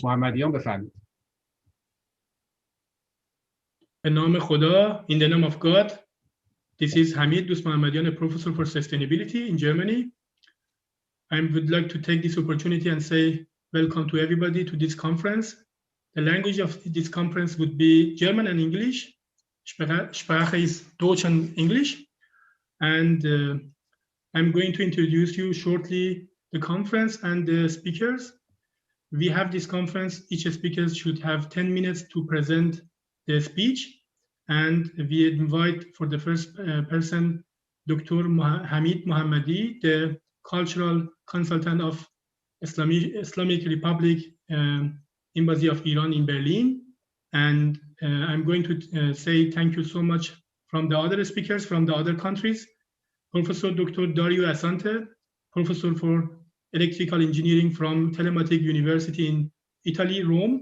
محمدیان بفرمایید. به نام خدا, in the name of God. This is Hamid Doost Mohammadian, a professor for sustainability in Germany. I would like to take this opportunity and say welcome to everybody to this conference. The language of this conference would be German and English. Sprache is Deutsch and English. And I'm going to introduce you shortly the conference and the speakers. We have this conference, each speaker should have 10 minutes to present the speech. And we invite for the first person, Dr. Hamid Mohammadi, the cultural consultant of Islamic Republic Embassy of Iran in Berlin. And I'm going to say thank you so much from the other speakers from the other countries. Professor Dr. Dario Asante, Professor for Electrical Engineering from Telematic University in Italy, Rome,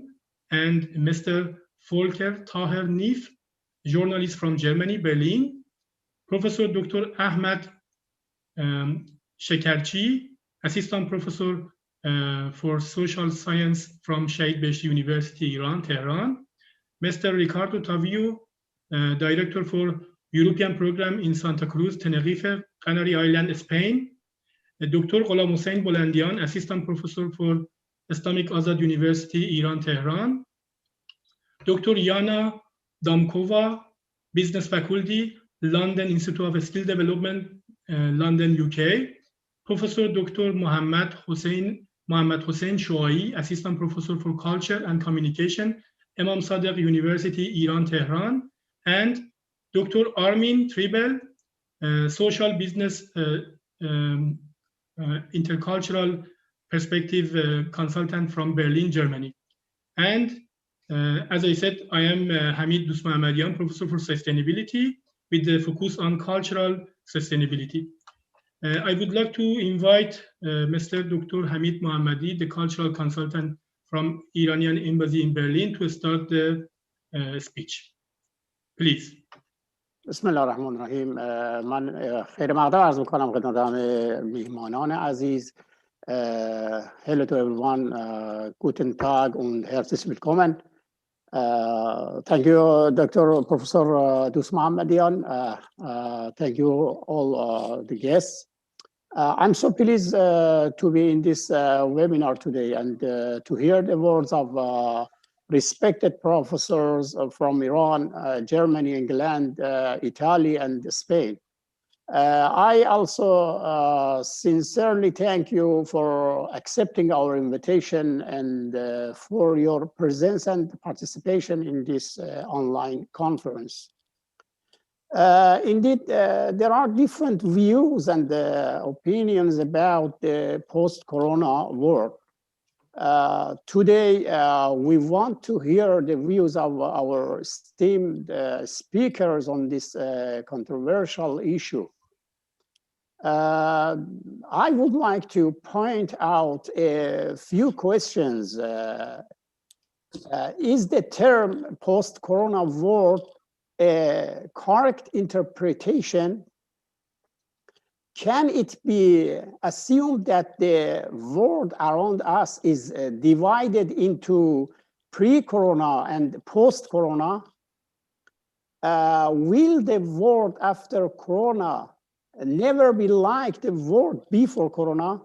and Mr. Volker-Taher Neef, journalist from Germany, Berlin. Professor Dr. Ahmad Shekarchi, Assistant Professor for Social Science from Shahid Beheshti University, Iran, Tehran. Mr. Ricardo Tavio, Director for European Program in Santa Cruz, Tenerife, Canary Island, Spain. Dr. Ghulam Hossein Bolandian, Assistant Professor for Islamic Azad University, Iran, Tehran. Dr. Yana Damkova, Business Faculty, London Institute of Skill Development, London, UK. Professor Dr. Mohammad Hossein Shuai, Assistant Professor for Culture and Communication, Imam Sadiq University, Iran, Tehran. And Dr. Armin Tribel, Social Business Intercultural Perspective Consultant from Berlin, Germany. And as I said, I am Hamid Doost Mohammadian, Professor for Sustainability with the focus on cultural sustainability. I would like to invite Mr. Dr. Hamid Mohammadi, the cultural consultant from Iranian Embassy in Berlin, to start the speech. Please. بسم الله الرحمن الرحیم. من خیر مقدم عرض میکنم خدمت میهمانان عزیز. Hello to everyone. Guten Tag und herzlich willkommen. Thank you, Dr. Professor Doost Mohammadian. Thank you all the guests. I'm so pleased to be in this webinar today and to hear the words of respected professors from Iran, Germany, England, Italy, and Spain. I also sincerely thank you for accepting our invitation and for your presence and participation in this online conference. Indeed, there are different views and opinions about the post-corona world. Today, we want to hear the views of our esteemed speakers on this controversial issue. I would like to point out a few questions. Is the term post-corona world a correct interpretation? Can it be assumed that the world around us is divided into pre-corona and post-corona? Will the world after corona never be like the world before corona?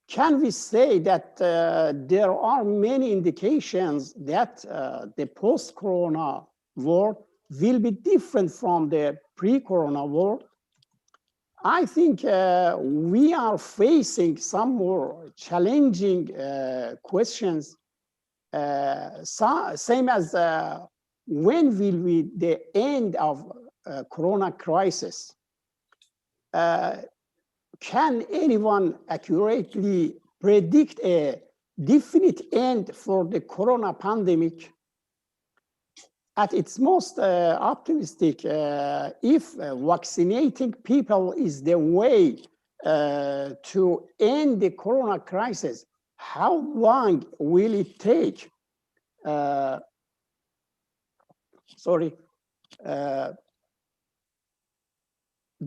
Can we say that there are many indications that the post-corona world will be different from the pre-corona world? I think we are facing some more challenging questions, same as when will be the end of corona crisis? Can anyone accurately predict a definite end for the corona pandemic? At its most optimistic, if vaccinating people is the way to end the corona crisis, how long will it take?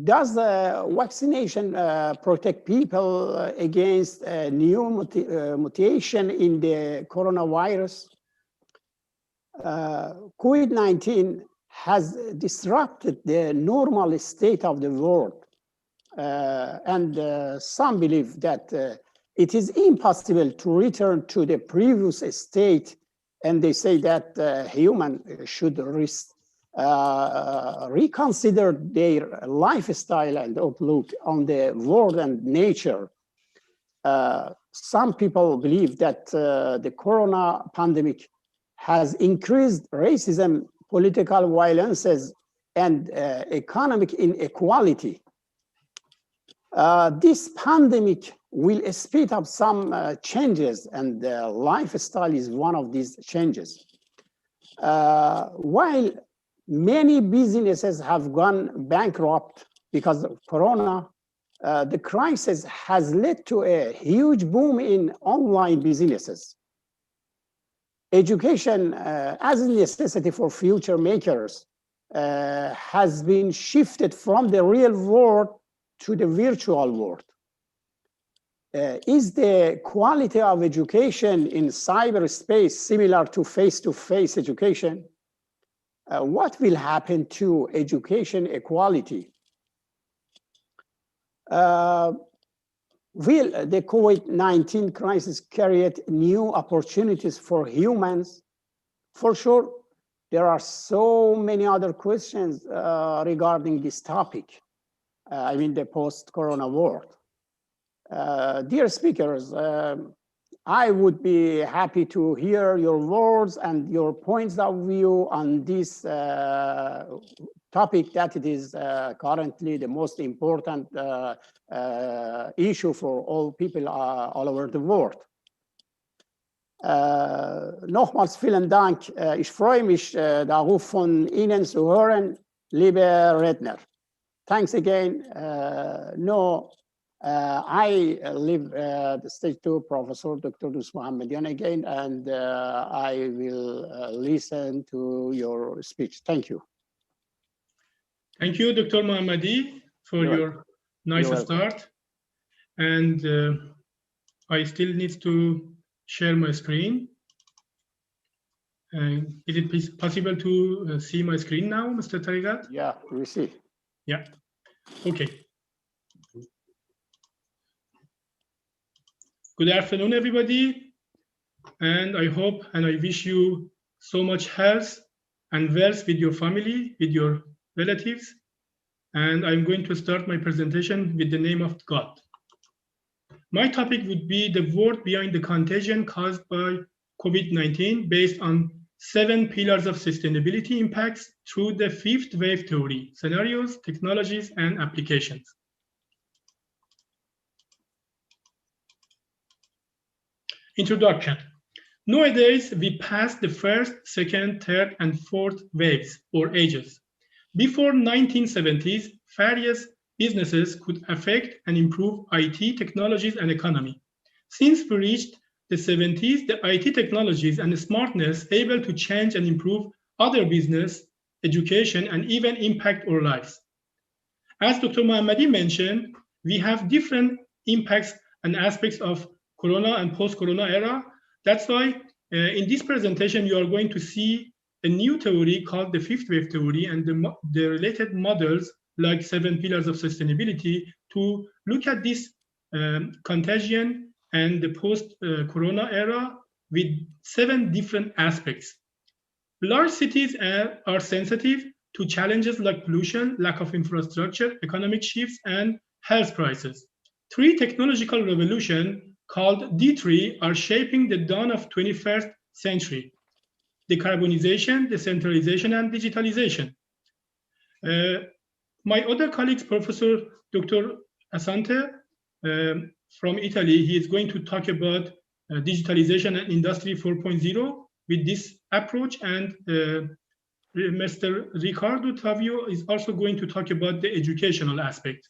does vaccination protect people against a new mutation in the coronavirus? COVID-19 has disrupted the normal state of the world. And some believe that it is impossible to return to the previous state. And they say that humans should reconsider their lifestyle and outlook on the world and nature. Some people believe that the corona pandemic has increased racism, political violences, and economic inequality. This pandemic will speed up some changes, and lifestyle is one of these changes. While many businesses have gone bankrupt because of corona, the crisis has led to a huge boom in online businesses. Education, as a necessity for future makers, has been shifted from the real world to the virtual world. Is the quality of education in cyberspace similar to face-to-face education? What will happen to education equality? Will the COVID-19 crisis create new opportunities for humans? For sure, there are so many other questions regarding this topic. I mean, the post-corona world. Dear speakers, I would be happy to hear your words and your points of view on this topic that it is currently the most important issue for all people all over the world. Nochmals vielen Dank. Ich freue mich, darauf von Ihnen zu hören, liebe Redner. Thanks again. I leave the stage to Professor Dr. Doost Mohammadian again, and I will listen to your speech. Thank you. Thank you, Dr. Mohammadi, for your nice start. And I still need to share my screen. Is it possible to see my screen now, Mr. Tariqat? Yeah, we see. Yeah, okay. Good afternoon, everybody. And I hope and I wish you so much health and wealth with your family, with your relatives. And I'm going to start my presentation with the name of God. My topic would be the world behind the contagion caused by COVID-19 based on 7 pillars of sustainability impacts through the 5th wave theory, scenarios, technologies, and applications. Introduction. Nowadays, we passed the 1st, 2nd, 3rd, and 4th waves or ages. Before 1970s, various businesses could affect and improve IT technologies and economy. Since we reached the 70s, the IT technologies and the smartness able to change and improve other business, education, and even impact our lives. As Dr. Mohammadi mentioned, we have different impacts and aspects of Corona and post-Corona era. That's why in this presentation, you are going to see a new theory called the 5th wave theory and the related models like 7 pillars of sustainability to look at this contagion and the post-Corona era with 7 different aspects. Large cities are sensitive to challenges like pollution, lack of infrastructure, economic shifts, and health crises. 3 technological revolutions called D3 are shaping the dawn of 21st century: decarbonization, decentralization, and digitalization. My other colleague, Professor Dr. Asante from Italy, he is going to talk about digitalization and Industry 4.0 with this approach, and Mr. Ricardo Tavio is also going to talk about the educational aspect.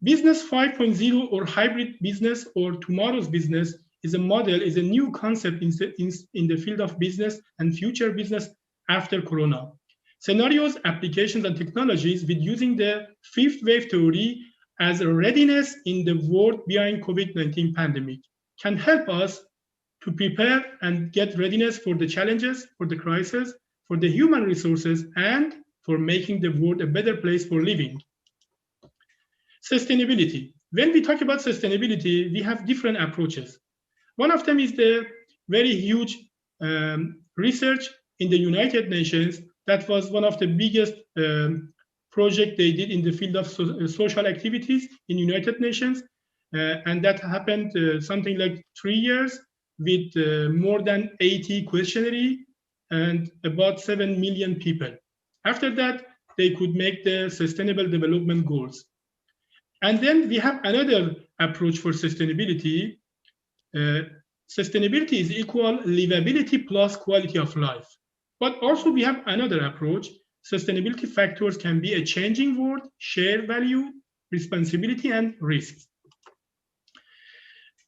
Business 5.0 or hybrid business or tomorrow's business is a model, is a new concept in the field of business and future business after Corona. Scenarios, applications, and technologies with using the fifth wave theory as a readiness in the world behind COVID-19 pandemic can help us to prepare and get readiness for the challenges, for the crisis, for the human resources, and for making the world a better place for living. Sustainability. When we talk about sustainability, we have different approaches. One of them is the very huge research in the United Nations. That was one of the biggest projects they did in the field of social activities in United Nations. And that happened something like 3 years with more than 80 questionnaires and about 7 million people. After that, they could make the Sustainable Development Goals. And then we have another approach for sustainability. Sustainability is equal livability plus quality of life. But also we have another approach. Sustainability factors can be a changing world, shared value, responsibility, and risks.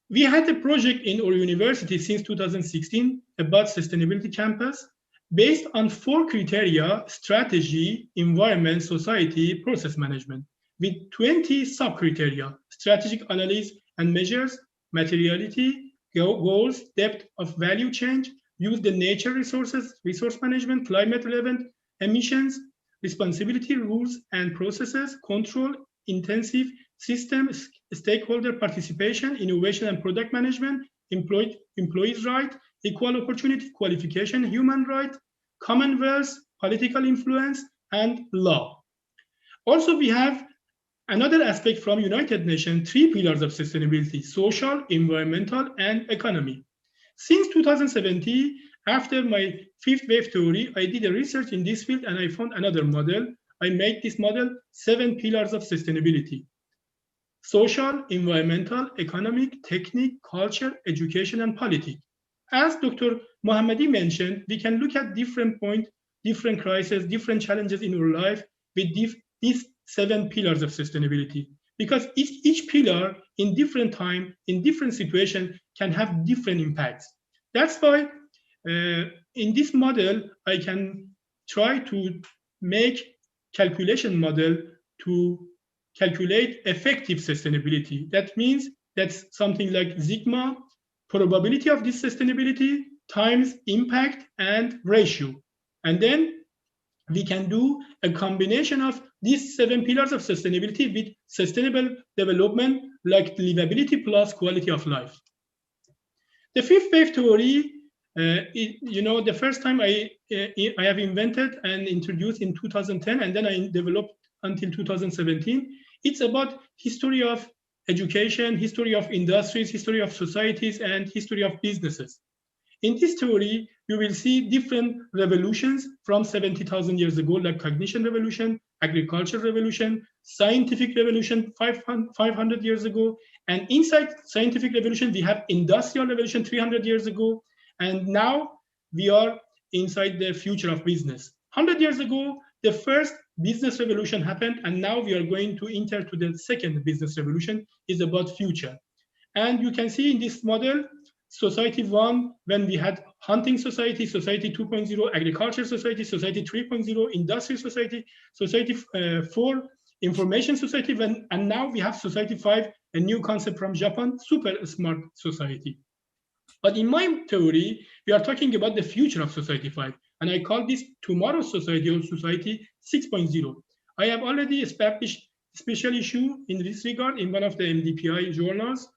We had a project in our university since 2016 about sustainability campus based on 4 criteria: strategy, environment, society, process management, with 20 sub-criteria: strategic analysis and measures, materiality, goals, depth of value change, use the nature resources, resource management, climate relevant, emissions, responsibility, rules and processes, control, intensive systems, stakeholder participation, innovation and product management, employees' right, equal opportunity, qualification, human right, commonwealth, political influence, and law. Also, we have another aspect from United Nations, 3 pillars of sustainability: social, environmental, and economy. Since 2017, after my fifth wave theory, I did a research in this field and I found another model. I made this model 7 pillars of sustainability: social, environmental, economic, technique, culture, education, and politics. As Dr. Mohammadi mentioned, we can look at different points, different crises, different challenges in our life with these 7 pillars of sustainability, because each pillar in different time, in different situation, can have different impacts. That's why in this model, I can try to make calculation model to calculate effective sustainability. That means that's something like sigma, probability of this sustainability, times impact and ratio. And then we can do a combination of these 7 pillars of sustainability with sustainable development, like livability plus quality of life. The fifth wave theory, the first time I have invented and introduced in 2010, and then I developed until 2017. It's about history of education, history of industries, history of societies, and history of businesses. In this theory, you will see different revolutions from 70,000 years ago, like cognition revolution, agriculture revolution, scientific revolution 500 years ago. And inside scientific revolution, we have industrial revolution 300 years ago. And now we are inside the future of business. 100 years ago, the first business revolution happened, and now we are going to enter to the second business revolution, is about future. And you can see in this model, Society 1, when we had hunting society, Society 2.0, agriculture society, Society 3.0, industrial society, Society 4, information society, and now we have Society 5, a new concept from Japan, super smart society. But in my theory, we are talking about the future of Society 5, and I call this tomorrow's society or Society 6.0. I have already established a special issue in this regard in one of the MDPI journals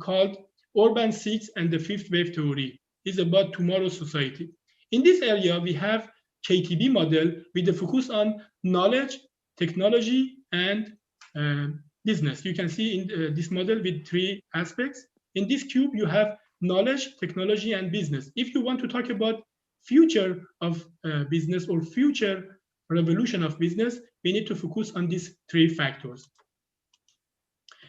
called Urban 6 and the Fifth Wave Theory. It's about tomorrow's society. In this area, we have KTB model with the focus on knowledge, technology, and business. You can see in this model with 3 aspects. In this cube, you have knowledge, technology, and business. If you want to talk about future of business or future revolution of business, we need to focus on these 3 factors.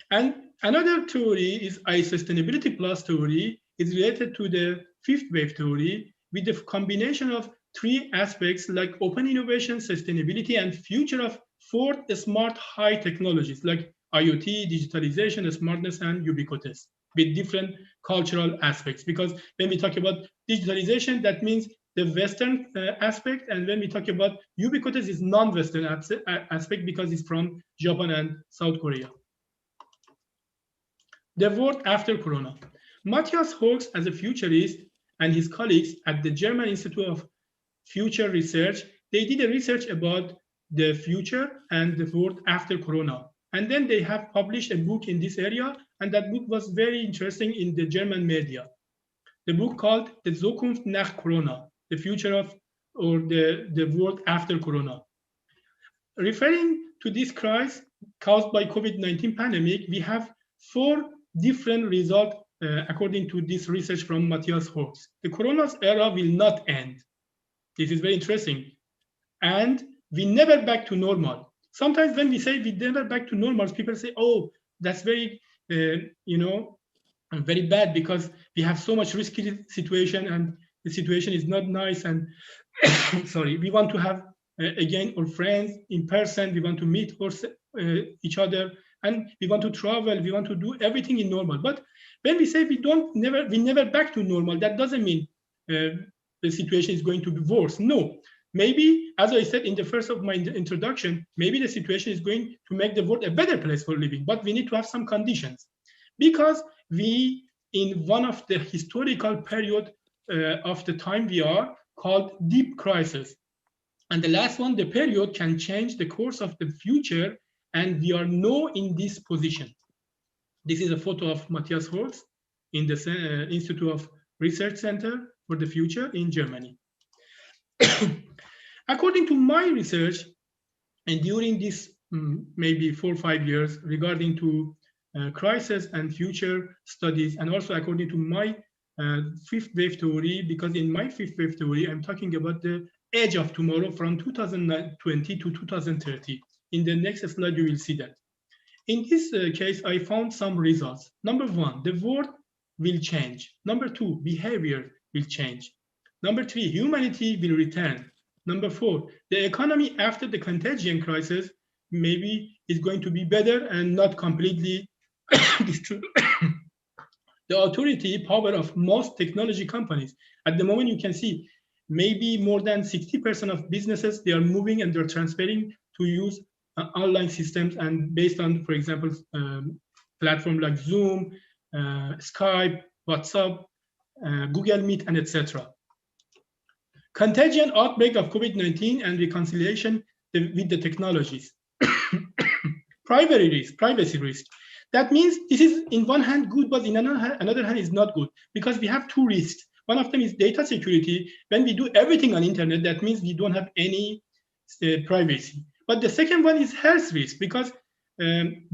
And another theory is sustainability plus theory. Is related to the fifth wave theory with the combination of 3 aspects like open innovation, sustainability, and future of 4 smart high technologies like IoT, digitalization, smartness, and ubiquitous with different cultural aspects. Because when we talk about digitalization, that means the Western aspect, and when we talk about ubiquitous, is non-Western aspect because it's from Japan and South Korea. The world after Corona. Matthias Holz, as a futurist, and his colleagues at the German Institute of Future Research, they did a research about the future and the world after Corona. And then they have published a book in this area, and that book was very interesting in the German media. The book called The Zukunft nach Corona, the future of, or the world after Corona. Referring to this crisis caused by COVID-19 pandemic, we have 4 different results according to this research from Matthias Holz. The Corona's era will not end. This is very interesting. And we never back to normal. Sometimes when we say we never back to normal, people say, oh, that's very, very bad because we have so much risky situation and the situation is not nice. And sorry, we want to have, again, our friends in person. We want to meet each other, and we want to travel. We want to do everything in normal. But when we say we never back to normal, that doesn't mean the situation is going to be worse. No. Maybe, as I said in the first of my introduction, maybe the situation is going to make the world a better place for living, but we need to have some conditions. Because we, in one of the historical period of the time we are, called deep crisis. And the last one, the period can change the course of the future, and we are now in this position. This is a photo of Matthias Holz in the Institute of Research Center for the Future in Germany. According to my research, and during this maybe 4 or 5 years regarding to crisis and future studies, and also according to my 5th wave theory, because in my 5th wave theory, I'm talking about the age of tomorrow from 2020 to 2030. In the next slide, you will see that. In this case, I found some results. Number 1, the world will change. Number 2, behavior will change. Number 3, humanity will return. Number 4, the economy after the contagion crisis maybe is going to be better and not completely destroyed. The authority power of most technology companies. At the moment, you can see maybe more than 60% of businesses, they are moving and they're transferring to use online systems, and based on, for example, platforms like Zoom, Skype, WhatsApp, Google Meet, and etc. Contagion, outbreak of COVID-19, and reconciliation with the technologies. Privacy risk. That means this is in one hand good, but in another hand is not good, because we have 2 risks. One of them is data security. When we do everything on internet, that means we don't have any privacy. But the second one is health risk, because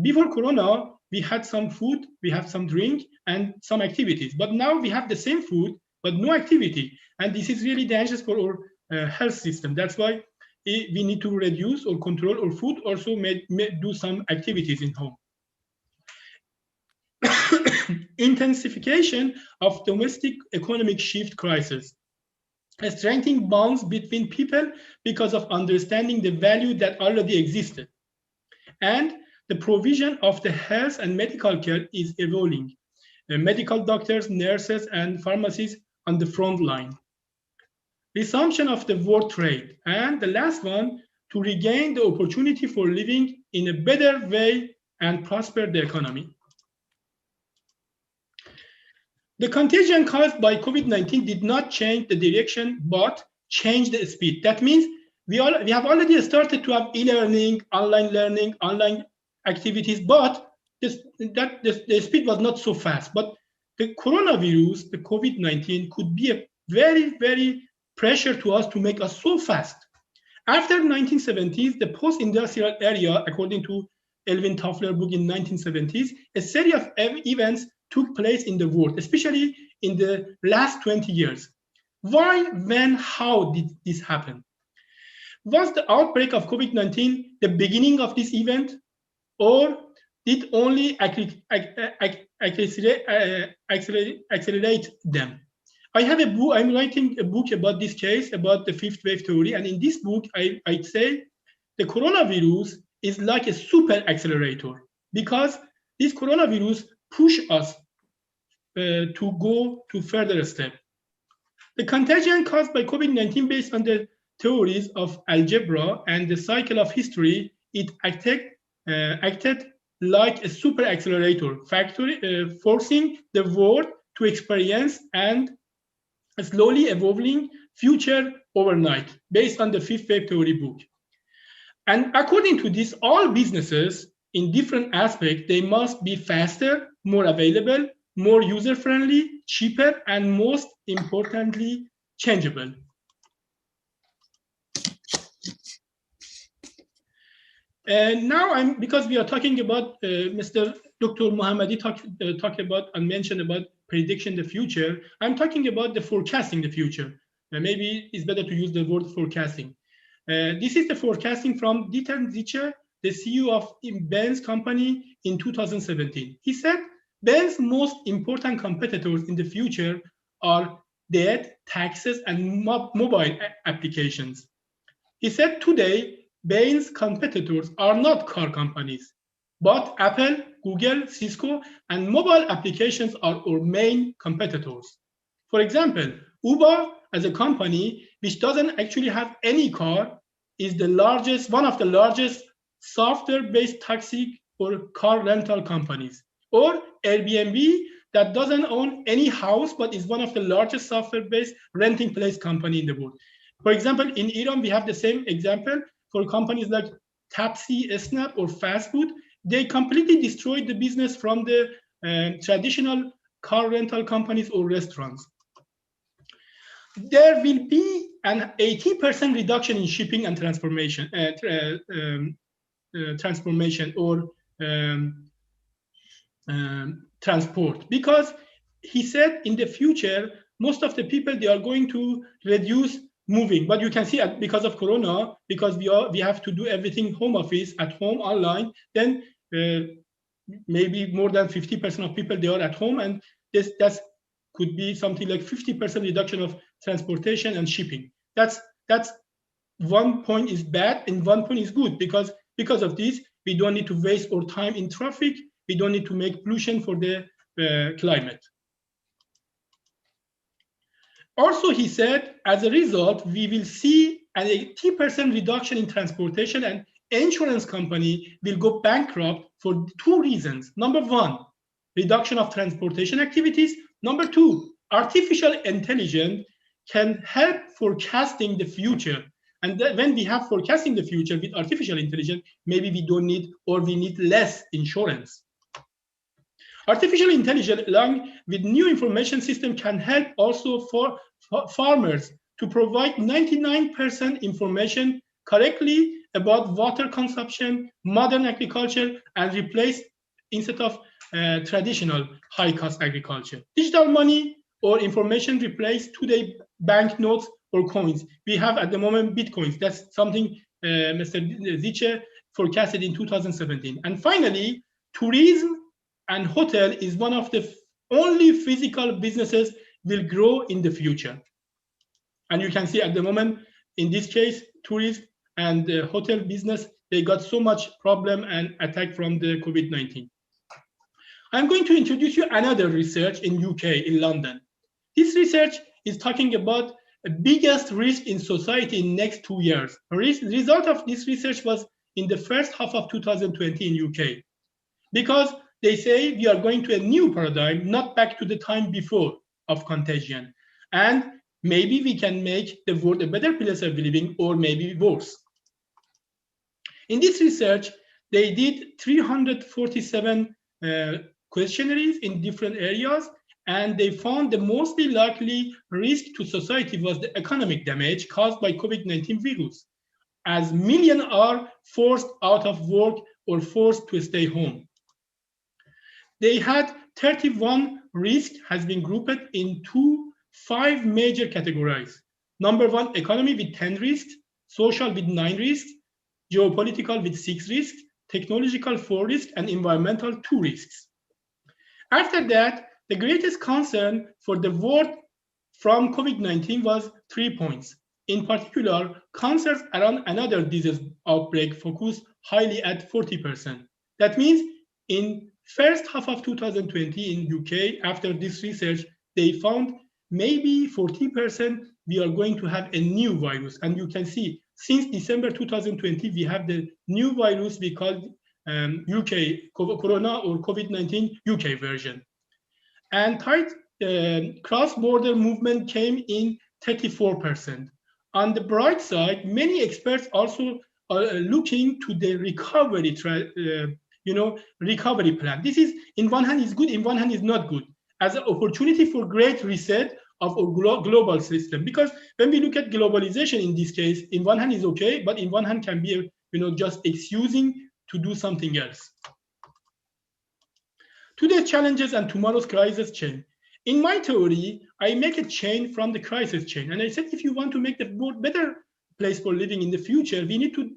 before Corona, we had some food, we have some drink, and some activities. But now we have the same food, but no activity. And this is really dangerous for our health system. That's why we need to reduce or control our food, also do some activities in home. Intensification of domestic economic shift crisis. A strengthening bonds between people because of understanding the value that already existed. And the provision of the health and medical care is evolving. Medical doctors, nurses, and pharmacists on the front line. Resumption of the world trade. And the last one, to regain the opportunity for living in a better way and prosper the economy. The contagion caused by COVID-19 did not change the direction, but changed the speed. That means we have already started to have e-learning, online learning, online activities, but the speed was not so fast. But the coronavirus, the COVID-19, could be a very, very pressure to us to make us so fast. After the 1970s, the post-industrial era, according to Elvin Toffler book in 1970s, a series of events took place in the world, especially in the last 20 years. Why, when, how did this happen? Was the outbreak of COVID-19 the beginning of this event, or did only accelerate them? I have a book, I'm writing a book about this case, about the 5th wave theory, and in this book, I'd say the coronavirus is like a super accelerator, because this coronavirus push us to go to further step. The contagion caused by COVID-19 based on the theories of algebra and the cycle of history, it acted like a super accelerator, forcing the world to experience and slowly evolving future overnight, based on the fifth wave theory book. And according to this, all businesses in different aspects, they must be faster, more available, more user-friendly, cheaper, and most importantly, changeable. And now because we are talking about Mr. Dr. Mohammadi talked about and mentioned about prediction the future, I'm talking about the forecasting the future. Maybe it's better to use the word forecasting. This is the forecasting from Dieter Zitsche, the CEO of Benz company in 2017. He said, Ben's most important competitors in the future are debt, taxes, and mobile applications. He said today, Ben's competitors are not car companies, but Apple, Google, Cisco, and mobile applications are our main competitors. For example, Uber as a company which doesn't actually have any car is one of the largest software-based taxi or car rental companies. Or Airbnb that doesn't own any house but is one of the largest software-based renting place company in the world. For example, in Iran, we have the same example for companies like Tapsi, Snap, or Fast Food. They completely destroyed the business from the traditional car rental companies or restaurants. There will be an 80% reduction in shipping and transformation or transport, because he said in the future, most of the people, they are going to reduce moving. But you can see because of Corona, because we have to do everything home office, at home, online, then maybe more than 50% of people, they are at home, and that could be something like 50% reduction of transportation and shipping. That's one point is bad and one point is good, because of this, we don't need to waste our time in traffic. We don't need to make pollution for the climate. Also, he said, as a result, we will see an 80% reduction in transportation, and insurance company will go bankrupt for two reasons. Number one, reduction of transportation activities. Number two, artificial intelligence can help forecasting the future. And when we have forecasting the future with artificial intelligence, maybe we don't need, or we need less insurance. Artificial intelligence, along with new information system, can help also for farmers to provide 99% information correctly about water consumption, modern agriculture, and replace instead of traditional high-cost agriculture. Digital money or information replace today banknotes or coins. We have at the moment Bitcoins. That's something Mr. Zitsche forecasted in 2017. And finally, tourism and hotel is one of the only physical businesses will grow in the future. And you can see at the moment, in this case, tourism and the hotel business, they got so much problem and attack from the COVID-19. I'm going to introduce you another research in UK, in London. This research is talking about the biggest risk in society in next 2 years. The result of this research was in the first half of 2020 in UK, because they say we are going to a new paradigm, not back to the time before of contagion. And maybe we can make the world a better place of living, or maybe worse. In this research, they did 347 questionnaires in different areas, and they found the most likely risk to society was the economic damage caused by COVID-19 virus, as millions are forced out of work or forced to stay home. They had 31 risks has been grouped into 5 major categories. Number one, economy with 10 risks, social with 9 risks, geopolitical with 6 risks, technological 4 risks, and environmental 2 risks. After that, the greatest concern for the world from COVID-19 was 3 points. In particular, concerns around another disease outbreak focused highly at 40%. That means in first half of 2020 in UK, after this research, they found maybe 40% we are going to have a new virus. And you can see since December 2020, we have the new virus we call UK Corona or COVID-19 UK version. And tight cross-border movement came in 34%. On the bright side, many experts also are looking to the recovery, recovery plan. This is, in one hand, is good, in one hand, is not good, as an opportunity for great reset of a global system. Because when we look at globalization in this case, in one hand is okay, but in one hand can be, just excusing to do something else. Today's challenges and tomorrow's crisis chain. In my theory, I make a chain from the crisis chain. And I said, if you want to make the world better place for living in the future, we need to,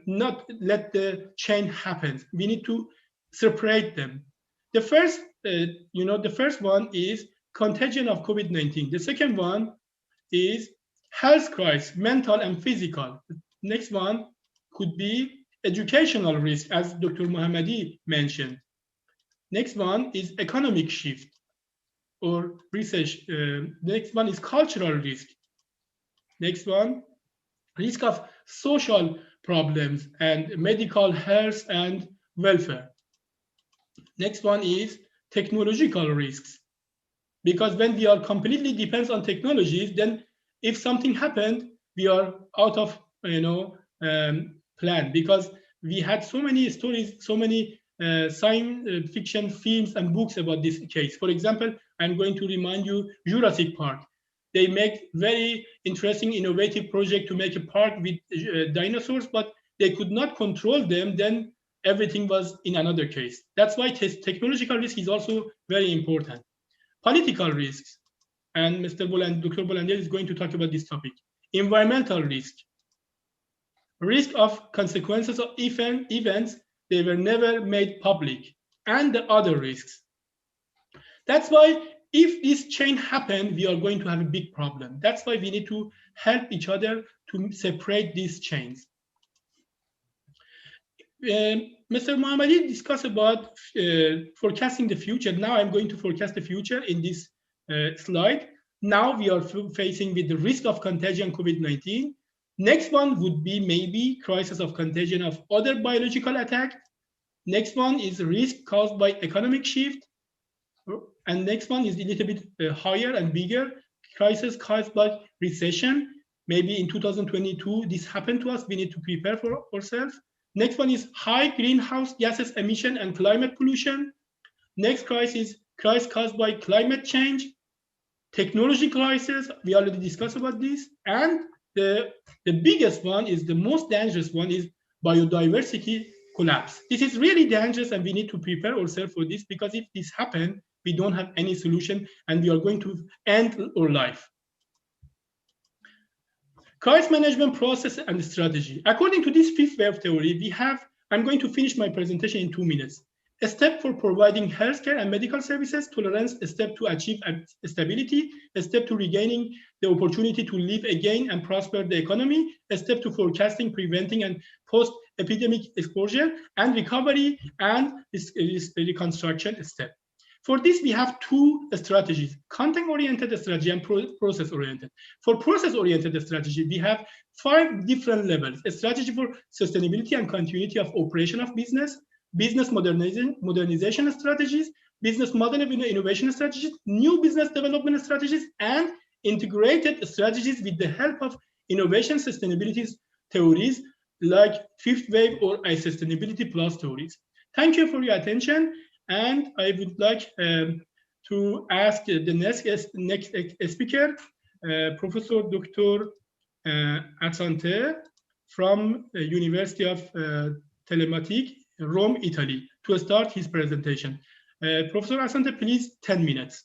not let the chain happen. We need to separate them. The first, the first one is contagion of COVID-19. The second one is health crisis, mental and physical. The next one could be educational risk, as Dr. Mohammadi mentioned. Next one is economic shift or research. Next one is cultural risk. Next one, risk of social problems and medical health and welfare. Next one is technological risks. Because when we are completely dependent on technologies, then if something happened, we are out of plan. Because we had so many stories, so many science fiction films and books about this case. For example, I'm going to remind you Jurassic Park. They make very interesting, innovative project to make a park with dinosaurs, but they could not control them. Then everything was in another case. That's why technological risk is also very important. Political risks, and Dr. Bolander is going to talk about this topic. Environmental risk, risk of consequences of events they were never made public, and the other risks. That's why if this chain happened, we are going to have a big problem. That's why we need to help each other to separate these chains. Mr. Mohammadi discussed about forecasting the future. Now I'm going to forecast the future in this slide. Now we are facing with the risk of contagion COVID-19. Next one would be maybe crisis of contagion of other biological attack. Next one is risk caused by economic shift. And next one is a little bit higher and bigger, crisis caused by recession. Maybe in 2022, this happened to us. We need to prepare for ourselves. Next one is high greenhouse gases emission and climate pollution. Next crisis is crisis caused by climate change. Technology crisis, we already discussed about this. And the biggest one is the most dangerous one is biodiversity collapse. This is really dangerous and we need to prepare ourselves for this, because if this happens, we don't have any solution and we are going to end our life. Crisis management process and strategy. According to this fifth wave theory, we have, I'm going to finish my presentation in 2 minutes. A step for providing healthcare and medical services, tolerance, a step to achieve stability, a step to regaining the opportunity to live again and prosper the economy, a step to forecasting, preventing, and post-epidemic exposure, and recovery and reconstruction step. For this, we have two strategies, content-oriented strategy and process-oriented. For process-oriented strategy, we have 5 different levels: a strategy for sustainability and continuity of operation of business, business modernization strategies, business model innovation strategies, new business development strategies, and integrated strategies with the help of innovation sustainability theories like fifth wave or sustainability plus theories. Thank you for your attention. And I would like to ask the next speaker, Professor Dr. Asante from the University of Telematic, Rome, Italy, to start his presentation. Professor Asante, please, 10 minutes.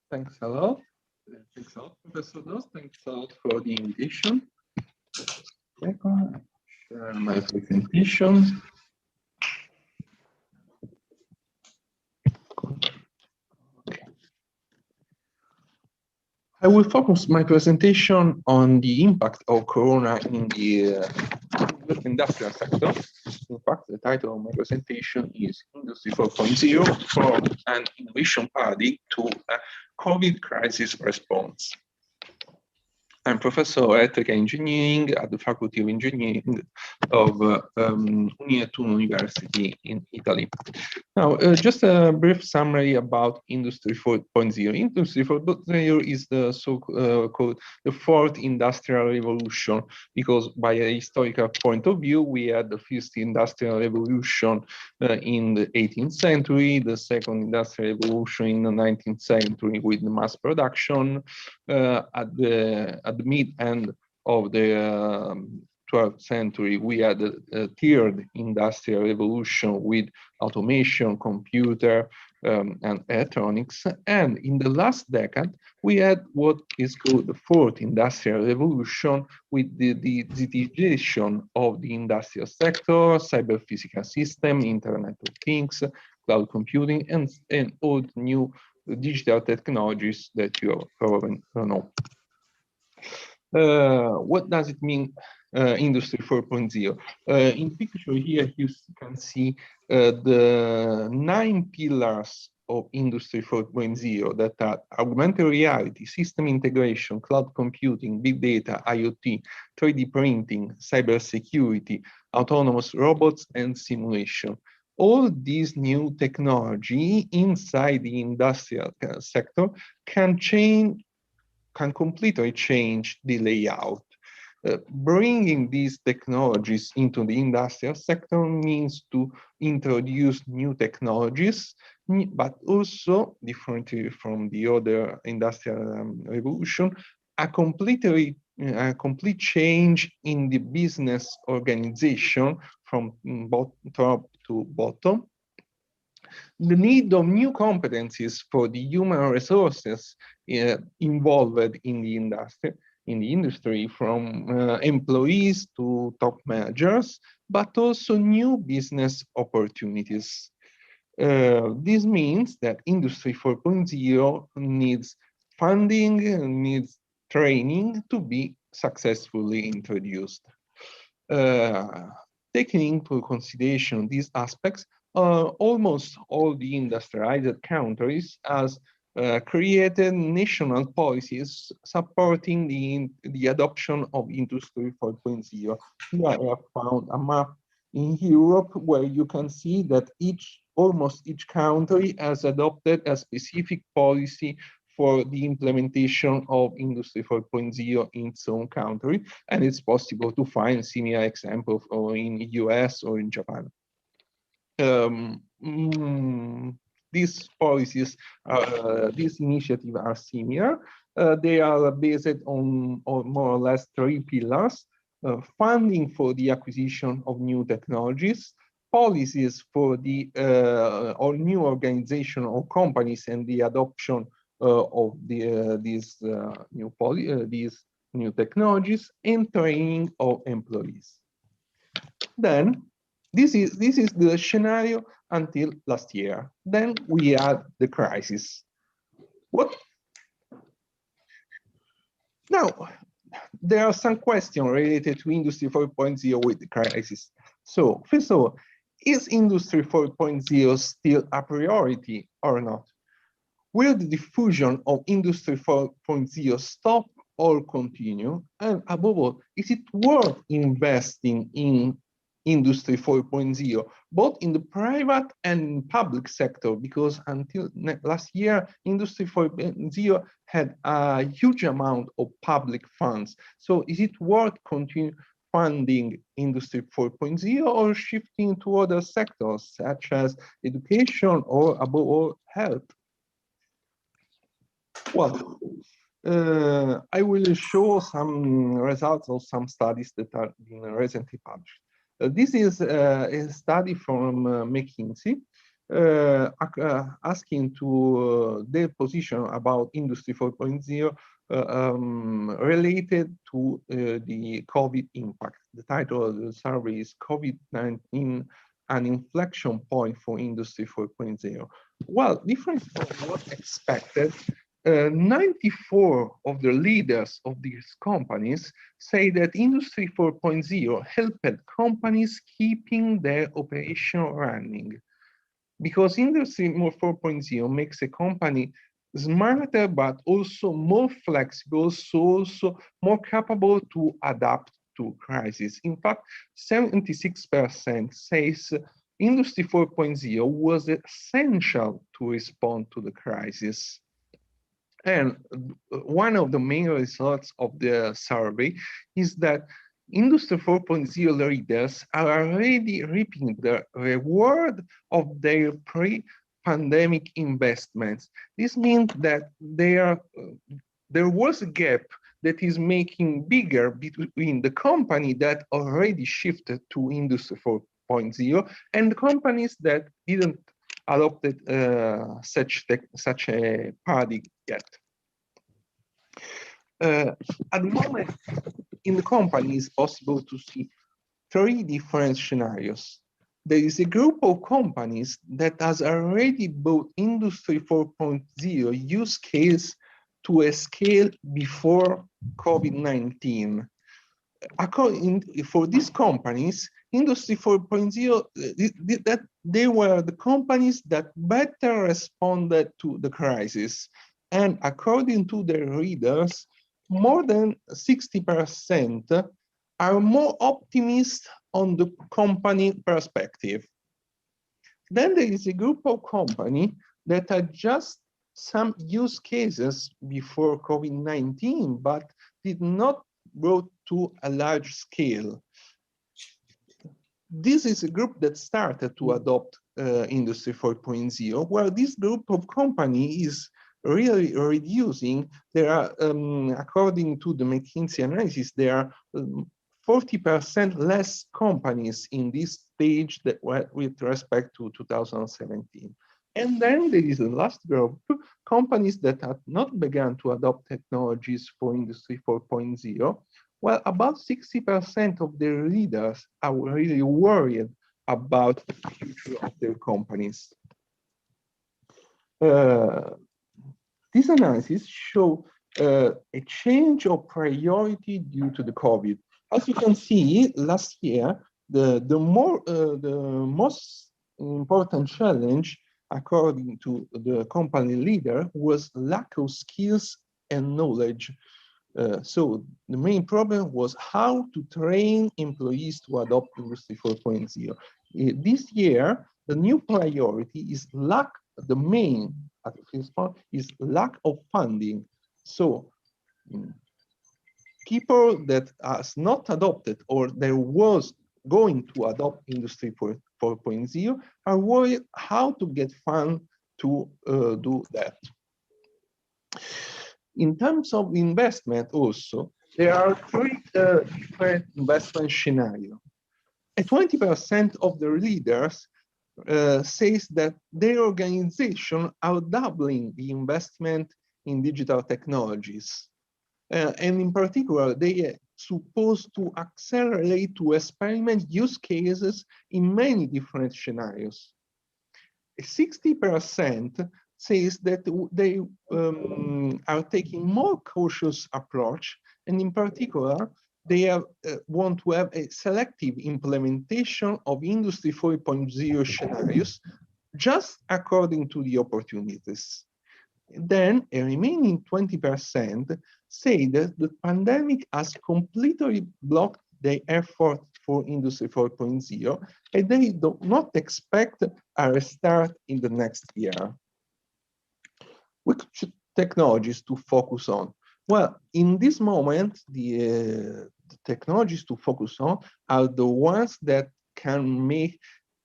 Thanks a lot. Thanks a lot, Professor Doost. Thanks a lot for the invitation. Second, share my presentation. I will focus my presentation on the impact of Corona in the industrial sector. In fact, the title of my presentation is Industry 4.0 from an innovation paradigm to a COVID crisis response. I'm Professor of Electrical Engineering at the Faculty of Engineering of Uniatur University in Italy. Now, just a brief summary about Industry 4.0. Industry 4.0 is the so-called the fourth industrial revolution, because by a historical point of view, we had the first industrial revolution in the 18th century, the second industrial revolution in the 19th century with the mass production. At the mid-end of the 12th century, we had a third industrial revolution with automation, computer, and electronics. And in the last decade, we had what is called the fourth industrial revolution with the digitization of the industrial sector, cyber-physical system, Internet of Things, cloud computing, and all the new digital technologies that you probably know. What does it mean, Industry 4.0? In picture here, you can see the 9 pillars of Industry 4.0 that are augmented reality, system integration, cloud computing, big data, IoT, 3D printing, cybersecurity, autonomous robots, and simulation. All these new technology inside the industrial sector can completely change the layout. Bringing these technologies into the industrial sector means to introduce new technologies, but also, differently from the other industrial revolution, a complete change in the business organization from top to bottom. The need of new competencies for the human resources involved in the industry, from employees to top managers, but also new business opportunities. This means that Industry 4.0 needs funding, needs training to be successfully introduced. Taking into consideration these aspects, almost all the industrialized countries has created national policies supporting the adoption of Industry 4.0. Here I have found a map in Europe where you can see that almost each country has adopted a specific policy for the implementation of Industry 4.0 in its own country, and it's possible to find similar examples in the US or in Japan. These policies, these initiatives are similar. They are based on more or less 3 pillars: funding for the acquisition of new technologies, policies for the or new organization of companies and the adoption of these new technologies, and training of employees. Then this is the scenario until last year. Then we had the crisis. What? Now, there are some questions related to Industry 4.0 with the crisis. So, first of all, is Industry 4.0 still a priority or not? Will the diffusion of Industry 4.0 stop or continue? And above all, is it worth investing in Industry 4.0, both in the private and public sector? Because until last year, Industry 4.0 had a huge amount of public funds. So is it worth continue funding Industry 4.0 or shifting to other sectors such as education or above all health? Well, I will show some results of some studies that are being recently published. This is a study from McKinsey asking to their position about Industry 4.0 related to the COVID impact. The title of the survey is COVID-19, an inflection point for Industry 4.0. Well, different from what expected, 94 of the leaders of these companies say that Industry 4.0 helped companies keeping their operation running. Because Industry 4.0 makes a company smarter, but also more flexible, so also more capable to adapt to crisis. In fact, 76% says Industry 4.0 was essential to respond to the crisis. And one of the main results of the survey is that Industry 4.0 leaders are already reaping the reward of their pre-pandemic investments. This means that there was a gap that is making bigger between the company that already shifted to Industry 4.0 and the companies that didn't adopted such a paradigm yet. At the moment, in the company, it's possible to see three different scenarios. There is a group of companies that has already bought Industry 4.0 use case to a scale before COVID-19. For these companies, Industry 4.0, that they were the companies that better responded to the crisis. And according to their readers, more than 60% are more optimistic on the company perspective. Then there is a group of companies that are just some use cases before COVID-19, but did not grow to a large scale. This is a group that started to adopt Industry 4.0, where this group of companies is really reducing. There are, according to the McKinsey analysis, there are 40% less companies in this stage that were with respect to 2017. And then there is the last group, companies that have not begun to adopt technologies for Industry 4.0. Well, about 60% of their leaders are really worried about the future of their companies. This analysis shows a change of priority due to the COVID. As you can see, last year, the most important challenge, according to the company leader, was lack of skills and knowledge. So the main problem was how to train employees to adopt Industry 4.0. This year, the new priority is the main at this point is lack of funding. So people that has not adopted or there was going to adopt Industry 4.0 are worried how to get funds to do that. In terms of investment also, there are three different investment scenarios. 20% of the leaders says that their organization are doubling the investment in digital technologies. And in particular, they are supposed to accelerate to experiment use cases in many different scenarios. 60% says that they are taking more cautious approach, and in particular, they want to have a selective implementation of Industry 4.0 scenarios, just according to the opportunities. Then a remaining 20% say that the pandemic has completely blocked their effort for Industry 4.0, and they do not expect a restart in the next year. Which technologies to focus on? Well, in this moment, the technologies to focus on are the ones that can make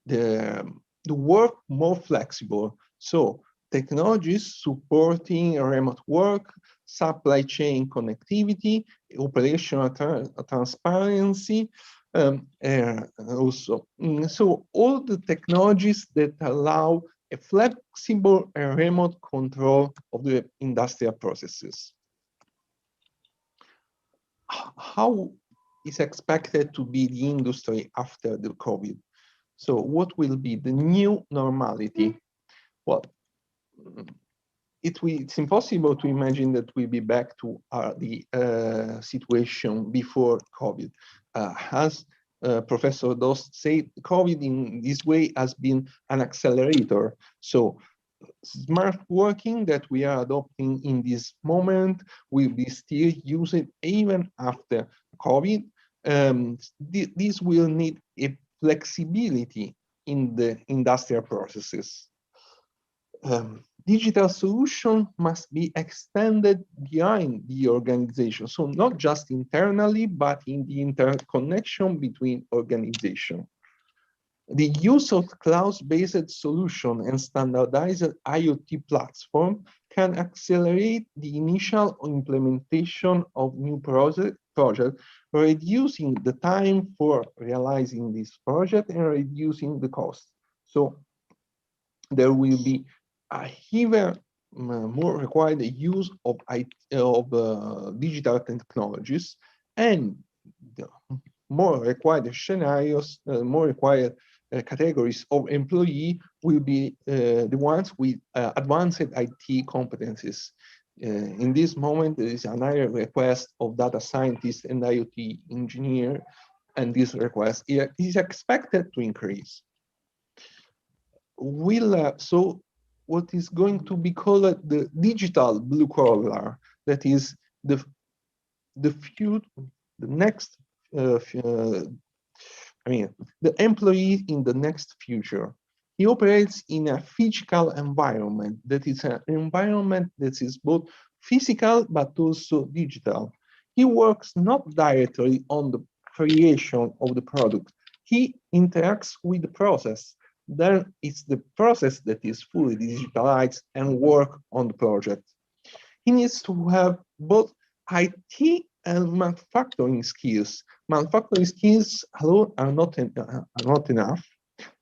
the work more flexible. So technologies supporting remote work, supply chain connectivity, operational transparency, also. So all the technologies that allow a flexible and remote control of the industrial processes. How is expected to be the industry after the COVID? So what will be the new normality? Well, it's impossible to imagine that we'll be back to the situation before COVID. As Professor Doost said, COVID in this way has been an accelerator. So smart working that we are adopting in this moment will be still used even after COVID. This will need a flexibility in the industrial processes. Digital solution must be extended behind the organization. So not just internally, but in the interconnection between organizations. The use of cloud-based solution and standardized IoT platform can accelerate the initial implementation of new projects, reducing the time for realizing this project and reducing the cost. So there will be a even more required use of digital technologies, and the more required scenarios, more required categories of employee will be the ones with advanced IT competencies. In this moment, there is another request of data scientists and IoT engineer, and this request is expected to increase. So what is going to be called the digital blue collar, that is the employee in the next future. He operates in a physical environment, that is an environment that is both physical but also digital. He works not directly on the creation of the product. He interacts with the process. Then it's the process that is fully digitalized and work on the project. He needs to have both IT and manufacturing skills. Manufacturing skills alone are not enough.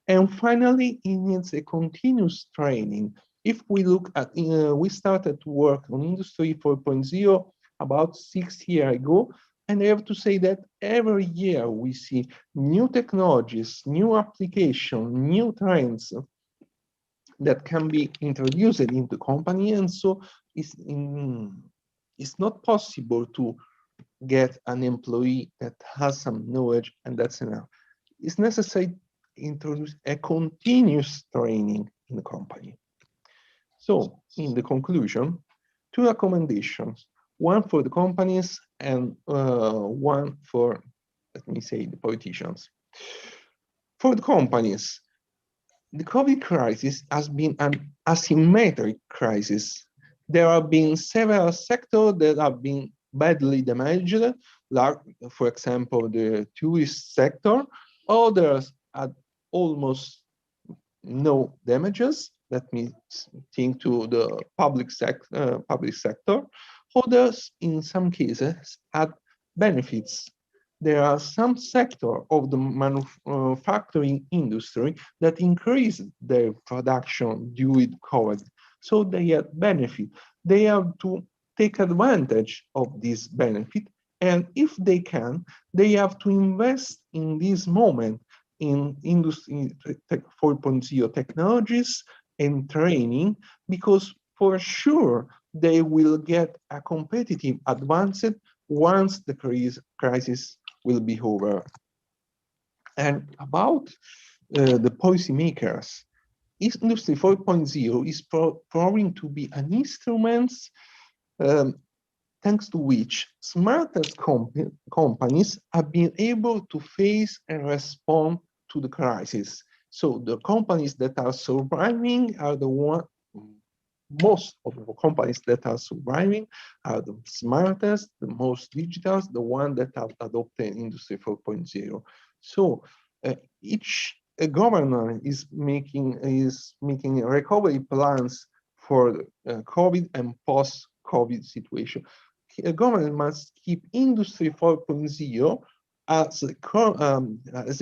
And finally, he needs a continuous training. If we look at, we started to work on Industry 4.0 about 6 years ago, and I have to say that every year we see new technologies, new applications, new trends that can be introduced into the company, and so it's not possible to get an employee that has some knowledge and that's enough. It's necessary to introduce a continuous training in the company. So in the conclusion, 2 recommendations, one for the companies and one for, let me say, the politicians. For the companies, the COVID crisis has been an asymmetric crisis. There have been several sectors that have been badly damaged, like, for example, the tourist sector. Others had almost no damages. Let me think to the public sector. Others, in some cases, had benefits. There are some sectors of the manufacturing industry that increased their production during COVID, so they had benefit. They have to take advantage of this benefit, and if they can, they have to invest in this moment in Industry 4.0 technologies and training, because for sure they will get a competitive advantage once the crisis will be over. And about the policymakers, Industry 4.0 is proving to be an instrument thanks to which smartest companies have been able to face and respond to the crisis. So the companies that are surviving are most of the companies that are surviving are the smartest, the most digital, the one that have adopted Industry 4.0. So each governor is making recovery plans for COVID and post-COVID situation. A government must keep Industry 4.0 as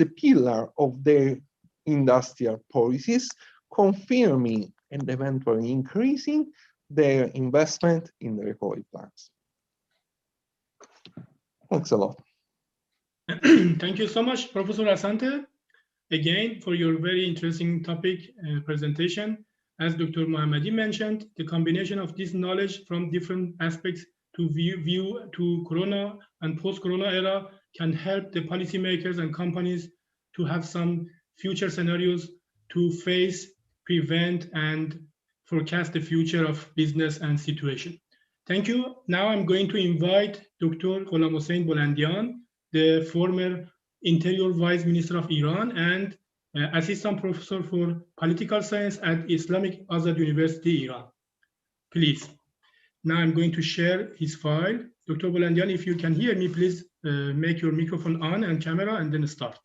a pillar of their industrial policies, confirming and eventually increasing their investment in the recovery plans. Thanks a lot. Thank you so much, Professor Asante, again, for your very interesting topic presentation. As Dr. Mohammadi mentioned, the combination of this knowledge from different aspects to view to Corona and post-Corona era can help the policymakers and companies to have some future scenarios to face, prevent, and forecast the future of business and situation. Thank you. Now I'm going to invite Dr. Gholam Hossein Bolandian, the former Interior Vice Minister of Iran and Assistant Professor for Political Science at Islamic Azad University, Iran. Please. Now I'm going to share his file. Dr. Bolandian, if you can hear me, please make your microphone on and camera and then start.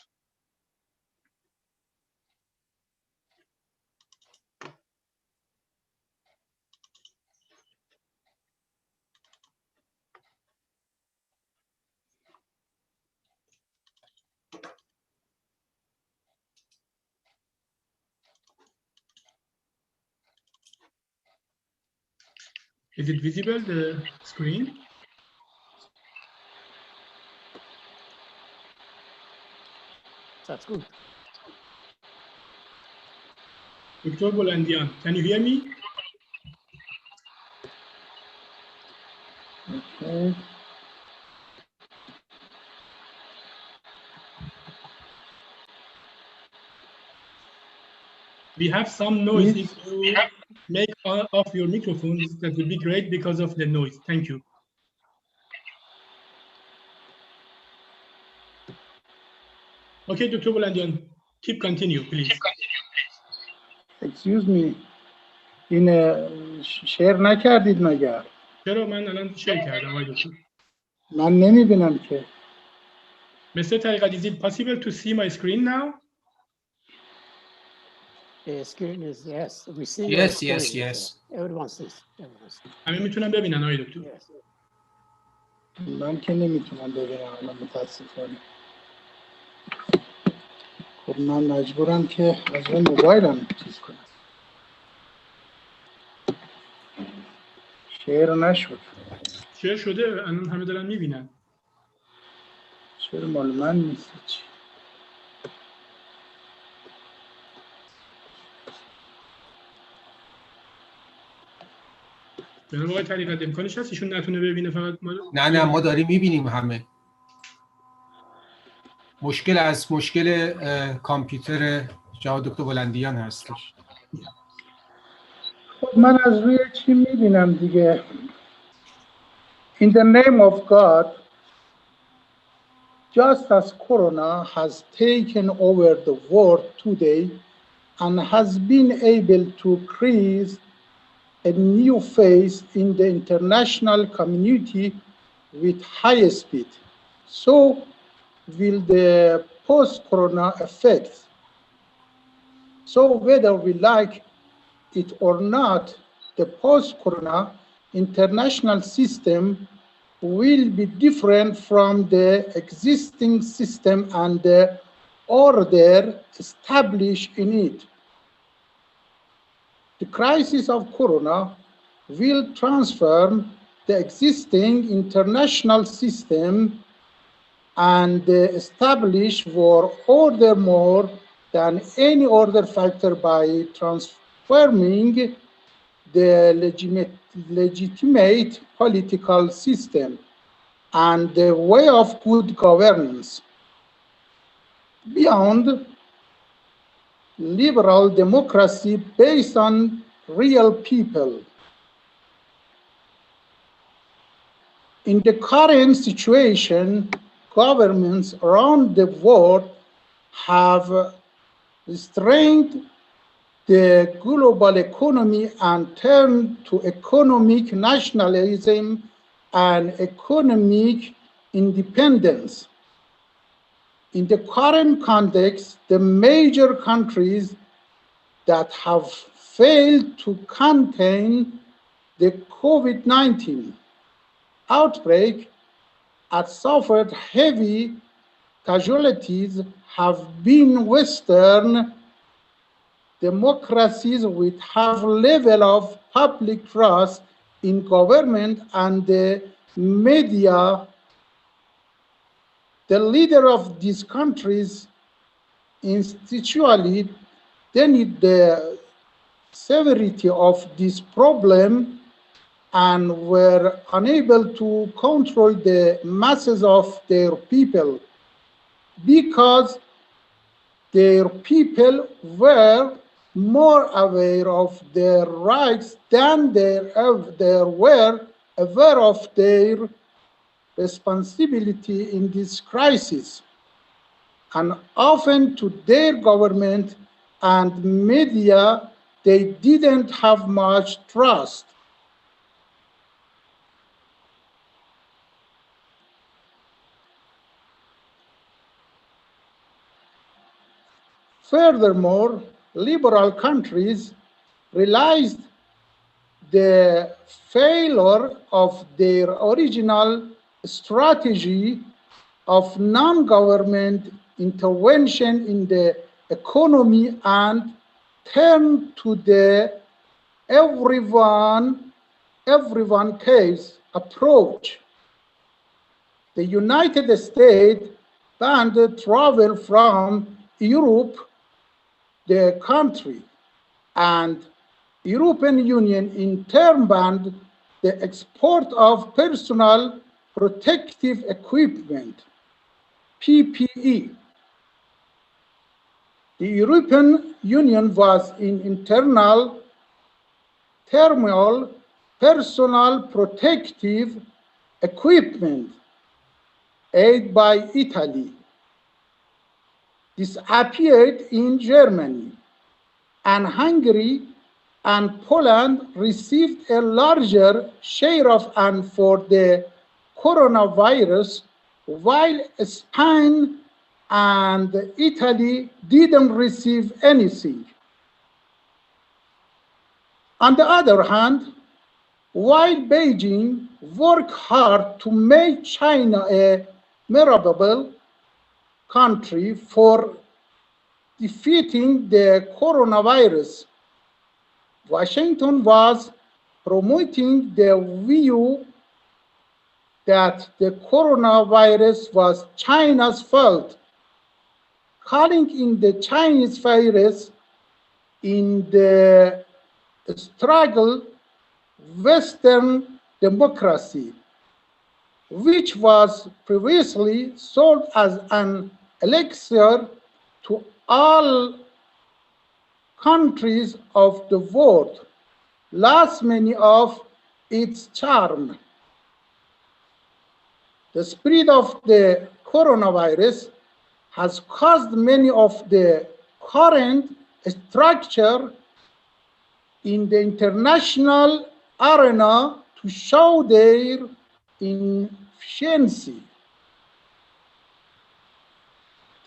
Is it visible, the screen? That's good. Dr. Bolandian, can you hear me? Okay. We have some noise. If you make off your microphones, that would be great because of the noise. Thank you. Okay, Dr. Bolandian, continue, please. Excuse me. این شیر نکردید مگر؟ چرا من الان شیر کردم آقای دکتر؟ من نمیبینم که. Mr. Tariqat, is it possible to see my screen now? The screen is, yes, we see. Yes, yes, yes. Everyone sees. Everyone sees. همه میتونم ببینن آقای دکتر. Yes. من که نمیتونم ببینم الان متاسفانه. خب من مجبورم که از اون موبایلم چیز کنم. شیر نشد. شیر شده، الان همه دارن میبینن. شیر مال من نیست چی. جناب آقای طریقت امکانش هست ایشون نتونه ببینه فقط ما؟ نه ما داریم میبینیم همه. مشکل کامپیوتر جناب دکتر بلندیان هستش. خب من از روی چی میبینم دیگه. In the name of God, just as Corona has taken over the world today and has been able to create a new phase in the international community with high speed, so will the post-corona effects. So whether we like it or not, the post-corona international system will be different from the existing system and the order established in it. The crisis of corona will transform the existing international system and establish for order more than any other factor by transforming the legitimate political system and the way of good governance beyond liberal democracy based on real people. In the current situation, governments around the world have restrained the global economy and turned to economic nationalism and economic independence. In the current context, the major countries that have failed to contain the COVID-19 outbreak and suffered heavy casualties have been Western democracies with high level of public trust in government and the media. The leader of these countries instinctually denied the severity of this problem and were unable to control the masses of their people because their people were more aware of their rights than they were aware of their responsibility in this crisis, and often to their government and media they didn't have much trust. Furthermore, liberal countries realized the failure of their original strategy of non-government intervention in the economy and turned to the everyone case approach. The United States banned travel from Europe, the country, and European Union in turn banned the export of personal protective equipment, PPE. The European Union was in internal turmoil. Personal protective equipment, aided by Italy, disappeared in Germany, and Hungary and Poland received a larger share of and for the coronavirus, while Spain and Italy didn't receive anything. On the other hand, while Beijing worked hard to make China a memorable country for defeating the coronavirus, Washington was promoting the view that the coronavirus was China's fault, calling in the Chinese virus in the struggle Western democracy, which was previously sold as an elixir to all countries of the world, lost many of its charm. The spread of the coronavirus has caused many of the current structure in the international arena to show their inefficiency.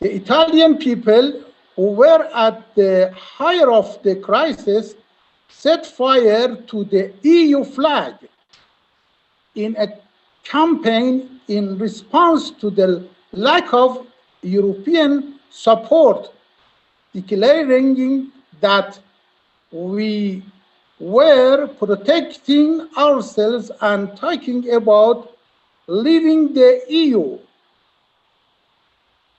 The Italian people who were at the height of the crisis set fire to the EU flag in a campaign in response to the lack of European support, declaring that we were protecting ourselves and talking about leaving the EU.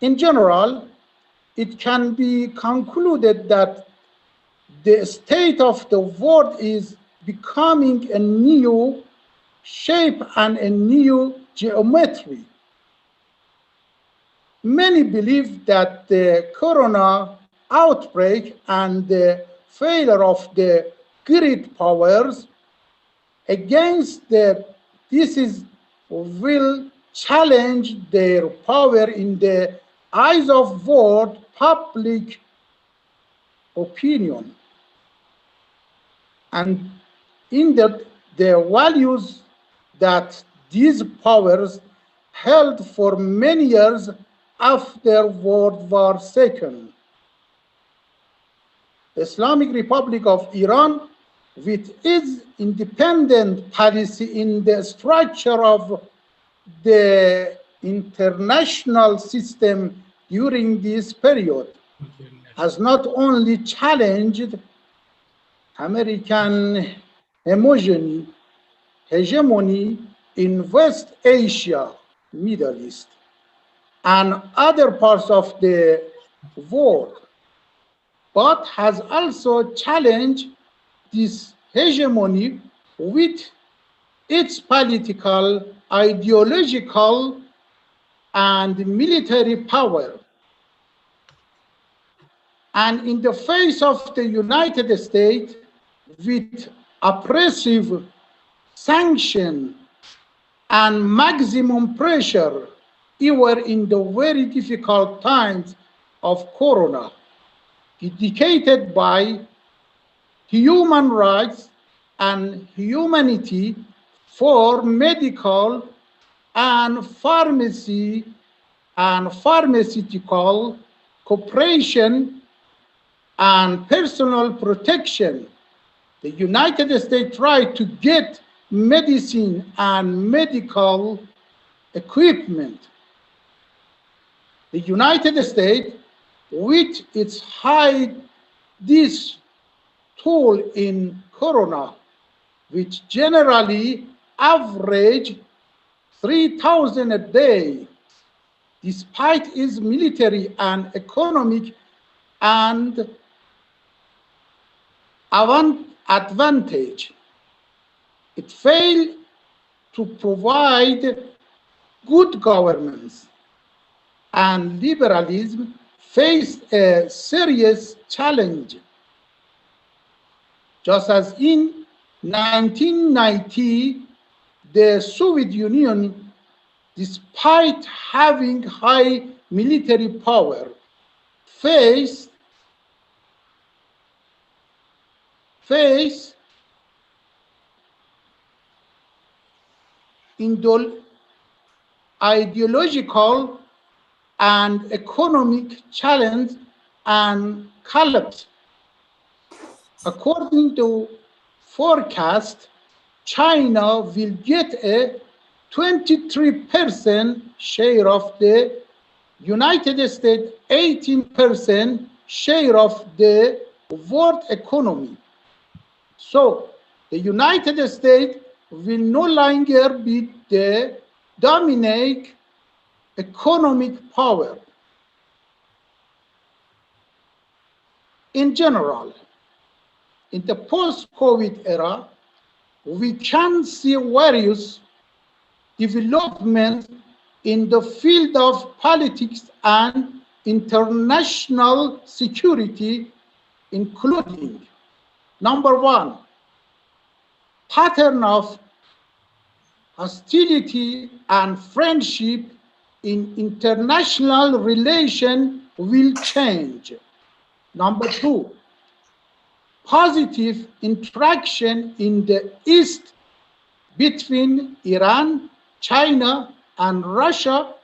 In general, it can be concluded that the state of the world is becoming a new shape and a new geometry. Many believe that the corona outbreak and the failure of the great powers against the disease will challenge their power in the eyes of world public opinion, and in the values that these powers held for many years after World War II. The Islamic Republic of Iran, with its independent policy in the structure of the international system during this period, has not only challenged American hegemony in West Asia, Middle East, and other parts of the world, but has also challenged this hegemony with its political, ideological, and military power. And in the face of the United States, with oppressive sanction and maximum pressure, even in the very difficult times of Corona, dedicated by human rights and humanity for medical and pharmacy and pharmaceutical cooperation and personal protection. The United States tried to get medicine and medical equipment. The United States, with its high this toll in Corona, which generally average 3,000 a day, despite its military and economic and advantage, it failed to provide good governance, and liberalism faced a serious challenge. Just as in 1990, the Soviet Union, despite having high military power, faced ideological and economic challenge and collapse. According to forecast, China will get a 23% share of the United States, 18% share of the world economy. So the United States will no longer be the dominant economic power. In general, in the post-COVID era, we can see various developments in the field of politics and international security, including, number one, pattern of hostility and friendship in international relations will change. Number two, positive interaction in the East between Iran, China, and Russia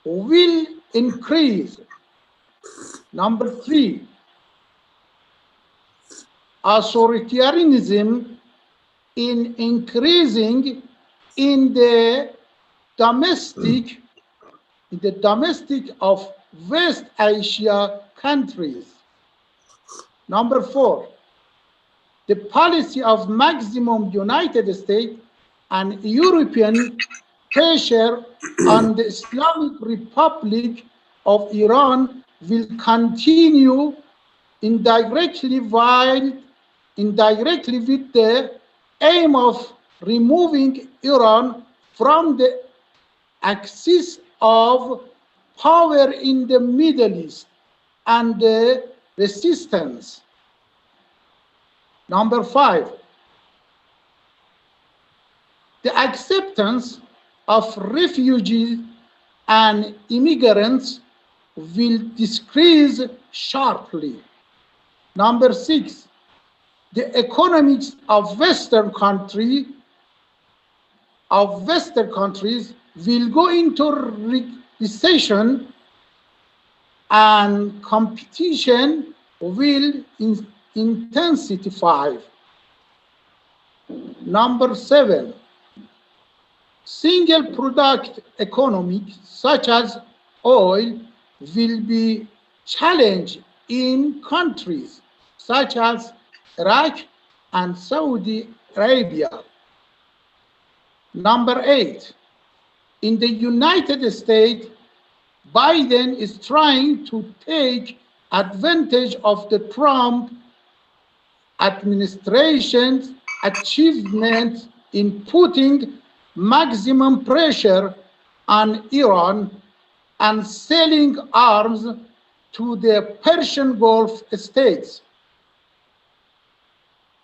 will increase. Number three, authoritarianism in increasing in the domestic of West Asia countries. Number four, the policy of maximum United States and European pressure on the Islamic Republic of Iran will continue indirectly with the aim of removing Iran from the axis of power in the Middle East and the resistance. Number five, the acceptance of refugees and immigrants will decrease sharply. Number six, the economics of Western countries will go into recession and competition will intensify. Number seven, single product economy such as oil will be challenged in countries such as Iraq and Saudi Arabia. Number eight, in the United States, Biden is trying to take advantage of the Trump administration's achievements in putting maximum pressure on Iran and selling arms to the Persian Gulf states.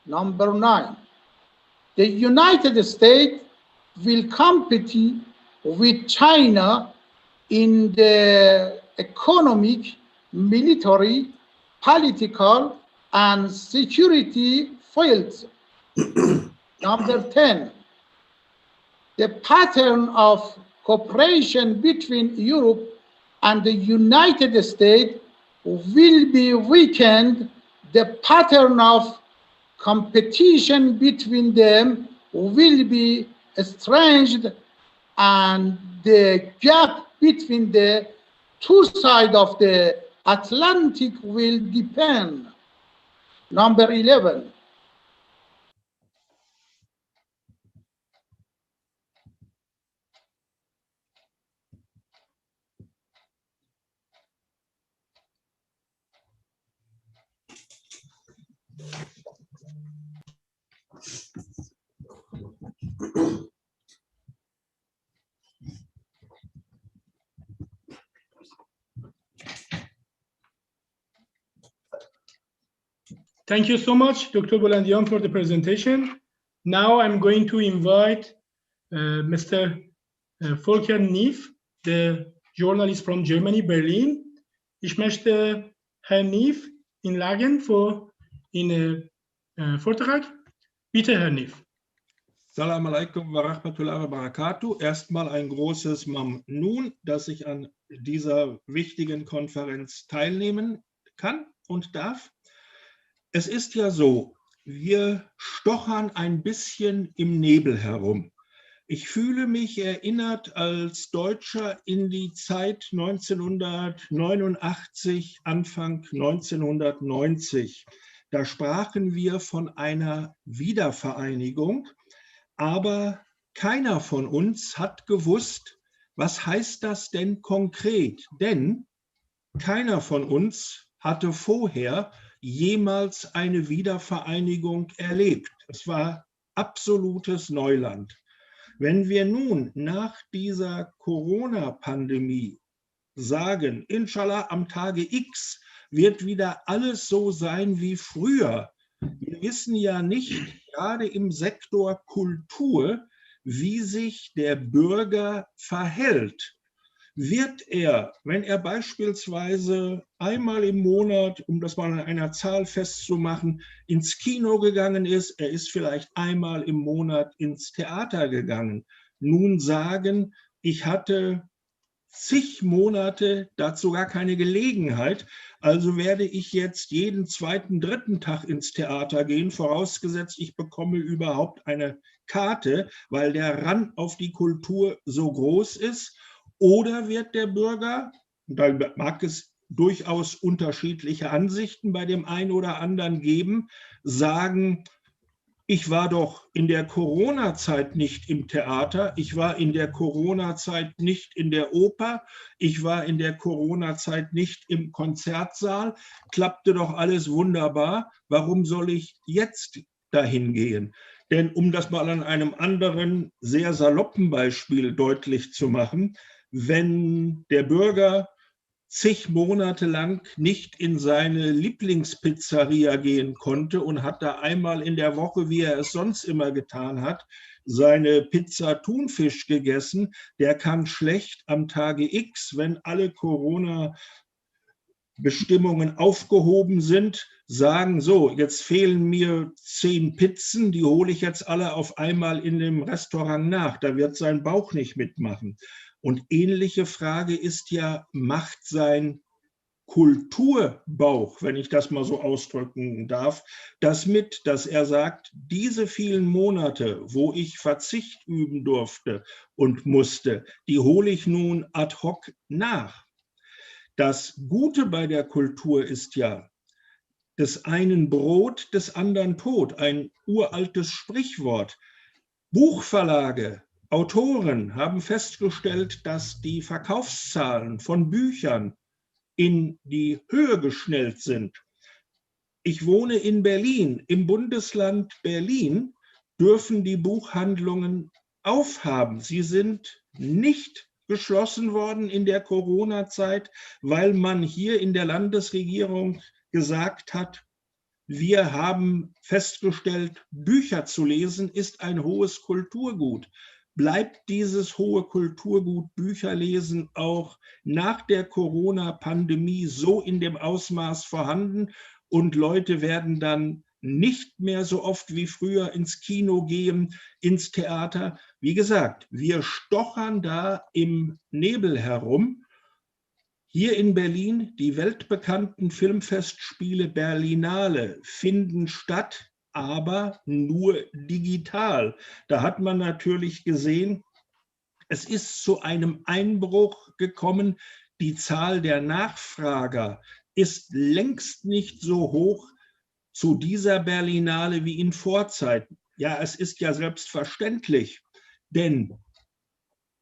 Number 9, the United States will compete with China in the economic, military, political, and security fields. Number 10, the pattern of cooperation between Europe and the United States will be weakened. The pattern of competition between them will be estranged, and the gap between the two sides of the Atlantic will deepen. Number 11, Thank you so much, Dr. Bolandian, for the presentation. Now I'm going to invite Mr. Volker Neef, the journalist from Germany, Berlin. Ich möchte Herrn Neef einladen für einen Vortrag. Bitte, Herr Neef. Salam alaikum wa rahmatullahi wa barakatuh. Erstmal ein großes Mamnun, dass ich an dieser wichtigen Konferenz teilnehmen kann und darf. Es ist ja so, wir stochern ein bisschen im Nebel herum. Ich fühle mich erinnert als Deutscher in die Zeit 1989, Anfang 1990. Da sprachen wir von einer Wiedervereinigung, aber keiner von uns hat gewusst, was heißt das denn konkret? Denn keiner von uns hatte vorher jemals eine Wiedervereinigung erlebt. Es war absolutes Neuland. Wenn wir nun nach dieser Corona-Pandemie sagen, Inshallah am Tage X wird wieder alles so sein wie früher. Wir wissen ja nicht, gerade im Sektor Kultur, wie sich der Bürger verhält. Wird er, wenn er beispielsweise einmal im Monat, um das mal an einer Zahl festzumachen, ins Kino gegangen ist, er ist vielleicht einmal im Monat ins Theater gegangen, nun sagen, ich hatte zig Monate dazu gar keine Gelegenheit, also werde ich jetzt jeden zweiten, dritten Tag ins Theater gehen, vorausgesetzt, ich bekomme überhaupt eine Karte, weil der Run auf die Kultur so groß ist. Oder wird der Bürger, da mag es durchaus unterschiedliche Ansichten bei dem einen oder anderen geben, sagen, ich war doch in der Corona-Zeit nicht im Theater, ich war in der Corona-Zeit nicht in der Oper, ich war in der Corona-Zeit nicht im Konzertsaal, klappte doch alles wunderbar, warum soll ich jetzt dahin gehen? Denn um das mal an einem anderen, sehr saloppen Beispiel deutlich zu machen, wenn der Bürger zig Monate lang nicht in seine Lieblingspizzeria gehen konnte und hat da einmal in der Woche, wie er es sonst immer getan hat, seine Pizza Thunfisch gegessen, der kann schlecht am Tage X, wenn alle Corona-Bestimmungen aufgehoben sind, sagen, so, jetzt fehlen mir 10 Pizzen, die hole ich jetzt alle auf einmal in dem Restaurant nach, da wird sein Bauch nicht mitmachen. Und ähnliche Frage ist ja, macht sein Kulturbauch, wenn ich das mal so ausdrücken darf, das mit, dass er sagt, diese vielen Monate, wo ich Verzicht üben durfte und musste, die hole ich nun ad hoc nach. Das Gute bei der Kultur ist ja, des einen Brot, des anderen Tod, ein uraltes Sprichwort. Buchverlage, Autoren haben festgestellt, dass die Verkaufszahlen von Büchern in die Höhe geschnellt sind. Ich wohne in Berlin. Im Bundesland Berlin dürfen die Buchhandlungen aufhaben. Sie sind nicht geschlossen worden in der Corona-Zeit, weil man hier in der Landesregierung gesagt hat, wir haben festgestellt, Bücher zu lesen ist ein hohes Kulturgut. Bleibt dieses hohe Kulturgut Bücherlesen auch nach der Corona-Pandemie so in dem Ausmaß vorhanden und Leute werden dann nicht mehr so oft wie früher ins Kino gehen, ins Theater? Wie gesagt, wir stochern da im Nebel herum. Hier in Berlin, die weltbekannten Filmfestspiele Berlinale finden statt, aber nur digital. Da hat man natürlich gesehen, es ist zu einem Einbruch gekommen. Die Zahl der Nachfrager ist längst nicht so hoch zu dieser Berlinale wie in Vorzeiten. Ja, es ist ja selbstverständlich, denn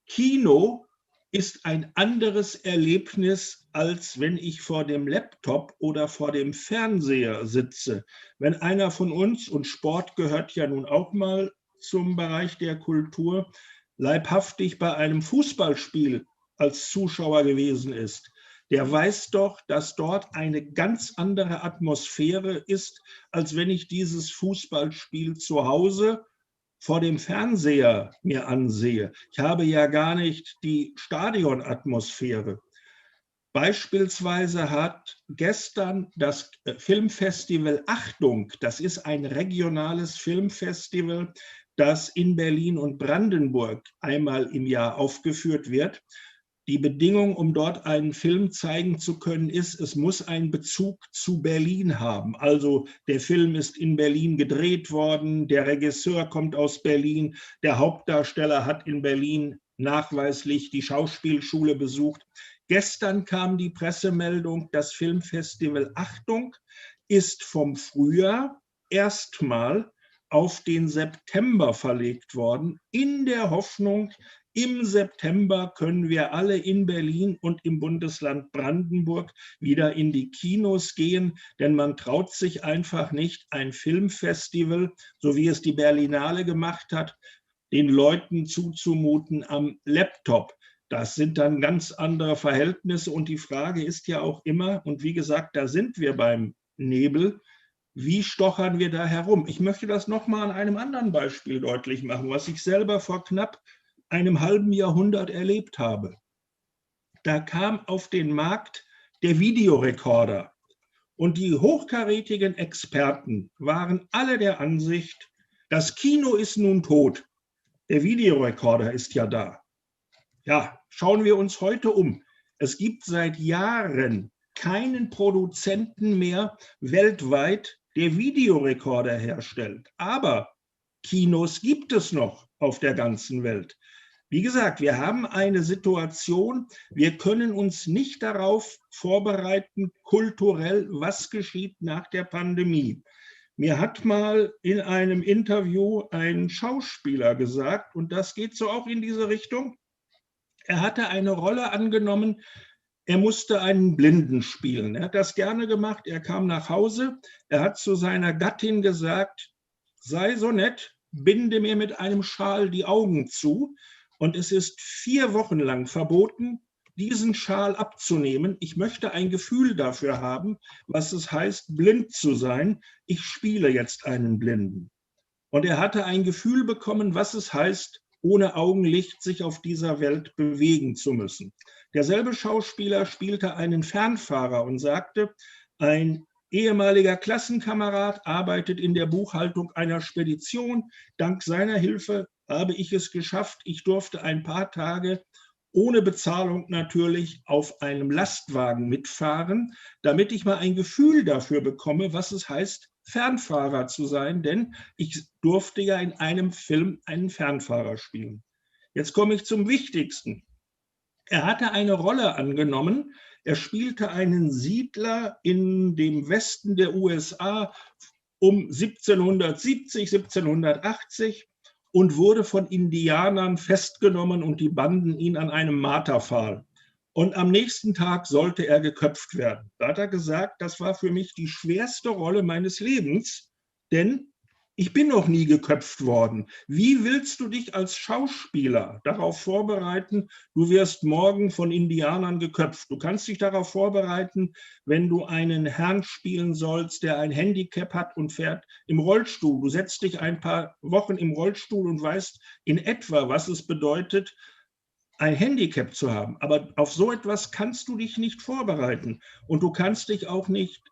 Kino ist ein anderes Erlebnis, als wenn ich vor dem Laptop oder vor dem Fernseher sitze. Wenn einer von uns, und Sport gehört ja nun auch mal zum Bereich der Kultur, leibhaftig bei einem Fußballspiel als Zuschauer gewesen ist, der weiß doch, dass dort eine ganz andere Atmosphäre ist, als wenn ich dieses Fußballspiel zu Hause vor dem Fernseher mir ansehe. Ich habe ja gar nicht die Stadionatmosphäre. Beispielsweise hat gestern das Filmfestival Achtung, das ist ein regionales Filmfestival, das in Berlin und Brandenburg einmal im Jahr aufgeführt wird. Die Bedingung, um dort einen Film zeigen zu können, ist, es muss einen Bezug zu Berlin haben. Also der Film ist in Berlin gedreht worden, der Regisseur kommt aus Berlin, der Hauptdarsteller hat in Berlin nachweislich die Schauspielschule besucht. Gestern kam die Pressemeldung, das Filmfestival Achtung ist vom Frühjahr erstmal auf den September verlegt worden, in der Hoffnung, im September können wir alle in Berlin und im Bundesland Brandenburg wieder in die Kinos gehen, denn man traut sich einfach nicht, ein Filmfestival, so wie es die Berlinale gemacht hat, den Leuten zuzumuten am Laptop. Das sind dann ganz andere Verhältnisse und die Frage ist ja auch immer, und wie gesagt, da sind wir beim Nebel, wie stochern wir da herum? Ich möchte das nochmal an einem anderen Beispiel deutlich machen, was ich selber vor knapp einem halben Jahrhundert erlebt habe. Da kam auf den Markt der Videorekorder und die hochkarätigen Experten waren alle der Ansicht, das Kino ist nun tot, der Videorekorder ist ja da. Ja, schauen wir uns heute um. Es gibt seit Jahren keinen Produzenten mehr weltweit, der Videorekorder herstellt. Aber Kinos gibt es noch auf der ganzen Welt. Wie gesagt, wir haben eine Situation, wir können uns nicht darauf vorbereiten, kulturell, was geschieht nach der Pandemie. Mir hat mal in einem Interview ein Schauspieler gesagt, und das geht so auch in diese Richtung, er hatte eine Rolle angenommen, er musste einen Blinden spielen. Er hat das gerne gemacht, er kam nach Hause, er hat zu seiner Gattin gesagt, sei so nett, binde mir mit einem Schal die Augen zu. Und es ist 4 Wochen lang verboten, diesen Schal abzunehmen. Ich möchte ein Gefühl dafür haben, was es heißt, blind zu sein. Ich spiele jetzt einen Blinden. Und er hatte ein Gefühl bekommen, was es heißt, ohne Augenlicht sich auf dieser Welt bewegen zu müssen. Derselbe Schauspieler spielte einen Fernfahrer und sagte, ein ehemaliger Klassenkamerad arbeitet in der Buchhaltung einer Spedition. Dank seiner Hilfe habe ich es geschafft. Ich durfte ein paar Tage ohne Bezahlung natürlich auf einem Lastwagen mitfahren, damit ich mal ein Gefühl dafür bekomme, was es heißt, Fernfahrer zu sein, denn ich durfte ja in einem Film einen Fernfahrer spielen. Jetzt komme ich zum Wichtigsten. Er hatte eine Rolle angenommen. Er spielte einen Siedler in dem Westen der USA um 1770, 1780 und wurde von Indianern festgenommen und die banden ihn an einem Marterpfahl. Und am nächsten Tag sollte er geköpft werden. Da hat er gesagt, das war für mich die schwerste Rolle meines Lebens, denn Ich bin noch nie geköpft worden. Wie willst du dich als Schauspieler darauf vorbereiten, du wirst morgen von Indianern geköpft? Du kannst dich darauf vorbereiten, wenn du einen Herrn spielen sollst, der ein Handicap hat und fährt im Rollstuhl. Du setzt dich ein paar Wochen im Rollstuhl und weißt in etwa, was es bedeutet, ein Handicap zu haben. Aber auf so etwas kannst du dich nicht vorbereiten. Und du kannst dich auch nicht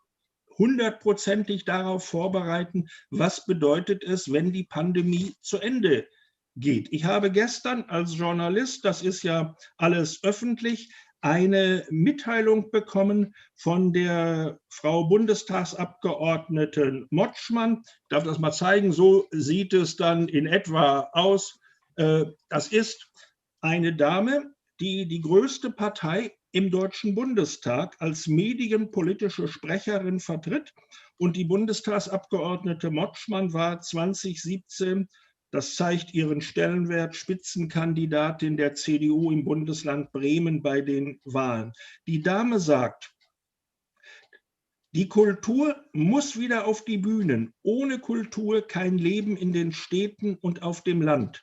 100%ig darauf vorbereiten, was bedeutet es, wenn die Pandemie zu Ende geht. Ich habe gestern als Journalist, das ist ja alles öffentlich, eine Mitteilung bekommen von der Frau Bundestagsabgeordneten Motschmann. Ich darf das mal zeigen, so sieht es dann in etwa aus. Das ist eine Dame, die die größte Partei im Deutschen Bundestag als medienpolitische Sprecherin vertritt. Und die Bundestagsabgeordnete Motschmann war 2017, das zeigt ihren Stellenwert, Spitzenkandidatin der CDU im Bundesland Bremen bei den Wahlen. Die Dame sagt, die Kultur muss wieder auf die Bühnen. Ohne Kultur kein Leben in den Städten und auf dem Land.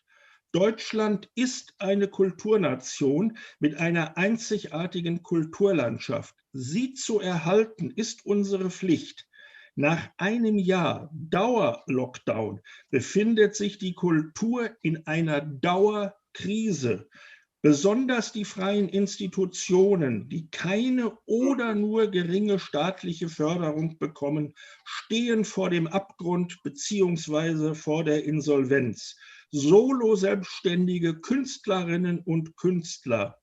Deutschland ist eine Kulturnation mit einer einzigartigen Kulturlandschaft. Sie zu erhalten, ist unsere Pflicht. Nach einem Jahr Dauer-Lockdown befindet sich die Kultur in einer Dauerkrise. Besonders die freien Institutionen, die keine oder nur geringe staatliche Förderung bekommen, stehen vor dem Abgrund bzw. vor der Insolvenz. Solo-selbstständige Künstlerinnen und Künstler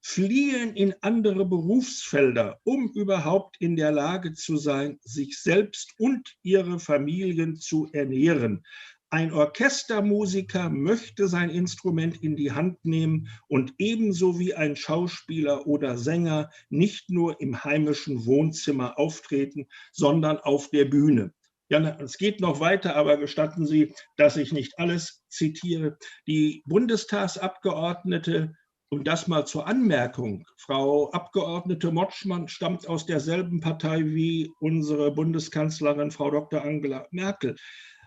fliehen in andere Berufsfelder, um überhaupt in der Lage zu sein, sich selbst und ihre Familien zu ernähren. Ein Orchestermusiker möchte sein Instrument in die Hand nehmen und ebenso wie ein Schauspieler oder Sänger nicht nur im heimischen Wohnzimmer auftreten, sondern auf der Bühne. Ja, es geht noch weiter, aber gestatten Sie, dass ich nicht alles zitiere. Die Bundestagsabgeordnete, und das mal zur Anmerkung, Frau Abgeordnete Motschmann stammt aus derselben Partei wie unsere Bundeskanzlerin, Frau Dr. Angela Merkel,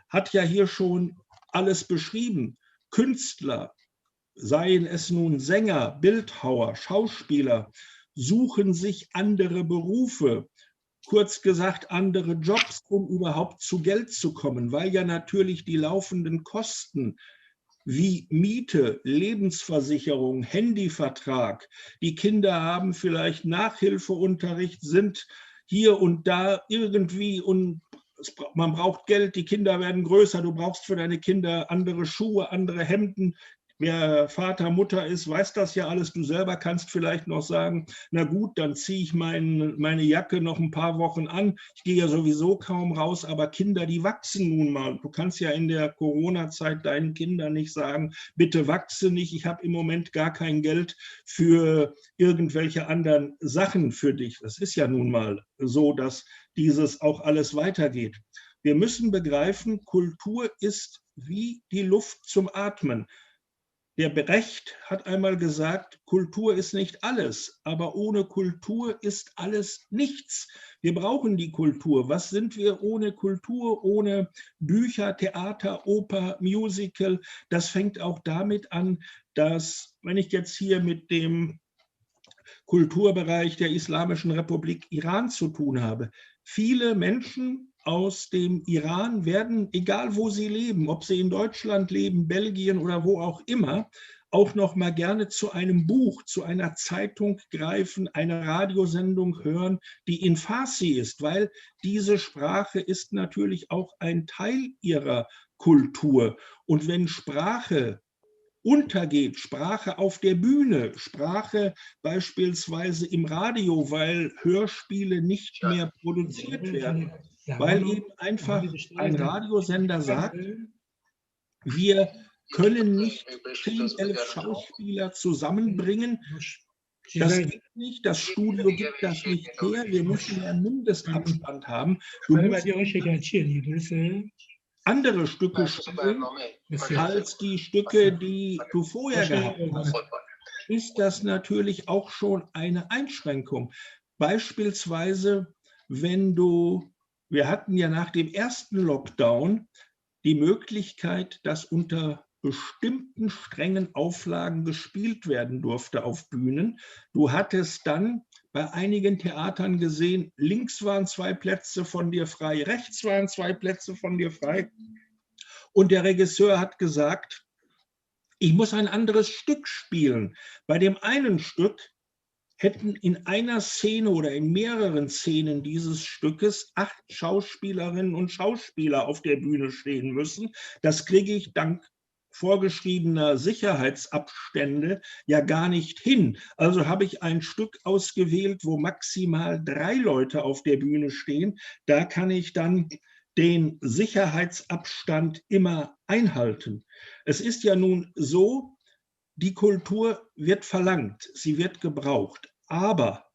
hat ja hier schon alles beschrieben. Künstler, seien es nun Sänger, Bildhauer, Schauspieler, suchen sich andere Berufe. Kurz gesagt, andere Jobs, um überhaupt zu Geld zu kommen, weil ja natürlich die laufenden Kosten wie Miete, Lebensversicherung, Handyvertrag, die Kinder haben vielleicht Nachhilfeunterricht, sind hier und da irgendwie und man braucht Geld, die Kinder werden größer, du brauchst für deine Kinder andere Schuhe, andere Hemden. Wer Vater, Mutter ist, weiß das ja alles. Du selber kannst vielleicht noch sagen, na gut, dann ziehe ich meine Jacke noch ein paar Wochen an. Ich gehe ja sowieso kaum raus, aber Kinder, die wachsen nun mal. Du kannst ja in der Corona-Zeit deinen Kindern nicht sagen, bitte wachse nicht, ich habe im Moment gar kein Geld für irgendwelche anderen Sachen für dich. Das ist ja nun mal so, dass dieses auch alles weitergeht. Wir müssen begreifen, Kultur ist wie die Luft zum Atmen. Der Brecht hat einmal gesagt, Kultur ist nicht alles, aber ohne Kultur ist alles nichts. Wir brauchen die Kultur. Was sind wir ohne Kultur, ohne Bücher, Theater, Oper, Musical? Das fängt auch damit an, dass, wenn ich jetzt hier mit dem Kulturbereich der Islamischen Republik Iran zu tun habe, viele Menschen aus dem Iran werden, egal wo sie leben, ob sie in Deutschland leben, Belgien oder wo auch immer, auch noch mal gerne zu einem Buch, zu einer Zeitung greifen, eine Radiosendung hören, die in Farsi ist, weil diese Sprache ist natürlich auch ein Teil ihrer Kultur. Und wenn Sprache untergeht, Sprache auf der Bühne, Sprache beispielsweise im Radio, weil Hörspiele nicht mehr produziert werden, weil eben einfach ein Radiosender sagt, wir können nicht 10, 11 Schauspieler zusammenbringen. Das geht nicht, das Studio gibt das nicht her, wir müssen einen Mindestabstand haben. Du musst andere Stücke spielen als die Stücke, die du vorher gehabt hast, ist das natürlich auch schon eine Einschränkung. Beispielsweise, wenn wir hatten ja nach dem ersten Lockdown die Möglichkeit, dass unter bestimmten strengen Auflagen gespielt werden durfte auf Bühnen. Du hattest dann bei einigen Theatern gesehen, links waren 2 Plätze von dir frei, rechts waren 2 Plätze von dir frei. Und der Regisseur hat gesagt, ich muss ein anderes Stück spielen. Bei dem einen Stück hätten in einer Szene oder in mehreren Szenen dieses Stückes 8 Schauspielerinnen und Schauspieler auf der Bühne stehen müssen. Das kriege ich dank vorgeschriebener Sicherheitsabstände ja gar nicht hin. Also habe ich ein Stück ausgewählt, wo maximal 3 Leute auf der Bühne stehen. Da kann ich dann den Sicherheitsabstand immer einhalten. Es ist ja nun so, die Kultur wird verlangt, sie wird gebraucht. Aber,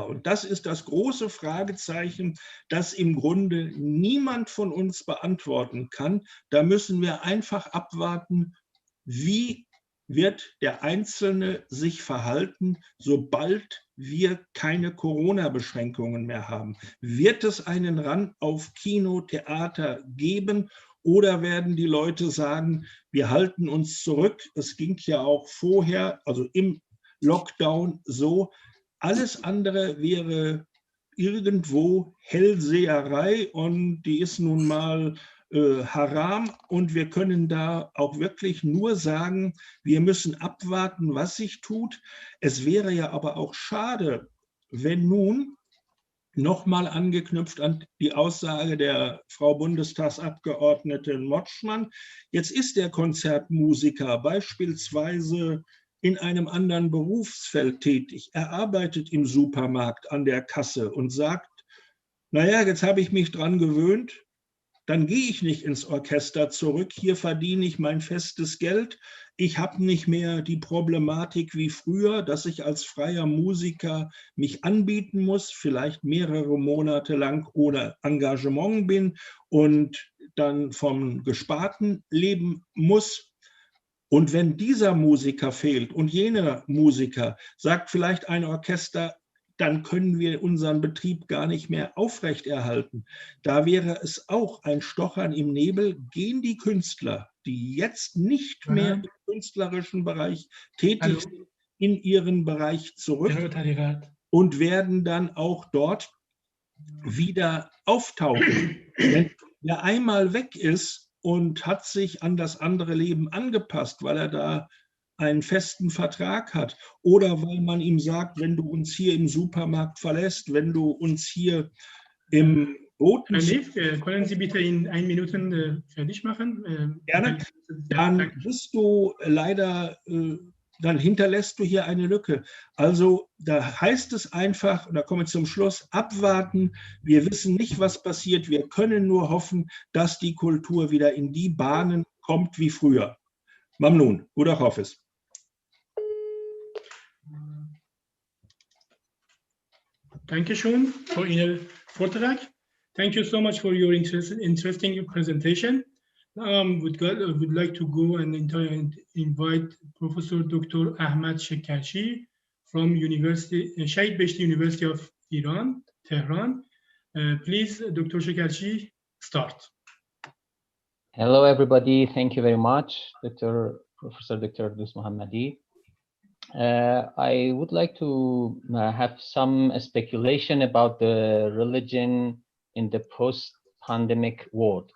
und das ist das große Fragezeichen, das im Grunde niemand von uns beantworten kann, da müssen wir einfach abwarten, wie wird der Einzelne sich verhalten, sobald wir keine Corona-Beschränkungen mehr haben? Wird es einen Run auf Kino, Theater geben? Oder werden die Leute sagen, wir halten uns zurück? Es ging ja auch vorher, also im Lockdown so. Alles andere wäre irgendwo Hellseherei und die ist nun mal Haram. Und wir können da auch wirklich nur sagen, wir müssen abwarten, was sich tut. Es wäre ja aber auch schade, wenn nun, nochmal angeknüpft an die Aussage der Frau Bundestagsabgeordnetin Motschmann, jetzt ist der Konzertmusiker beispielsweise in einem anderen Berufsfeld tätig. Er arbeitet im Supermarkt an der Kasse und sagt, naja, jetzt habe ich mich dran gewöhnt, dann gehe ich nicht ins Orchester zurück, hier verdiene ich mein festes Geld. Ich habe nicht mehr die Problematik wie früher, dass ich als freier Musiker mich anbieten muss, vielleicht mehrere Monate lang ohne Engagement bin und dann vom Gesparten leben muss. Und wenn dieser Musiker fehlt und jener Musiker, sagt vielleicht ein Orchester, dann können wir unseren Betrieb gar nicht mehr aufrechterhalten. Da wäre es auch ein Stochern im Nebel. Gehen die Künstler, die jetzt nicht mehr im künstlerischen Bereich tätig sind, in ihren Bereich zurück und werden dann auch dort wieder auftauchen. Wenn der einmal weg ist und hat sich an das andere Leben angepasst, weil er da einen festen Vertrag hat oder weil man ihm sagt, wenn du uns hier im Supermarkt verlässt, wenn du uns hier im Boot... Herr Neef, können Sie bitte in 1 Minute fertig machen? Gerne. Dann bist du leider, dann hinterlässt du hier eine Lücke. Also da heißt es einfach, und da kommen wir zum Schluss, abwarten. Wir wissen nicht, was passiert. Wir können nur hoffen, dass die Kultur wieder in die Bahnen kommt wie früher. Mamnun, oder Hafis. Dankeschön für Ihren Vortrag. Thank you so much for your interesting presentation. Would like to go and invite Professor Dr. Ahmad Shekarchi from Shahid Beheshti University of Iran, Tehran. Please, Dr. Shekarchi, start. Hello, everybody. Thank you very much, Professor Dr. Doost Mohammadi. I would like to have some speculation about the religion in the post-pandemic world.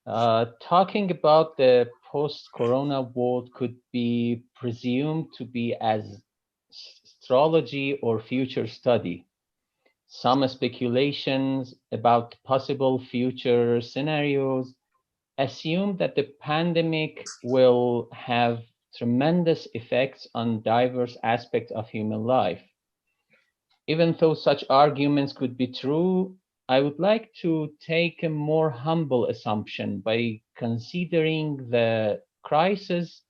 Talking about the post-corona world could be presumed to be as astrology or future study. Some speculations about possible future scenarios assume that the pandemic will have tremendous effects on diverse aspects of human life. Even though such arguments could be true, I would like to take a more humble assumption by considering the crisis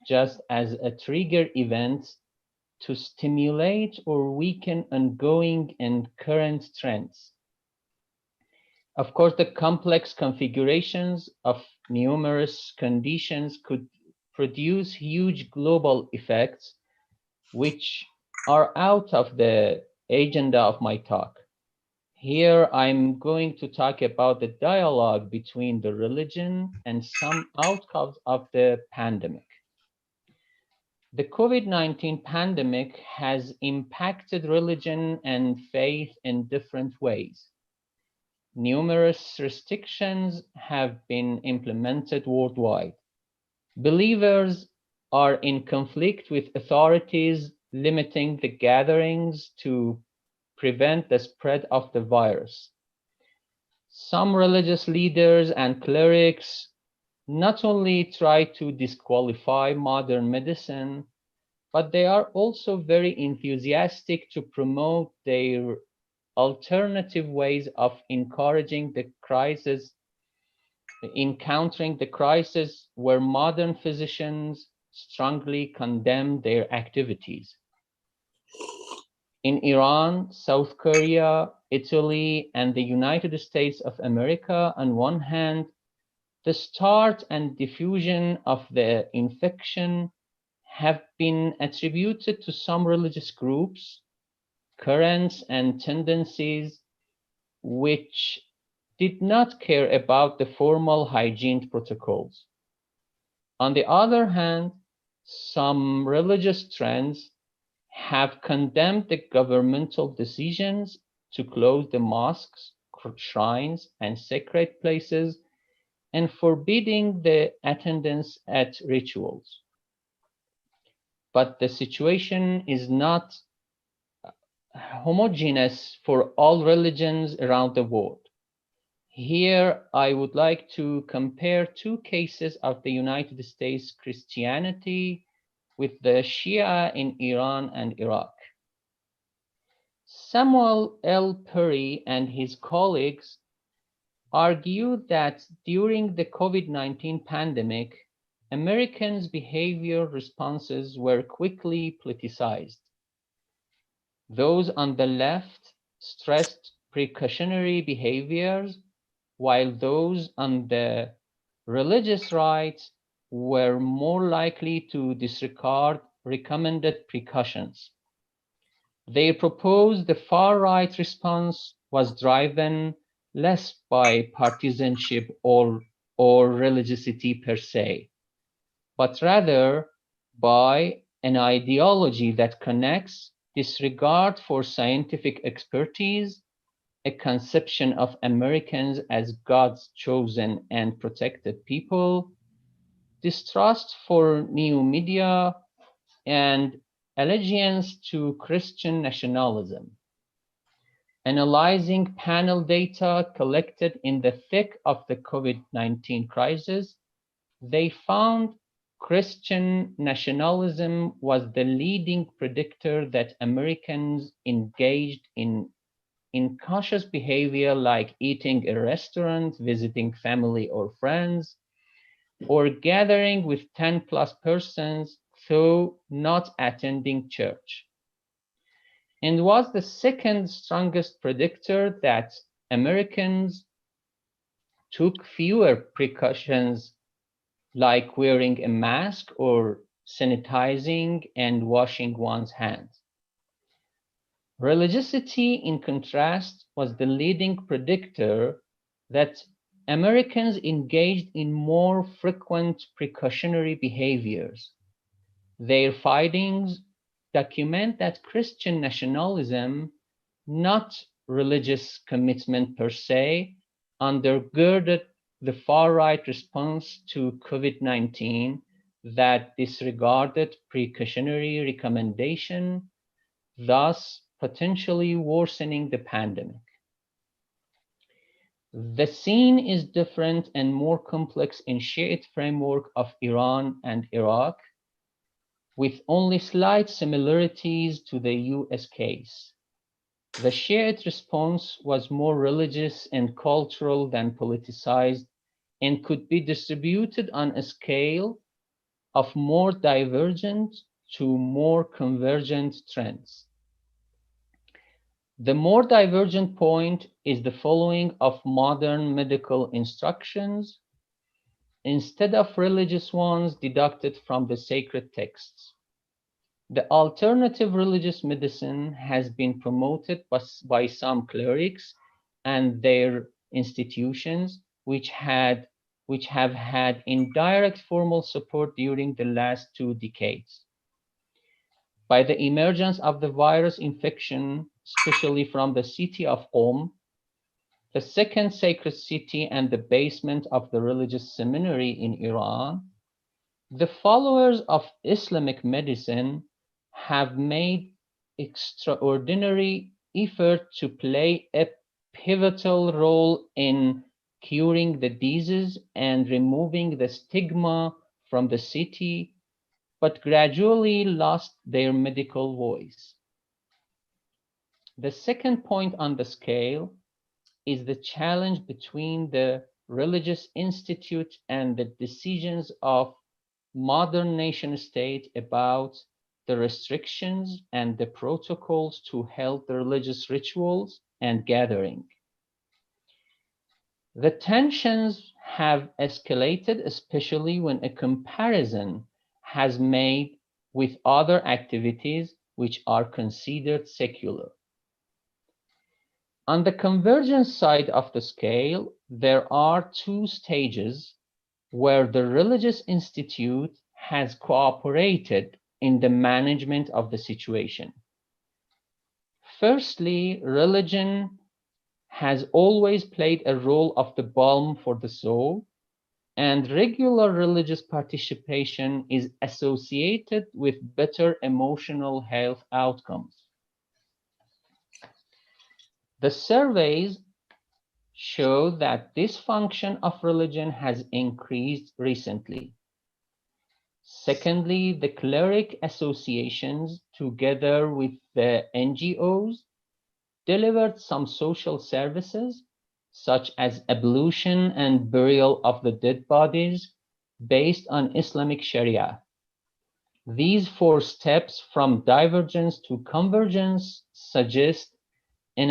just as a trigger event to stimulate or weaken ongoing and current trends. Of course, the complex configurations of numerous conditions could produce huge global effects, which are out of the agenda of my talk. Here I'm going to talk about the dialogue between the religion and some outcomes of the pandemic. The COVID-19 pandemic has impacted religion and faith in different ways. Numerous restrictions have been implemented worldwide. Believers are in conflict with authorities limiting the gatherings to prevent the spread of the virus. Some religious leaders and clerics not only try to disqualify modern medicine, but they are also very enthusiastic to promote their alternative ways of encountering the crisis, where modern physicians strongly condemn their activities. In Iran, South Korea, Italy, and the United States of America, on one hand, the start and diffusion of the infection have been attributed to some religious groups, currents, and tendencies which did not care about the formal hygiene protocols. On the other hand, some religious trends have condemned the governmental decisions to close the mosques, shrines, and sacred places, and forbidding the attendance at rituals. But the situation is not homogeneous for all religions around the world. Here, I would like to compare two cases of the United States Christianity with the Shia in Iran and Iraq. Samuel L. Perry and his colleagues argued that during the COVID-19 pandemic, Americans' behavior responses were quickly politicized. Those on the left stressed precautionary behaviors, while those on the religious right were more likely to disregard recommended precautions. They proposed the far-right response was driven less by partisanship or religiosity per se, but rather by an ideology that connects disregard for scientific expertise, a conception of Americans as God's chosen and protected people, distrust for new media, and allegiance to Christian nationalism. Analyzing panel data collected in the thick of the COVID-19 crisis, they found Christian nationalism was the leading predictor that Americans engaged in cautious behavior like eating at a restaurant, visiting family or friends, or gathering with 10+ persons, though not attending church. And was the second strongest predictor that Americans took fewer precautions like wearing a mask or sanitizing and washing one's hands. Religiosity, in contrast, was the leading predictor that Americans engaged in more frequent precautionary behaviors. Their findings document that Christian nationalism, not religious commitment per se, undergirded the far-right response to COVID-19 that disregarded precautionary recommendation, thus potentially worsening the pandemic. The scene is different and more complex in Shiite framework of Iran and Iraq, with only slight similarities to the US case. The Shiite response was more religious and cultural than politicized and could be distributed on a scale of more divergent to more convergent trends. The more divergent point is the following of modern medical instructions instead of religious ones deducted from the sacred texts. The alternative religious medicine has been promoted by some clerics and their institutions, which have had indirect formal support during the last 2 decades. By the emergence of the virus infection, especially from the city of Qom, the second sacred city and the basement of the religious seminary in Iran, the followers of Islamic medicine have made extraordinary effort to play a pivotal role in curing the disease and removing the stigma from the city, but gradually lost their medical voice. The second point on the scale is the challenge between the religious institute and the decisions of modern nation state about the restrictions and the protocols to hold the religious rituals and gathering. The tensions have escalated, especially when a comparison has made with other activities which are considered secular. On the convergence side of the scale, there are 2 stages where the religious institute has cooperated in the management of the situation. Firstly, religion has always played a role of the balm for the soul, and regular religious participation is associated with better emotional health outcomes. The surveys show that this function of religion has increased recently. Secondly, the cleric associations, together with the NGOs, delivered some social services, such as ablution and burial of the dead bodies, based on Islamic Sharia. These 4 steps from divergence to convergence suggest an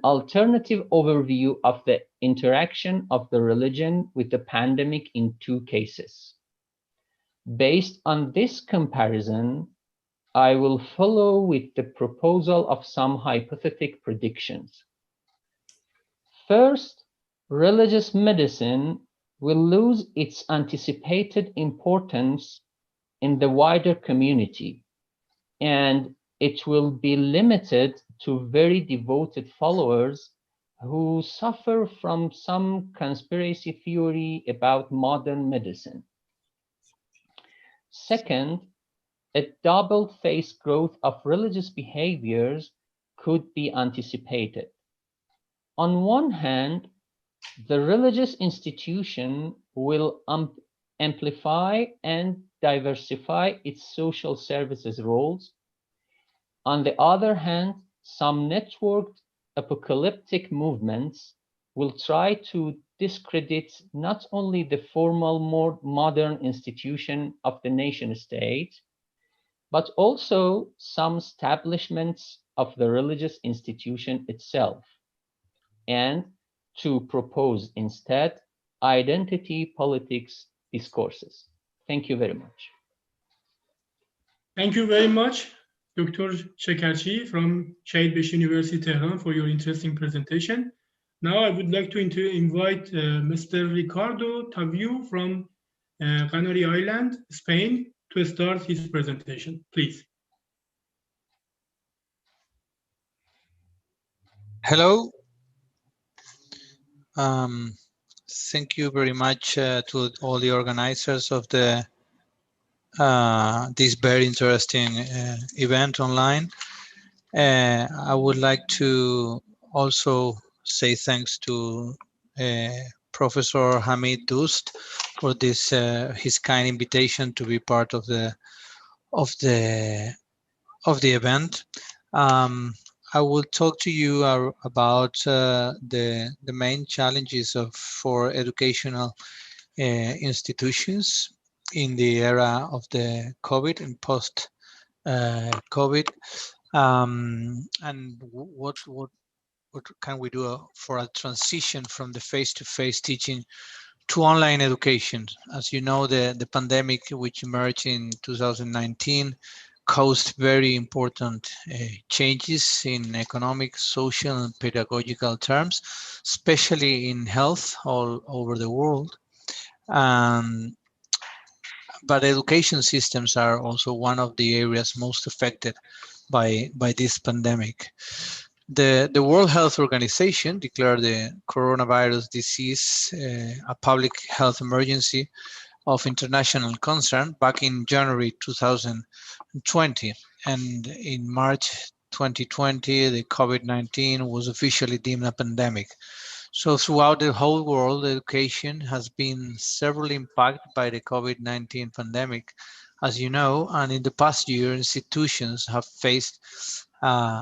alternative overview of the interaction of the religion with the pandemic in 2 cases. Based on this comparison, I will follow with the proposal of some hypothetical predictions. First, religious medicine will lose its anticipated importance in the wider community, and it will be limited to very devoted followers who suffer from some conspiracy theory about modern medicine. Second, a double-phase growth of religious behaviors could be anticipated. On one hand, the religious institution will amplify and diversify its social services roles. On the other hand, some networked apocalyptic movements will try to discredit not only the formal, more modern institution of the nation state, but also some establishments of the religious institution itself, and to propose instead identity politics discourses. Thank you very much. Thank you very much, Dr. Shekarchi from Shahid Besh University, Tehran, for your interesting presentation. Now I would like to invite Mr. Ricardo Taviu from Canary Island, Spain, to start his presentation, please. Hello. Thank you very much to all the organizers of the this very interesting event online. I would like to also say thanks to Professor Hamid Doost for this his kind invitation to be part of the event. I will talk to you about the main challenges for educational institutions in the era of the COVID and post COVID, and what can we do for a transition from the face-to-face teaching to online education. As you know, the pandemic, which emerged in 2019, caused very important changes in economic, social, and pedagogical terms, especially in health all over the world. But education systems are also one of the areas most affected by this pandemic. The World Health Organization declared the coronavirus disease a public health emergency of international concern back in January 2020. And in March 2020, the COVID-19 was officially deemed a pandemic. So throughout the whole world, education has been severely impacted by the COVID-19 pandemic, as you know, and in the past year, institutions have faced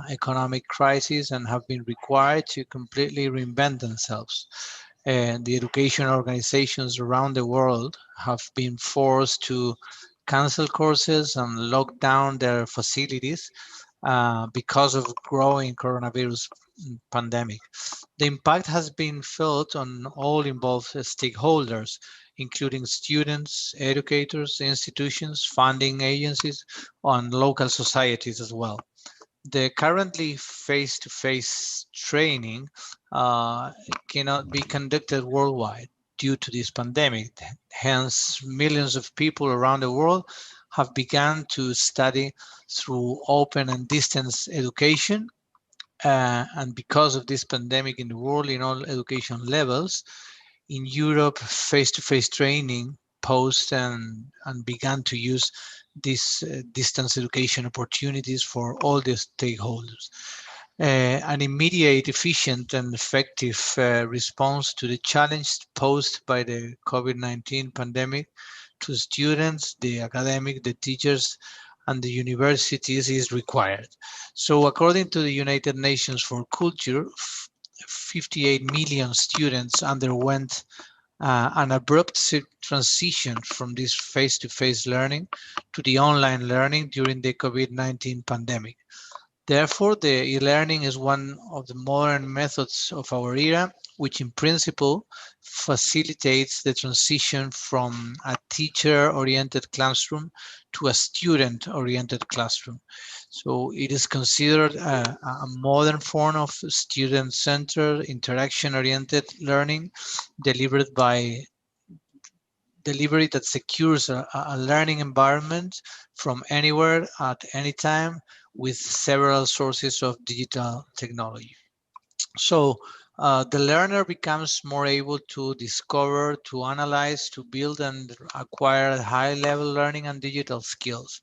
economic crisis and have been required to completely reinvent themselves. And the education organizations around the world have been forced to cancel courses and lock down their facilities because of growing coronavirus pandemic. The impact has been felt on all involved stakeholders, including students, educators, institutions, funding agencies, and local societies as well. The currently face-to-face training cannot be conducted worldwide due to this pandemic. Hence, millions of people around the world have begun to study through open and distance education. And because of this pandemic in the world, in all education levels, in Europe, face-to-face training paused and began to use these distance education opportunities for all the stakeholders. An immediate, efficient, and effective response to the challenge posed by the COVID-19 pandemic to students, the academic, the teachers, and the universities is required. So according to the United Nations for Culture, 58 million students underwent an abrupt transition from this face-to-face learning to the online learning during the COVID-19 pandemic. Therefore, the e-learning is one of the modern methods of our era, which in principle facilitates the transition from a teacher-oriented classroom to a student-oriented classroom. So it is considered a modern form of student-centered, interaction-oriented learning delivered that secures a learning environment from anywhere at any time with several sources of digital technology. So the learner becomes more able to discover, to analyze, to build and acquire high-level learning and digital skills.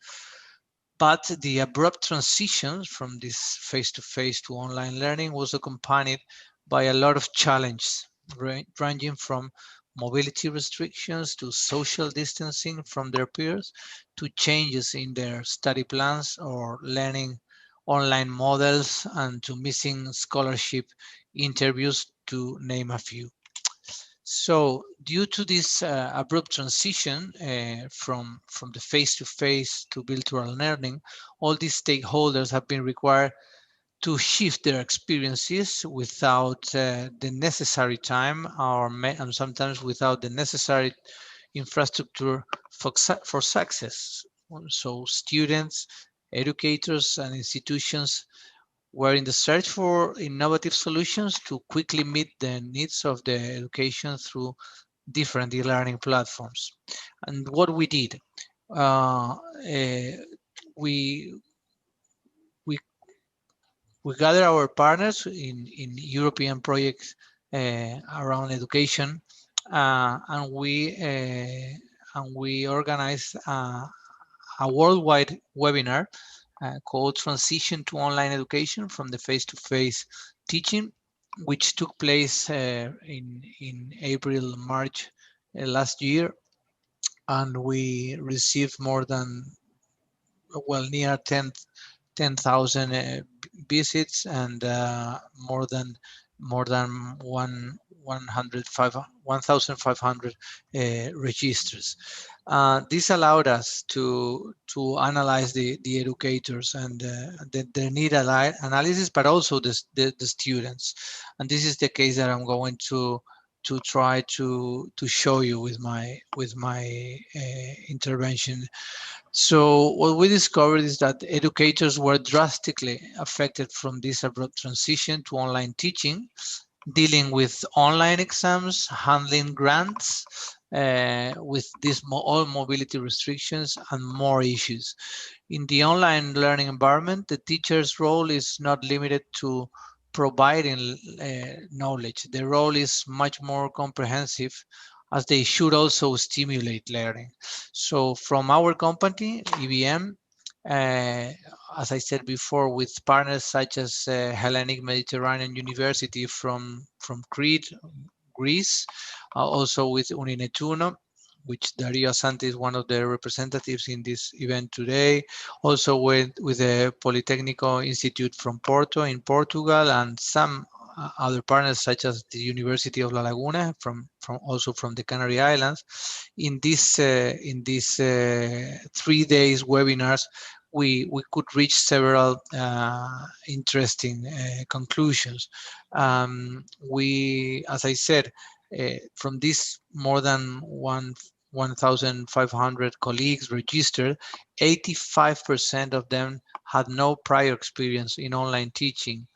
But the abrupt transition from this face-to-face to online learning was accompanied by a lot of challenges, ranging from mobility restrictions to social distancing from their peers to changes in their study plans or learning online models and to missing scholarship interviews, to name a few. So due to this abrupt transition from the face-to-face to virtual learning, all these stakeholders have been required to shift their experiences without the necessary time and sometimes without the necessary infrastructure for success. So students, educators, and institutions were in the search for innovative solutions to quickly meet the needs of the education through different e-learning platforms. And what we did, we gather our partners in European projects around education, and we organized a worldwide webinar called Transition to Online Education from the Face-to-Face Teaching, which took place in April, March last year. And we received more than, well, near 10,000 visits and more than 1,500 registers. This allowed us to analyze the educators and their need analysis, but also the students. And this is the case that I'm going to to try to show you with my intervention. So what we discovered is that educators were drastically affected from this abrupt transition to online teaching, dealing with online exams, handling grants, with these all mobility restrictions and more issues. In the online learning environment, the teacher's role is not limited to providing knowledge. The role is much more comprehensive, as they should also stimulate learning. So from our company, EBM, as I said before, with partners such as Hellenic Mediterranean University from Crete, Greece, also with Uninetuno, which Dario Asante is one of the representatives in this event today, also with the Polytechnico Institute from Porto in Portugal, and some other partners such as the University of La Laguna also from the Canary Islands. In this 3 days webinars, we could reach several interesting conclusions. As I said, from this more than 1,500 colleagues registered, 85% of them had no prior experience in online teaching.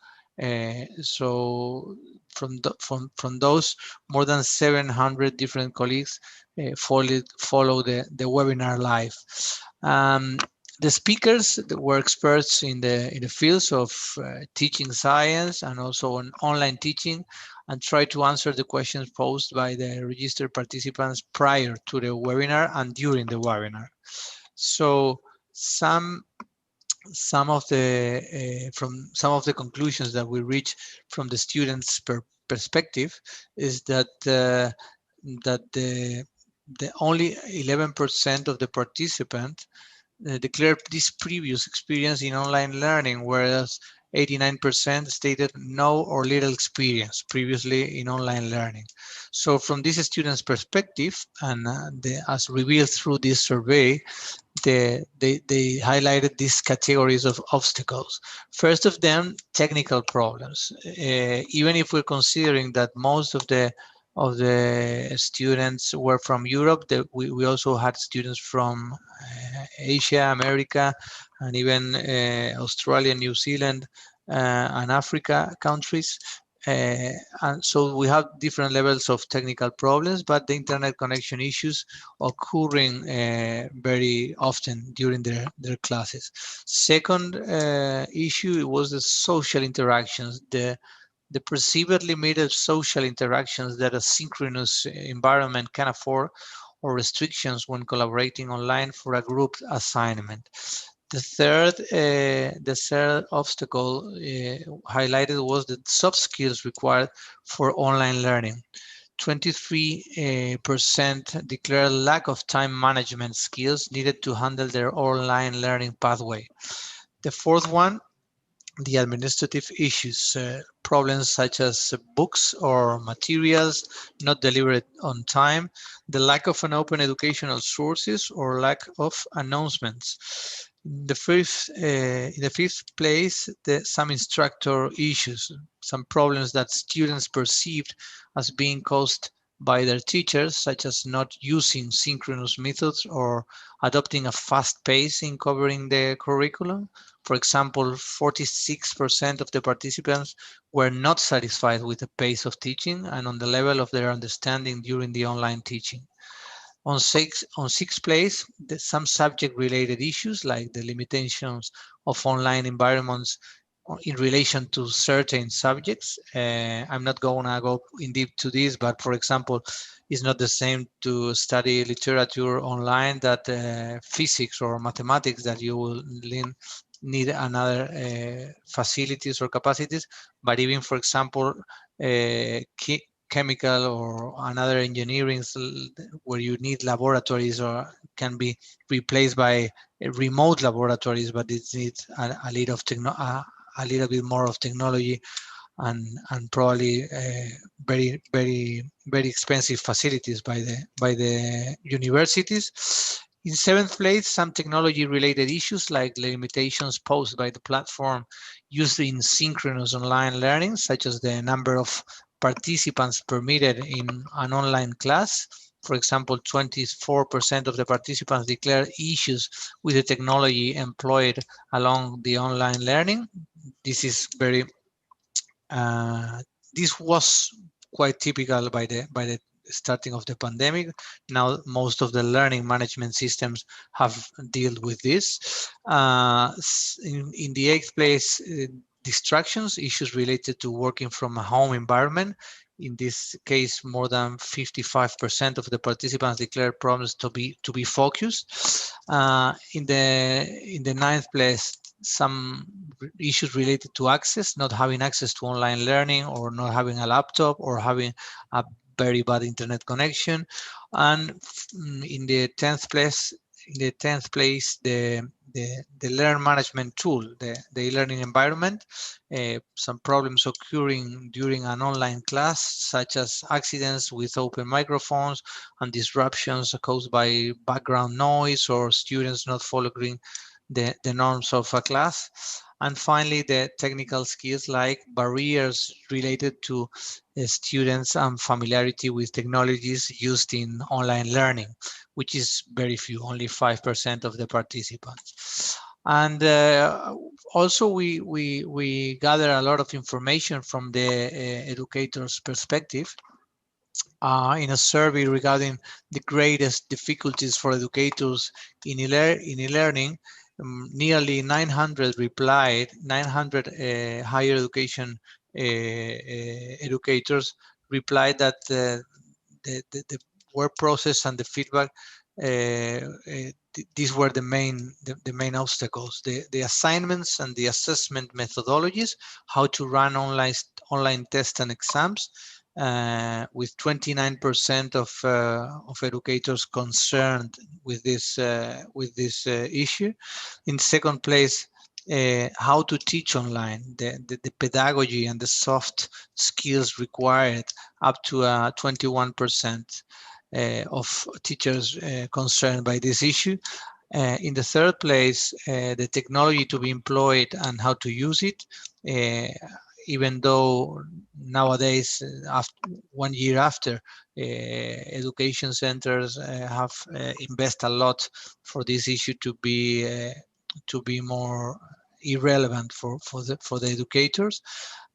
So from those, more than 700 different colleagues follow the webinar live. The speakers were experts in the fields of teaching science and also on online teaching, and try to answer the questions posed by the registered participants prior to the webinar and during the webinar. So some of the conclusions that we reach from the students' perspective is that the only 11% of the participants declared this previous experience in online learning, whereas 89% stated no or little experience previously in online learning. So from this student's perspective, and as revealed through this survey, they highlighted these categories of obstacles. First of them, technical problems. Even if we're considering that most of the students were from Europe, we also had students from Asia, America, and even Australia, New Zealand, and Africa countries. And so we have different levels of technical problems, but the internet connection issues occurring very often during their classes. Second issue was the social interactions, the perceived limited social interactions that a synchronous environment can afford, or restrictions when collaborating online for a group assignment. The third obstacle highlighted was the soft skills required for online learning. 23% declared lack of time management skills needed to handle their online learning pathway. The fourth one, the administrative issues, problems such as books or materials not delivered on time, the lack of an open educational sources, or lack of announcements. In the fifth place, some instructor issues, some problems that students perceived as being caused by their teachers, such as not using synchronous methods or adopting a fast pace in covering the curriculum. For example, 46% of the participants were not satisfied with the pace of teaching and on the level of their understanding during the online teaching. On sixth place, some subject-related issues like the limitations of online environments in relation to certain subjects. I'm not going to go in deep to this, but for example, it's not the same to study literature online that physics or mathematics, that you will need another facilities or capacities. But even, for example, chemical or another engineering where you need laboratories, or can be replaced by remote laboratories, but it needs a little bit more of technology and probably very, very, very expensive facilities by the universities. In seventh place, some technology-related issues like limitations posed by the platform used in synchronous online learning, such as the number of participants permitted in an online class. For example, 24% of the participants declared issues with the technology employed along the online learning. This is very, this was quite typical by the starting of the pandemic. Now most of the learning management systems have dealt with this. In the 8th place, distractions, issues related to working from a home environment. In this case, more than 55% of the participants declared problems to be focused. In the 9th place, some issues related to access, not having access to online learning, or not having a laptop, or having a very bad internet connection. And in the 10th place, the learn management tool, the e-learning environment, some problems occurring during an online class, such as accidents with open microphones and disruptions caused by background noise or students not following the norms of a class. And finally, the technical skills like barriers related to students and familiarity with technologies used in online learning, which is very few, only 5% of the participants. And also we gather a lot of information from the educator's perspective. In a survey regarding the greatest difficulties for educators in e-learning, nearly 900 replied, 900 higher education educators replied that the work process and the feedback, these were the main obstacles. The assignments and the assessment methodologies, how to run online tests and exams, with 29% of educators concerned with this issue. In second place, how to teach online, the pedagogy and the soft skills required, up to 21% of teachers concerned by this issue. In the third place, the technology to be employed and how to use it. Even though nowadays, after 1 year after, education centers have invested a lot for this issue to be more irrelevant for the educators.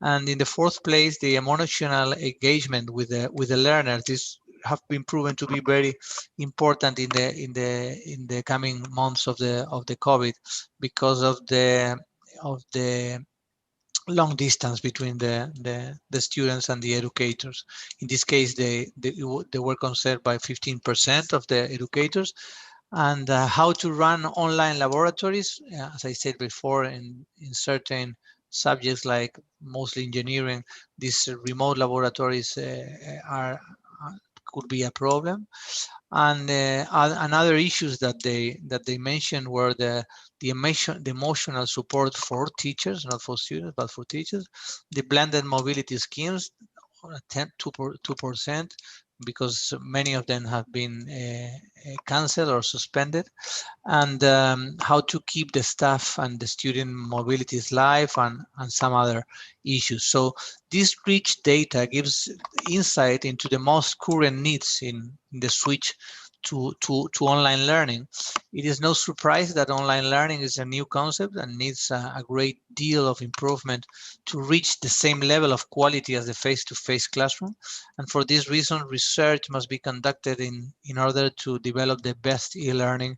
And in the fourth place, the emotional engagement with the learners. This have been proven to be very important in the coming months of the COVID, because of the long distance between the students and the educators. In this case, they were concerned by 15% of the educators. And how to run online laboratories, as I said before, in certain subjects like mostly engineering, these remote laboratories could be a problem. And other issues that they mentioned were the emotional support for teachers, not for students, but for teachers. The blended mobility schemes, 2%, because many of them have been canceled or suspended. And how to keep the staff and the student mobilities live, and some other issues. So this rich data gives insight into the most current needs in the switch to online learning. It is no surprise that online learning is a new concept and needs a great deal of improvement to reach the same level of quality as the face-to-face classroom. And for this reason, research must be conducted in order to develop the best e-learning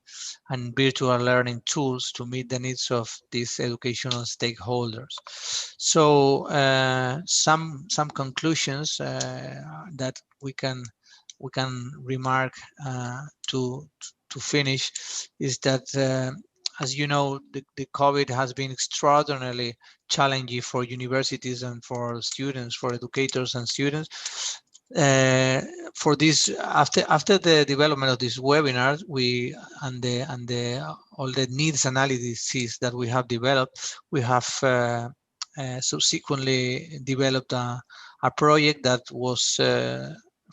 and virtual learning tools to meet the needs of these educational stakeholders. So some conclusions that we can remark to finish is that, as you know, the COVID has been extraordinarily challenging for universities and for students, for educators and students. For this, after the development of this webinar, we all the needs analyses that we have developed, we have subsequently developed a project that was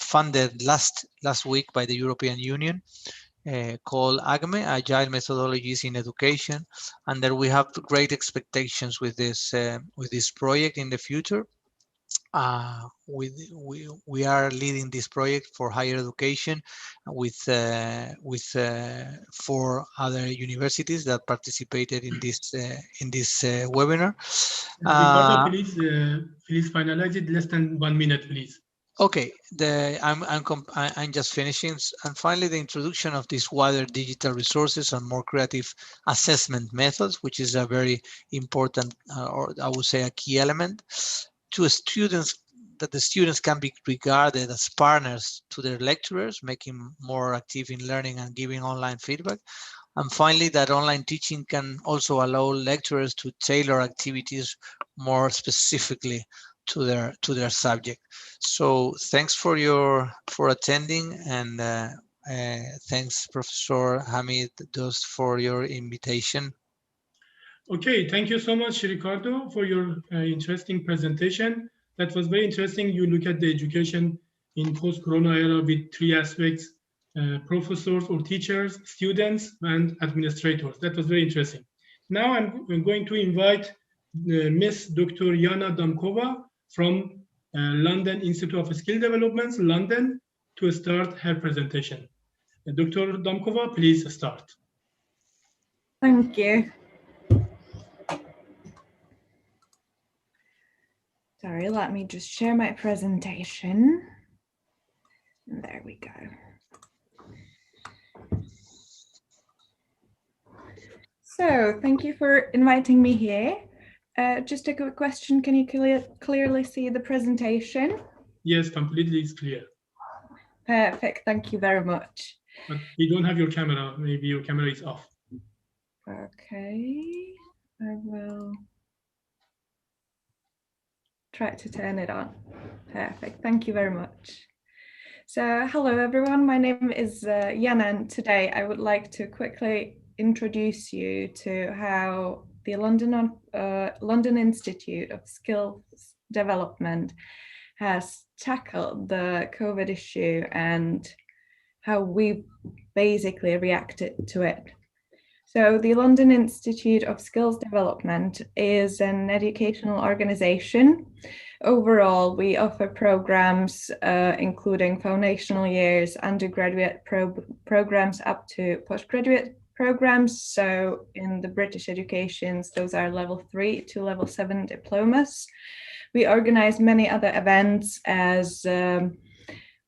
funded last week by the European Union, called AGME, Agile Methodologies in Education, and that we have great expectations with this project in the future. we are leading this project for higher education with 4 other universities that participated in this webinar. Ricardo, please finalize it less than 1 minute, please. Okay, I'm just finishing. And finally, the introduction of these wider digital resources and more creative assessment methods, which is a very important, or I would say a key element, to students, that the students can be regarded as partners to their lecturers, making more active in learning and giving online feedback. And finally, that online teaching can also allow lecturers to tailor activities more specifically to their subject. So thanks for attending, and thanks, Professor Hamid Doost, for your invitation. Okay, thank you so much, Ricardo, for your interesting presentation. That was very interesting. You look at the education in post-corona era with 3 aspects: professors or teachers, students, and administrators. That was very interesting. Now I'm going to invite Miss Dr. Yana Damkova from London Institute of Skill Development, London, to start her presentation. Dr. Damkova, please start. Thank you. Sorry, let me just share my presentation. There we go. So, thank you for inviting me here. Just a quick question, can you clearly see the presentation? Yes, completely, it's clear. Perfect, thank you very much. But you don't have your camera, maybe your camera is off. Okay, I will try to turn it on. Perfect, thank you very much. So, hello everyone, my name is Yana, and today I would like to quickly introduce you to how the London Institute of Skills Development has tackled the COVID issue and how we basically reacted to it. So the London Institute of Skills Development is an educational organization. Overall, we offer programs including foundational years, undergraduate programs up to postgraduate programs. So in the British educations, those are level 3 to level 7 diplomas. We organize many other events as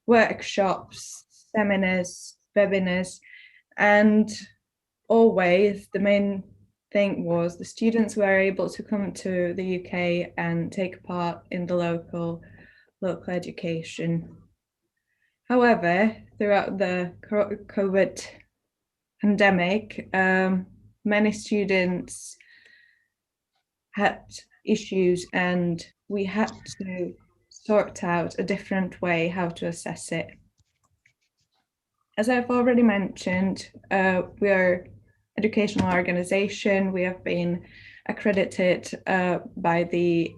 workshops, seminars, webinars, and always the main thing was the students were able to come to the UK and take part in the local education. However, throughout the COVID pandemic, many students had issues and we had to sort out a different way how to assess it. As I've already mentioned, we are educational organization. We have been accredited by the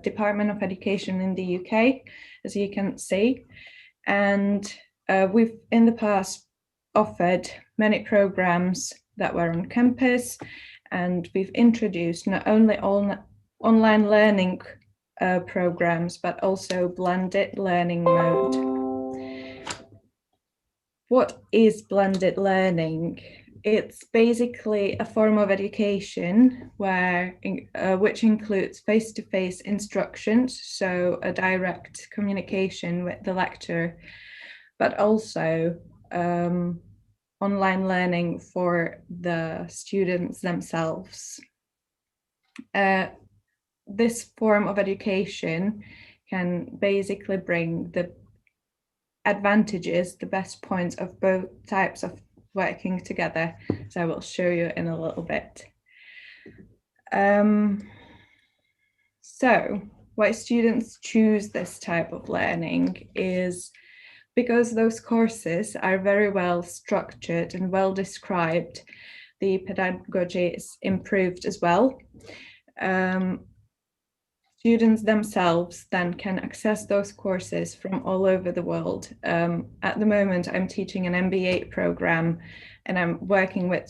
Department of Education in the UK, as you can see. And we've in the past offered many programs that were on campus, and we've introduced not only online learning programs, but also blended learning mode. What is blended learning? It's basically a form of education where, which includes face-to-face instructions, so a direct communication with the lecturer, but also online learning for the students themselves. This form of education can basically bring the advantages, the best points of both types of working together. So I will show you in a little bit. So why students choose this type of learning is because those courses are very well structured and well described. The pedagogy is improved as well. Students themselves then can access those courses from all over the world. At the moment, I'm teaching an MBA program and I'm working with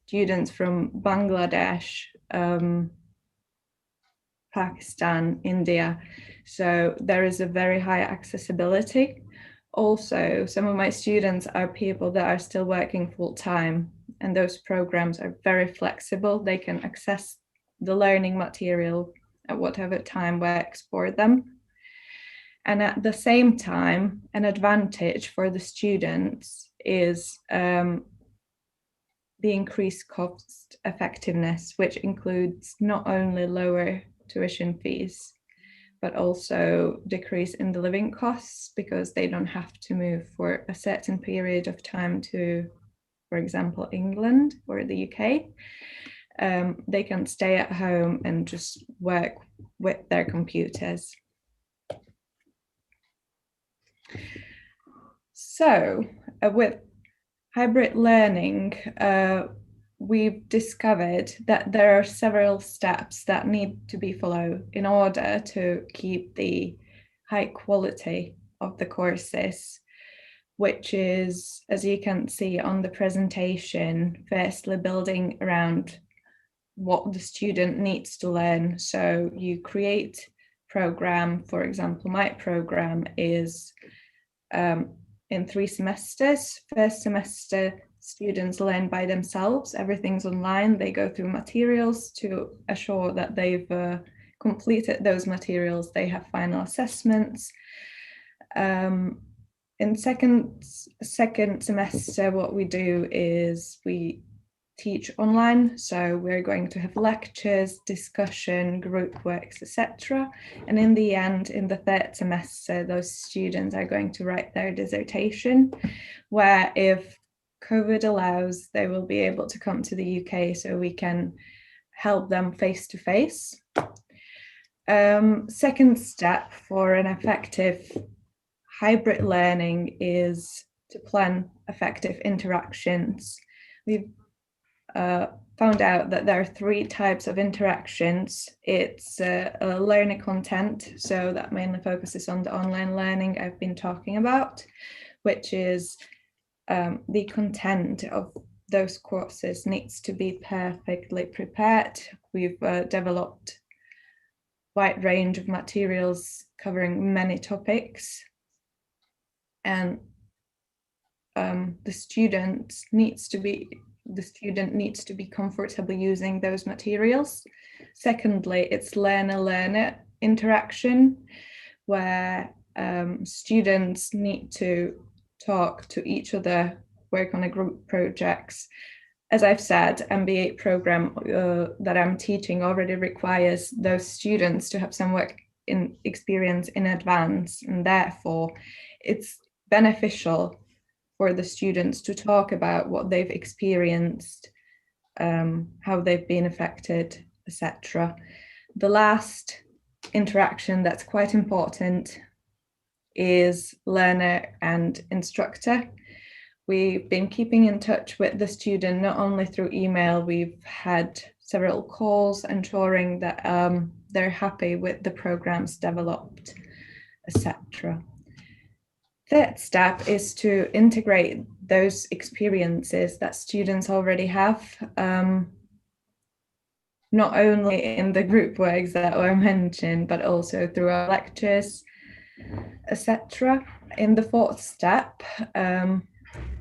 students from Bangladesh, Pakistan, India. So there is a very high accessibility. Also, some of my students are people that are still working full-time, and those programs are very flexible. They can access the learning material at whatever time works for them. And at the same time, an advantage for the students is the increased cost effectiveness, which includes not only lower tuition fees, but also decrease in the living costs, because they don't have to move for a certain period of time to, for example, England or the UK. They can stay at home and just work with their computers. So with hybrid learning, we've discovered that there are several steps that need to be followed in order to keep the high quality of the courses, which is, as you can see on the presentation, firstly building around what the student needs to learn. So you create program, for example, my program is in 3 semesters. First semester, students learn by themselves, everything's online, they go through materials to assure that they've completed those materials, they have final assessments. In second semester, what we do is we teach online, so we're going to have lectures, discussion, group works, etc. And in the end, in the 3rd semester, those students are going to write their dissertation, where if COVID allows, they will be able to come to the UK so we can help them face to face. Second step for an effective hybrid learning is to plan effective interactions. We've found out that there are 3 types of interactions. It's learner content, so that mainly focuses on the online learning I've been talking about, which is the content of those courses needs to be perfectly prepared. We've developed a wide range of materials covering many topics, and the student needs to be comfortable using those materials. Secondly, it's learner-learner interaction, where students need to talk to each other, work on a group projects. As I've said, MBA program that I'm teaching already requires those students to have some work in experience in advance, and therefore it's beneficial for the students to talk about what they've experienced, how they've been affected, etc. The last interaction that's quite important is learner and instructor. We've been keeping in touch with the student not only through email, we've had several calls ensuring that they're happy with the programs developed, etc. Third step is to integrate those experiences that students already have, not only in the group works that were mentioned, but also through our lectures, etc. In the 4th step,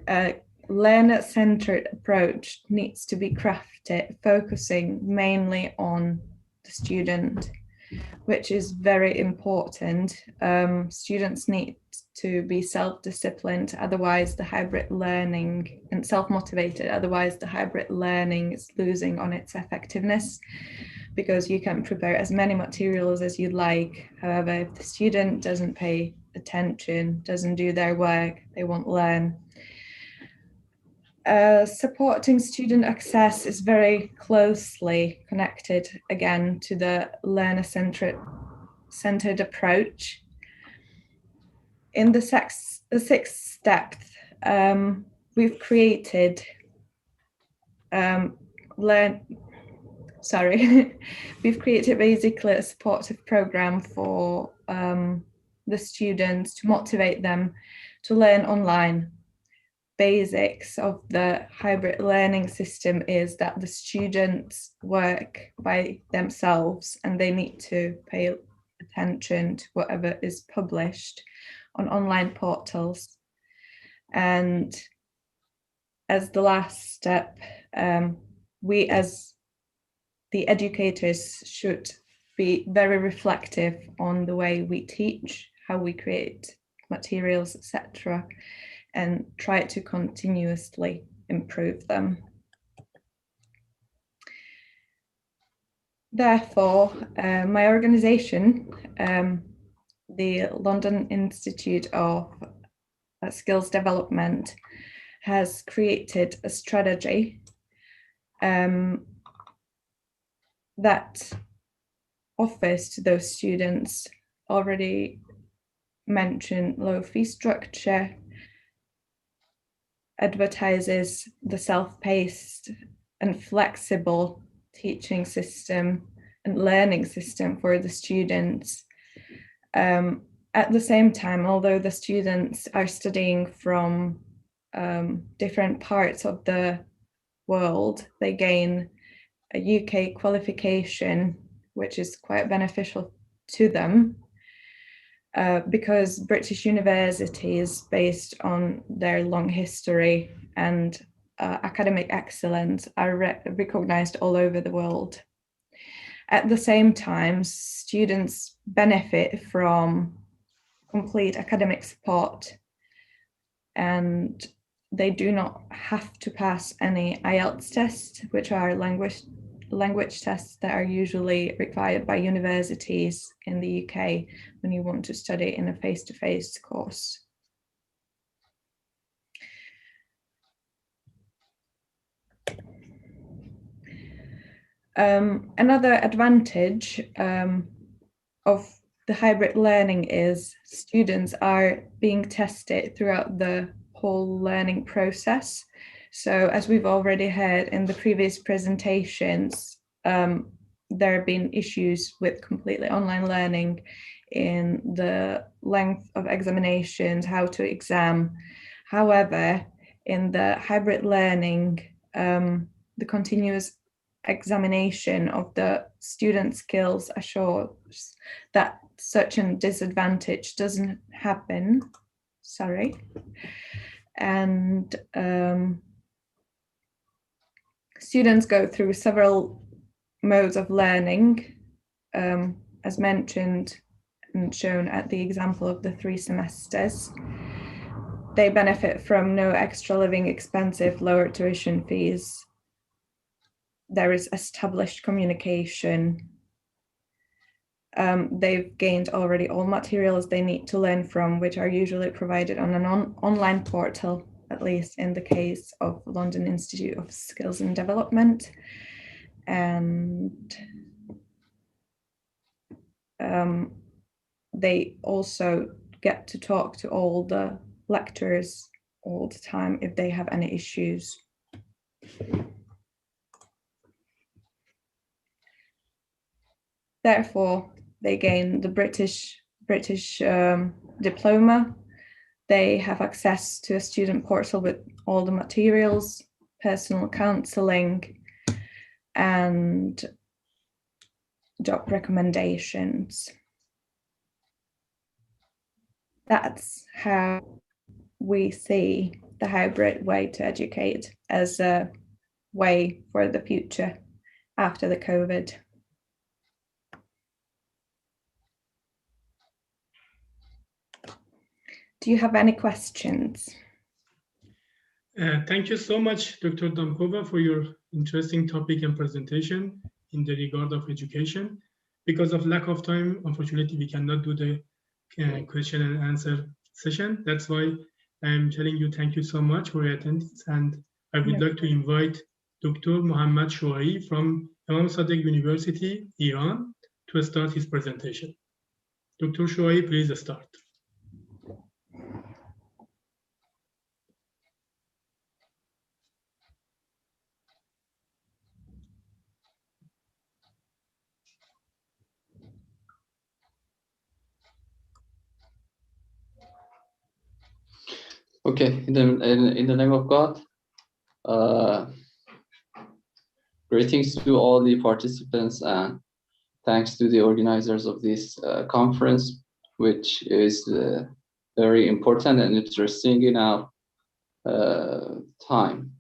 a learner-centered approach needs to be crafted, focusing mainly on the student, which is very important. Students need to be self-disciplined, otherwise the hybrid learning, and self-motivated, otherwise the hybrid learning is losing on its effectiveness, because you can prepare as many materials as you'd like. However, if the student doesn't pay attention, doesn't do their work, they won't learn. Supporting student access is very closely connected again to the learner-centered approach. In the 6th step, we've created we've created basically a supportive program for the students to motivate them to learn online. basics of the hybrid learning system is that the students work by themselves and they need to pay attention to whatever is published on online portals. And as the last step, we as the educators should be very reflective on the way we teach, how we create materials, etc., and try to continuously improve them. Therefore, my organization, the London Institute of Skills Development, has created a strategy that offers to those students already mentioned low fee structure, advertises the self-paced and flexible teaching system and learning system for the students. At the same time, although the students are studying from different parts of the world, they gain a UK qualification, which is quite beneficial to them because British universities, based on their long history and academic excellence, are recognized all over the world. At the same time, students benefit from complete academic support, and they do not have to pass any IELTS tests, which are language tests that are usually required by universities in the UK when you want to study in a face-to-face course. Another advantage of the hybrid learning is students are being tested throughout the whole learning process. So as we've already heard in the previous presentations, there have been issues with completely online learning in the length of examinations, how to exam. However, in the hybrid learning, the continuous examination of the student skills assures that such a disadvantage doesn't happen. Sorry. And students go through several modes of learning, as mentioned and shown at the example of the 3 semesters. They benefit from no extra living expenses, lower tuition fees. There is established communication. They've gained already all materials they need to learn from, which are usually provided on an online portal, at least in the case of London Institute of Skills and Development. And they also get to talk to all the lecturers all the time if they have any issues. Therefore, they gain the British diploma. They have access to a student portal with all the materials, personal counselling, and job recommendations. That's how we see the hybrid way to educate as a way for the future after the COVID. Do you have any questions? Thank you so much, Dr. Damkova, for your interesting topic and presentation in the regard of education. Because of lack of time, unfortunately, we cannot do the question and answer session. That's why I'm telling you thank you so much for your attendance. And I would like to invite Dr. Mohammad Shuai from Imam Sadiq University, Iran, to start his presentation. Dr. Shuai, please start. Okay, in the name of God, greetings to all the participants and thanks to the organizers of this conference, which is very important and interesting in our time.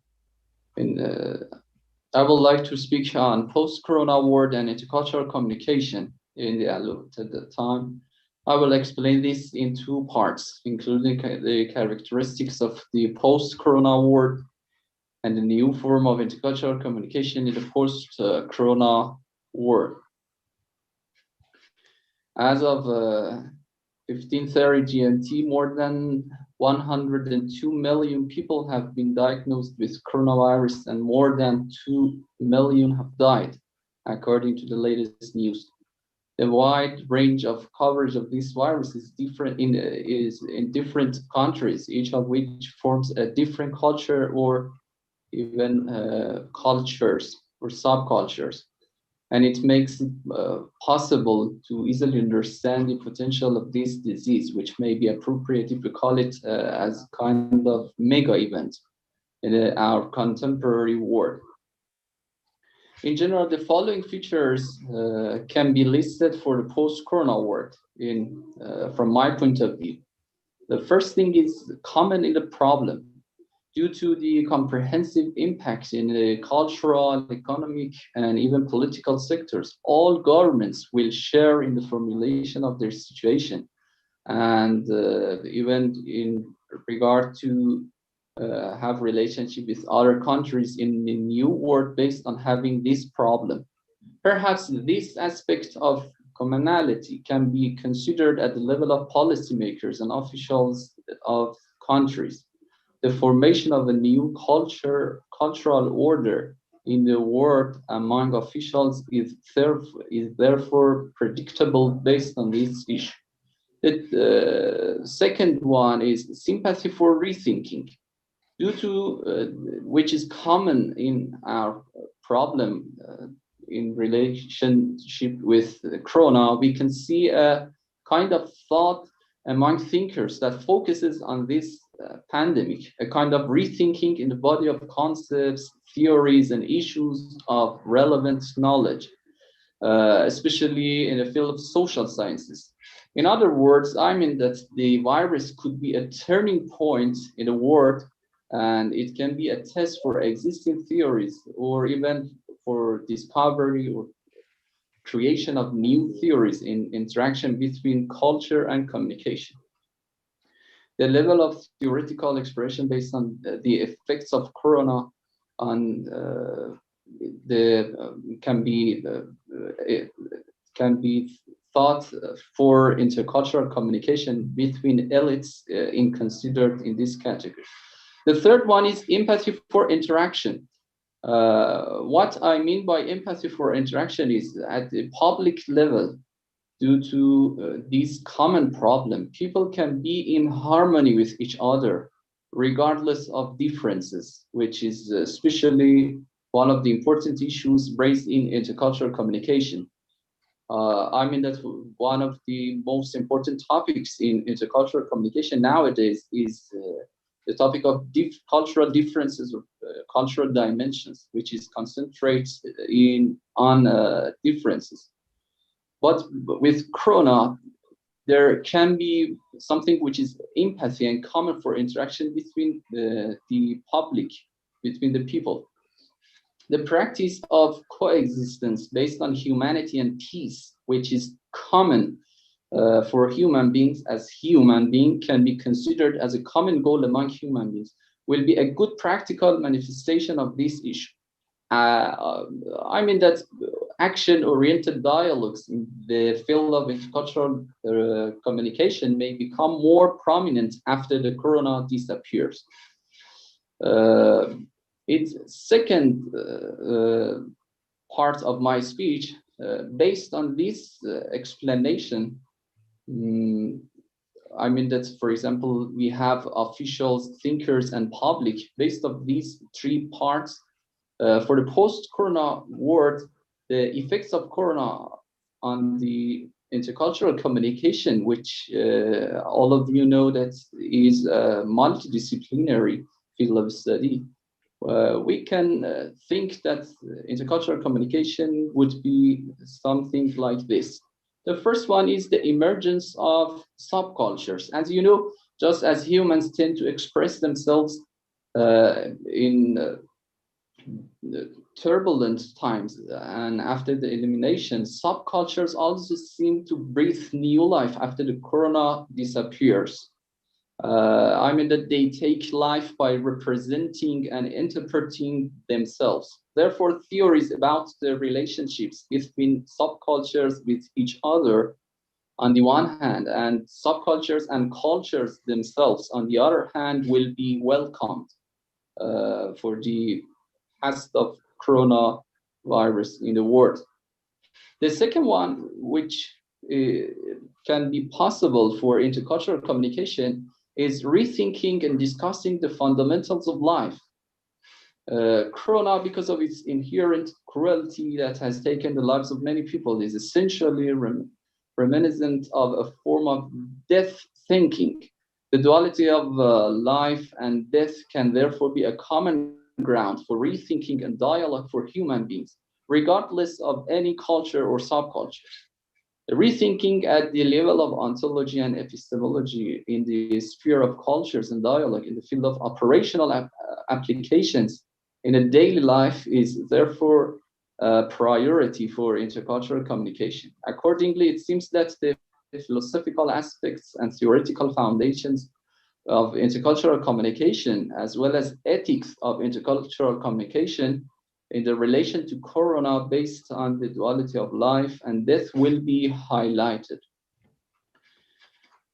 I would like to speak on post-corona world and intercultural communication in the allotted time. I will explain this in two parts, including the characteristics of the post-corona world and the new form of intercultural communication in the post-corona world. As of 1530 GMT, more than 102 million people have been diagnosed with coronavirus and more than 2 million have died, according to the latest news. The wide range of coverage of this virus is different in different countries, each of which forms a different culture or even cultures or subcultures. And it makes it possible to easily understand the potential of this disease, which may be appropriate if we call it as kind of mega event in our contemporary world. In general, the following features can be listed for the post-corona world from my point of view. The first thing is common in the problem. Due to the comprehensive impact in the cultural, economic, and even political sectors, all governments will share in the formulation of their situation. And even in regard to have relationship with other countries in the new world based on having this problem. Perhaps this aspect of commonality can be considered at the level of policymakers and officials of countries. The formation of a new cultural order in the world among officials is therefore predictable based on this issue. The second one is sympathy for rethinking. Due to which is common in our problem in relationship with Corona, we can see a kind of thought among thinkers that focuses on this pandemic, a kind of rethinking in the body of concepts, theories, and issues of relevant knowledge, especially in the field of social sciences. In other words, I mean that the virus could be a turning point in the world, and it can be a test for existing theories or even for discovery or creation of new theories in interaction between culture and communication. The level of theoretical expression based on the effects of Corona on can be thought for intercultural communication between elites considered in this category. The third one is empathy for interaction. What I mean by empathy for interaction is at the public level, due to this common problem, people can be in harmony with each other, regardless of differences, which is especially one of the important issues raised in intercultural communication. I mean that one of the most important topics in intercultural communication nowadays is the topic of cultural differences or cultural dimensions, which is concentrates on differences. But with Corona, there can be something which is empathy and common for interaction between the public, between the people. The practice of coexistence based on humanity and peace, which is common for human beings as human beings, can be considered as a common goal among human beings, will be a good practical manifestation of this issue. I mean that action-oriented dialogues in the field of intercultural communication may become more prominent after the Corona disappears. Its second part of my speech, based on this explanation, I mean that, for example, we have officials, thinkers, and public. Based on these three parts, for the post-Corona world, the effects of Corona on the intercultural communication, which all of you know that is a multidisciplinary field of study, we can think that intercultural communication would be something like this. The first one is the emergence of subcultures. As you know, just as humans tend to express themselves in turbulent times and after the elimination, subcultures also seem to breathe new life after the corona disappears. I mean that they take life by representing and interpreting themselves. Therefore, theories about the relationships between subcultures with each other on the one hand, and subcultures and cultures themselves on the other hand, will be welcomed for the past of coronavirus in the world. The second one, which can be possible for intercultural communication, is rethinking and discussing the fundamentals of life. Corona, because of its inherent cruelty that has taken the lives of many people, is essentially reminiscent of a form of death thinking. The duality of life and death can therefore be a common ground for rethinking and dialogue for human beings, regardless of any culture or subculture. The rethinking at the level of ontology and epistemology in the sphere of cultures and dialogue in the field of operational applications in a daily life is therefore a priority for intercultural communication. Accordingly, it seems that the philosophical aspects and theoretical foundations of intercultural communication, as well as ethics of intercultural communication in the relation to corona based on the duality of life and death, will be highlighted.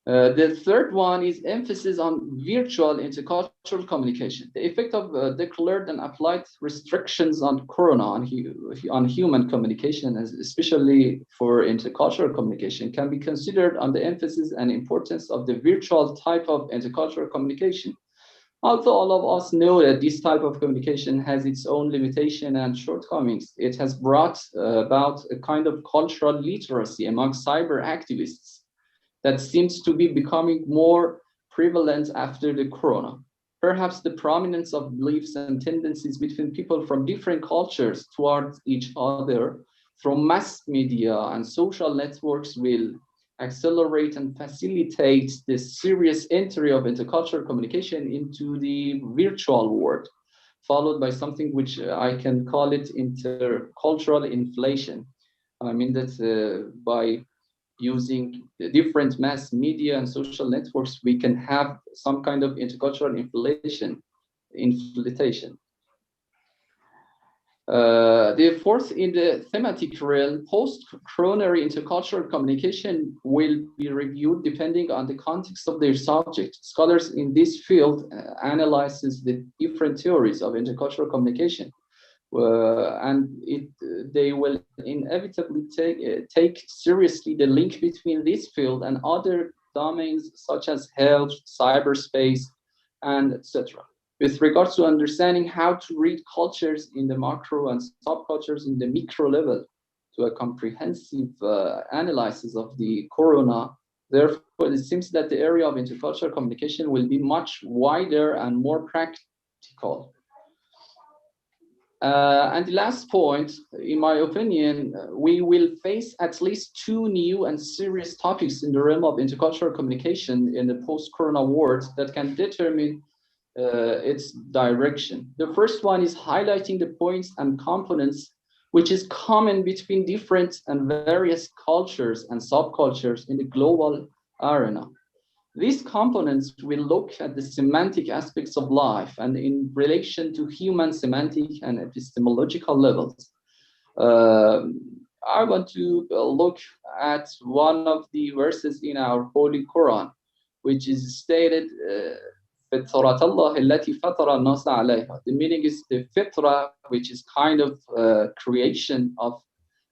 The third one is emphasis on virtual intercultural communication. The effect of declared and applied restrictions on corona on human communication, especially for intercultural communication, can be considered on the emphasis and importance of the virtual type of intercultural communication. Although all of us know that this type of communication has its own limitation and shortcomings, it has brought about a kind of cultural literacy among cyber activists that seems to be becoming more prevalent after the corona. Perhaps the prominence of beliefs and tendencies between people from different cultures towards each other from mass media and social networks will accelerate and facilitate the serious entry of intercultural communication into the virtual world, followed by something which I can call it intercultural inflation. I mean that by using the different mass media and social networks, we can have some kind of intercultural inflation. The fourth in the thematic realm, post-coronary intercultural communication will be reviewed depending on the context of their subject. Scholars in this field analyzes the different theories of intercultural communication. And they will inevitably take seriously the link between this field and other domains such as health, cyberspace, and etc. With regards to understanding how to read cultures in the macro and subcultures in the micro level to a comprehensive analysis of the corona, therefore it seems that the area of intercultural communication will be much wider and more practical. And the last point, in my opinion, we will face at least two new and serious topics in the realm of intercultural communication in the post-corona world that can determine its direction. The first one is highlighting the points and components which is common between different and various cultures and subcultures in the global arena. These components will look at the semantic aspects of life and in relation to human semantic and epistemological levels. I want to look at one of the verses in our Holy Quran, which is stated, the meaning is the fitra, which is kind of creation of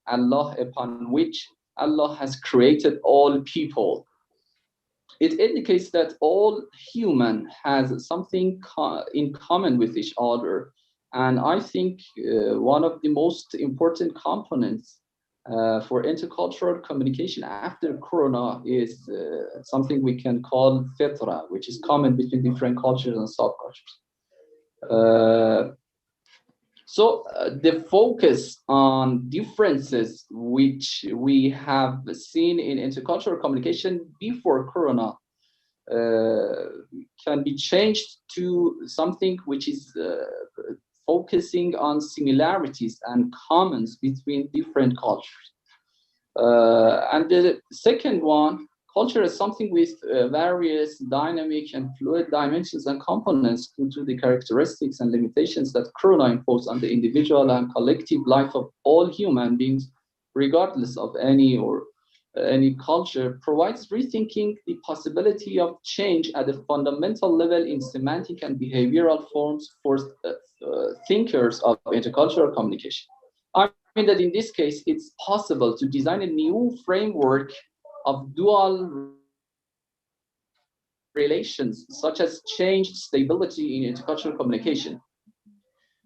Allah upon which Allah has created all people. It indicates that all human has something in common with each other. And I think one of the most important components for intercultural communication after Corona is something we can call fitra, which is common between different cultures and subcultures. So the focus on differences which we have seen in intercultural communication before Corona can be changed to something which is focusing on similarities and commons between different cultures. And the second one, culture is something with various dynamic and fluid dimensions and components due to the characteristics and limitations that Corona imposed on the individual and collective life of all human beings, regardless of any culture, provides rethinking the possibility of change at a fundamental level in semantic and behavioral forms for thinkers of intercultural communication. I mean that in this case, it's possible to design a new framework of dual relations, such as changed stability in intercultural communication,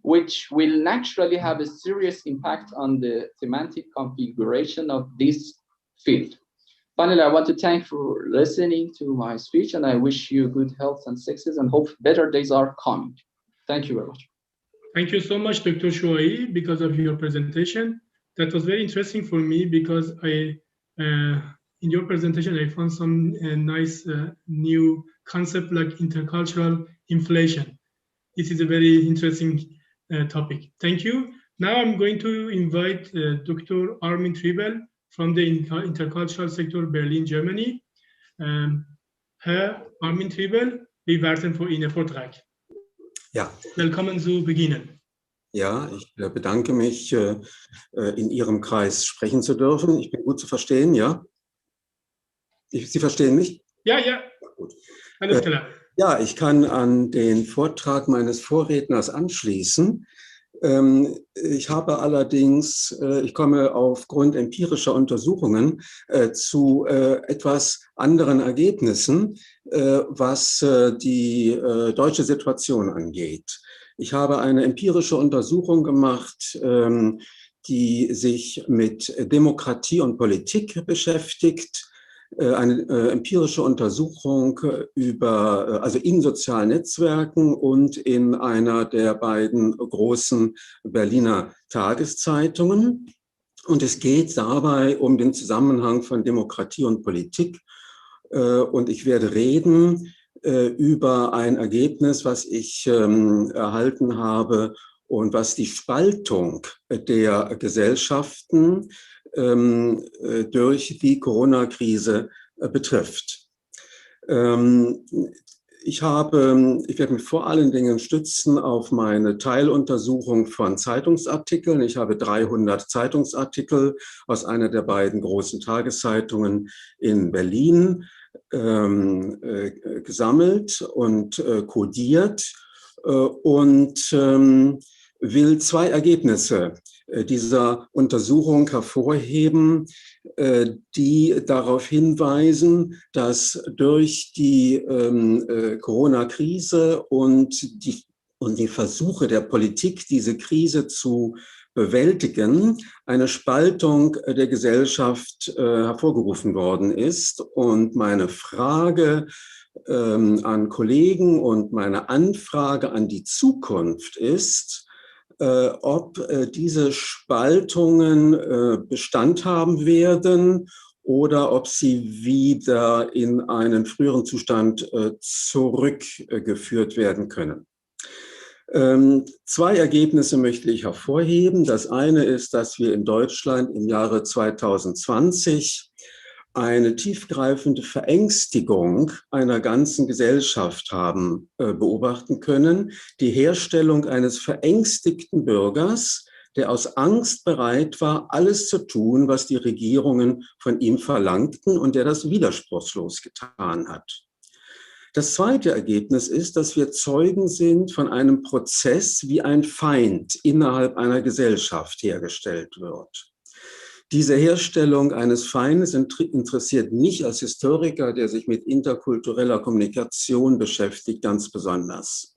which will naturally have a serious impact on the semantic configuration of this field. Finally, I want to thank you for listening to my speech, and I wish you good health and success and hope better days are coming. Thank you very much. Thank you so much, Dr. Chouaï, because of your presentation. That was very interesting for me because in your presentation, I found some nice new concept like intercultural inflation. This is a very interesting topic. Thank you. Now I'm going to invite Dr. Armin Triebel from the intercultural sector, Berlin, Germany. Herr Armin Triebel, wir warten für Ihnen Vortrag. Ja. Willkommen zu beginnen. Ja, ich bedanke mich, in Ihrem Kreis sprechen zu dürfen. Ich bin gut zu verstehen, ja? Sie verstehen mich? Ja, ja. Gut. Alles klar. Ja, ich kann an den Vortrag meines Vorredners anschließen. Ich habe allerdings, ich komme aufgrund empirischer Untersuchungen zu etwas anderen Ergebnissen, was die deutsche Situation angeht. Ich habe eine empirische Untersuchung gemacht, die sich mit Demokratie und Politik beschäftigt. Eine empirische Untersuchung also in sozialen Netzwerken und in einer der beiden großen Berliner Tageszeitungen. Und es geht dabei um den Zusammenhang von Demokratie und Politik. Und ich werde reden über ein Ergebnis, was ich erhalten habe und was die Spaltung der Gesellschaften durch die Corona-Krise betrifft. Ich werde mich vor allen Dingen stützen auf meine Teiluntersuchung von Zeitungsartikeln. Ich habe 300 Zeitungsartikel aus einer der beiden großen Tageszeitungen in Berlin gesammelt und kodiert und will zwei Ergebnisse dieser Untersuchung hervorheben, die darauf hinweisen, dass durch die Corona-Krise und die Versuche der Politik, diese Krise zu bewältigen, eine Spaltung der Gesellschaft hervorgerufen worden ist. Und meine Frage an Kollegen und meine Anfrage an die Zukunft ist, ob diese Spaltungen Bestand haben werden oder ob sie wieder in einen früheren Zustand zurückgeführt werden können. Zwei Ergebnisse möchte ich hervorheben. Das eine ist, dass wir in Deutschland im Jahre 2020 eine tiefgreifende Verängstigung einer ganzen Gesellschaft haben beobachten können. Die Herstellung eines verängstigten Bürgers, der aus Angst bereit war, alles zu tun, was die Regierungen von ihm verlangten und der das widerspruchslos getan hat. Das zweite Ergebnis ist, dass wir Zeugen sind von einem Prozess, wie ein Feind innerhalb einer Gesellschaft hergestellt wird. Diese Herstellung eines Feindes interessiert mich als Historiker, der sich mit interkultureller Kommunikation beschäftigt, ganz besonders.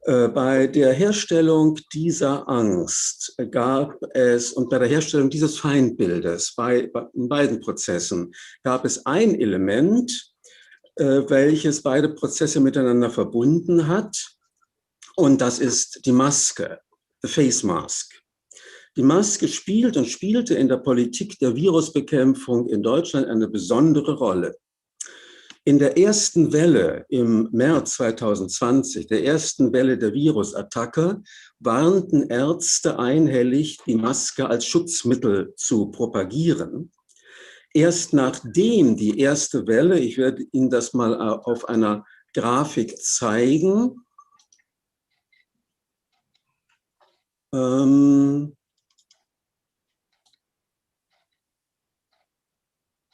Bei der Herstellung dieser Angst gab es, und bei der Herstellung dieses Feindbildes, in beiden Prozessen, gab es ein Element, welches beide Prozesse miteinander verbunden hat, und das ist die Maske, the face mask. Die Maske spielt und spielte in der Politik der Virusbekämpfung in Deutschland eine besondere Rolle. In der ersten Welle im März 2020, der ersten Welle der Virusattacke, warnten Ärzte einhellig, die Maske als Schutzmittel zu propagieren. Erst nachdem die erste Welle, ich werde Ihnen das mal auf einer Grafik zeigen,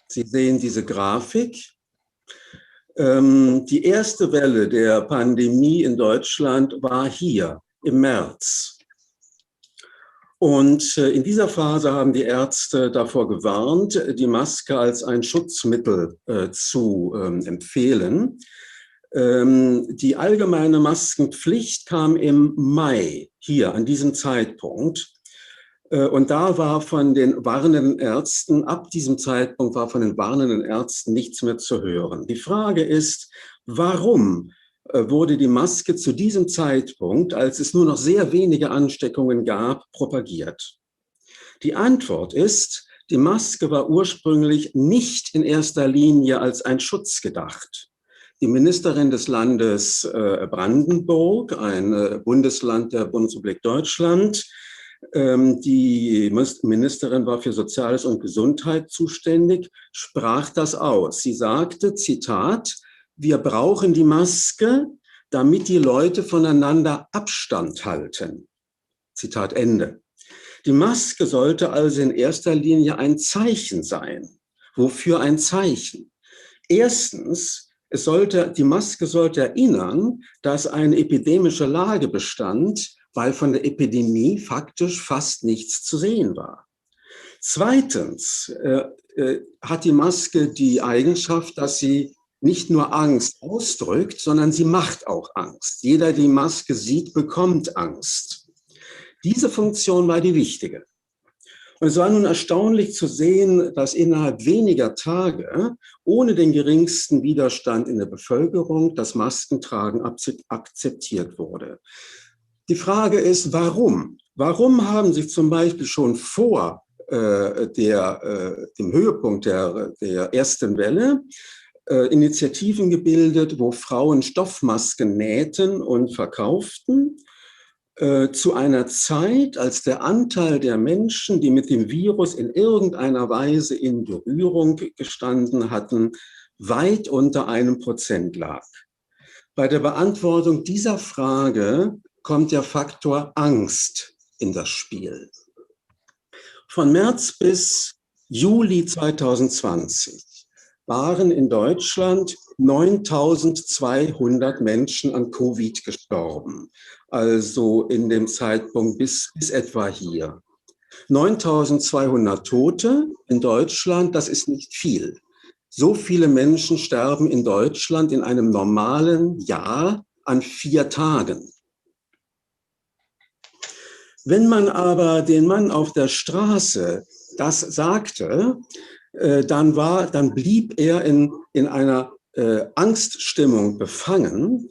Sie sehen diese Grafik. Die erste Welle der Pandemie in Deutschland war hier im März. Und in dieser Phase haben die Ärzte davor gewarnt, die Maske als ein Schutzmittel zu empfehlen. Die allgemeine Maskenpflicht kam im Mai, hier an diesem Zeitpunkt. Und da war von den warnenden Ärzten, ab diesem Zeitpunkt war von den warnenden Ärzten nichts mehr zu hören. Die Frage ist, warum wurde die Maske zu diesem Zeitpunkt, als es nur noch sehr wenige Ansteckungen gab, propagiert? Die Antwort ist, die Maske war ursprünglich nicht in erster Linie als ein Schutz gedacht. Die Ministerin des Landes Brandenburg, ein Bundesland der Bundesrepublik Deutschland, die Ministerin war für Soziales und Gesundheit zuständig, sprach das aus. Sie sagte, Zitat, wir brauchen die Maske, damit die Leute voneinander Abstand halten. Zitat Ende. Die Maske sollte also in erster Linie ein Zeichen sein. Wofür ein Zeichen? Erstens, die Maske sollte erinnern, dass eine epidemische Lage bestand, weil von der Epidemie faktisch fast nichts zu sehen war. Zweitens hat die Maske die Eigenschaft, dass sie nicht nur Angst ausdrückt, sondern sie macht auch Angst. Jeder, der die Maske sieht, bekommt Angst. Diese Funktion war die wichtige. Und es war nun erstaunlich zu sehen, dass innerhalb weniger Tage, ohne den geringsten Widerstand in der Bevölkerung, das Maskentragen akzeptiert wurde. Die Frage ist, warum? Warum haben sich zum Beispiel schon vor dem Höhepunkt der ersten Welle Initiativen gebildet, wo Frauen Stoffmasken nähten und verkauften, zu einer Zeit, als der Anteil der Menschen, die mit dem Virus in irgendeiner Weise in Berührung gestanden hatten, weit unter 1% lag. Bei der Beantwortung dieser Frage kommt der Faktor Angst in das Spiel. Von März bis Juli 2020 waren in Deutschland 9.200 Menschen an Covid gestorben, also in dem Zeitpunkt bis etwa hier. 9.200 Tote in Deutschland, das ist nicht viel. So viele Menschen sterben in Deutschland in einem normalen Jahr an 4 Tagen. Wenn man aber den Mann auf der Straße das sagte, dann blieb er in einer Angststimmung befangen.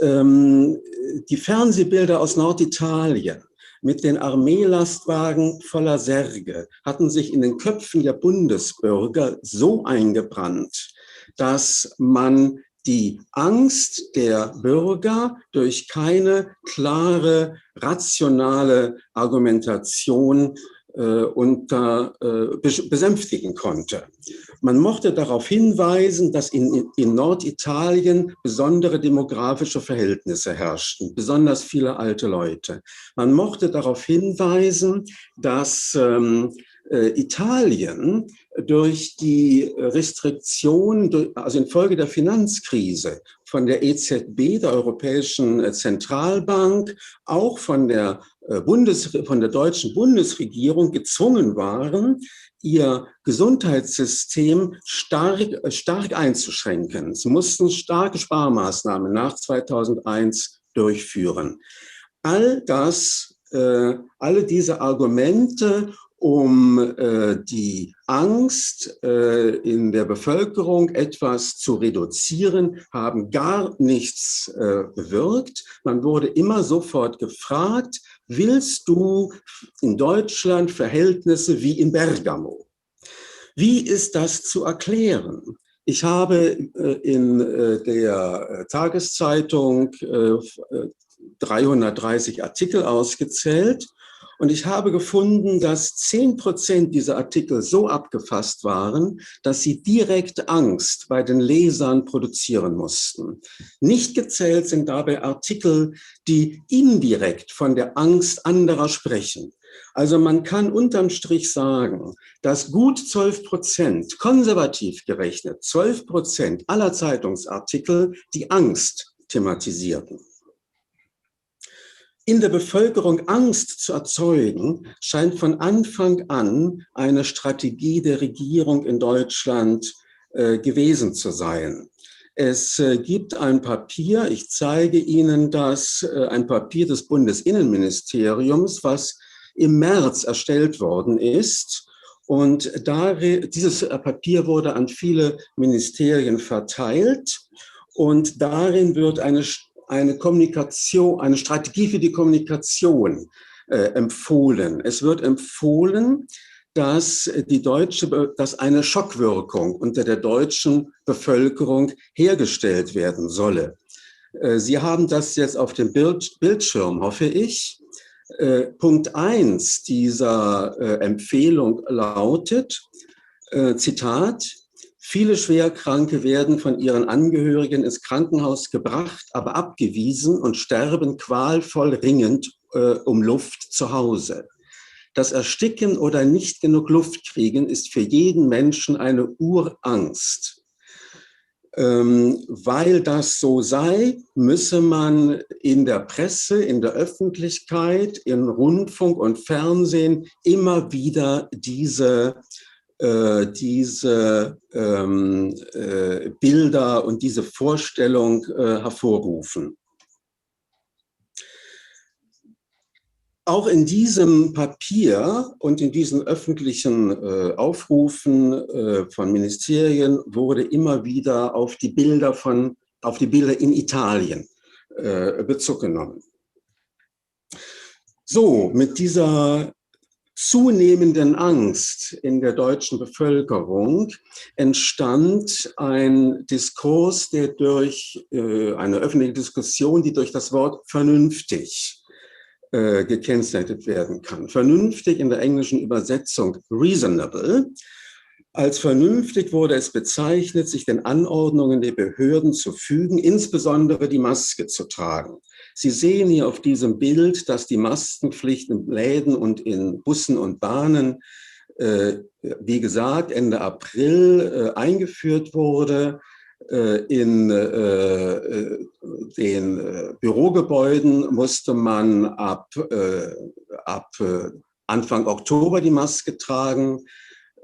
Die Fernsehbilder aus Norditalien mit den Armeelastwagen voller Särge hatten sich in den Köpfen der Bundesbürger so eingebrannt, dass man die Angst der Bürger durch keine klare, rationale Argumentation besänftigen konnte. Man mochte darauf hinweisen, dass in Norditalien besondere demografische Verhältnisse herrschten, besonders viele alte Leute. Man mochte darauf hinweisen, dass Italien durch die Restriktion, also infolge der Finanzkrise von der EZB, der Europäischen Zentralbank, auch von der deutschen Bundesregierung gezwungen waren, ihr Gesundheitssystem stark einzuschränken. Sie mussten starke Sparmaßnahmen nach 2001 durchführen. All das, alle diese Argumente, um die Angst in der Bevölkerung etwas zu reduzieren, haben gar nichts bewirkt. Man wurde immer sofort gefragt, willst du in Deutschland Verhältnisse wie in Bergamo? Wie ist das zu erklären? Ich habe in der Tageszeitung 330 Artikel ausgezählt und ich habe gefunden, dass 10% dieser Artikel so abgefasst waren, dass sie direkt Angst bei den Lesern produzieren mussten. Nicht gezählt sind dabei Artikel, die indirekt von der Angst anderer sprechen. Also man kann unterm Strich sagen, dass gut 12%, konservativ gerechnet, 12% aller Zeitungsartikel die Angst thematisierten. In der Bevölkerung Angst zu erzeugen, scheint von Anfang an eine Strategie der Regierung in Deutschland gewesen zu sein. Es gibt ein Papier, ich zeige Ihnen das, ein Papier des Bundesinnenministeriums, was im März erstellt worden ist. Und dieses Papier wurde an viele Ministerien verteilt und darin wird eine Strategie für die Kommunikation empfohlen. Es wird empfohlen, dass eine Schockwirkung unter der deutschen Bevölkerung hergestellt werden solle. Sie haben das jetzt auf dem Bildschirm, hoffe ich. Punkt 1 dieser Empfehlung lautet, Zitat, viele Schwerkranke werden von ihren Angehörigen ins Krankenhaus gebracht, aber abgewiesen und sterben qualvoll ringend um Luft zu Hause. Das Ersticken oder nicht genug Luft kriegen ist für jeden Menschen eine Urangst. Weil das so sei, müsse man in der Presse, in der Öffentlichkeit, in Rundfunk und Fernsehen immer wieder diese Bilder und diese Vorstellung hervorrufen. Auch in diesem Papier und in diesen öffentlichen Aufrufen von Ministerien wurde immer wieder auf die Bilder in Italien Bezug genommen. So, mit dieser zunehmenden Angst in der deutschen Bevölkerung entstand ein Diskurs, der durch eine öffentliche Diskussion, die durch das Wort vernünftig gekennzeichnet werden kann. Vernünftig in der englischen Übersetzung reasonable. Als vernünftig wurde es bezeichnet, sich den Anordnungen der Behörden zu fügen, insbesondere die Maske zu tragen. Sie sehen hier auf diesem Bild, dass die Maskenpflicht in Läden und in Bussen und Bahnen, wie gesagt, Ende April eingeführt wurde. In den Bürogebäuden musste man ab Anfang Oktober die Maske tragen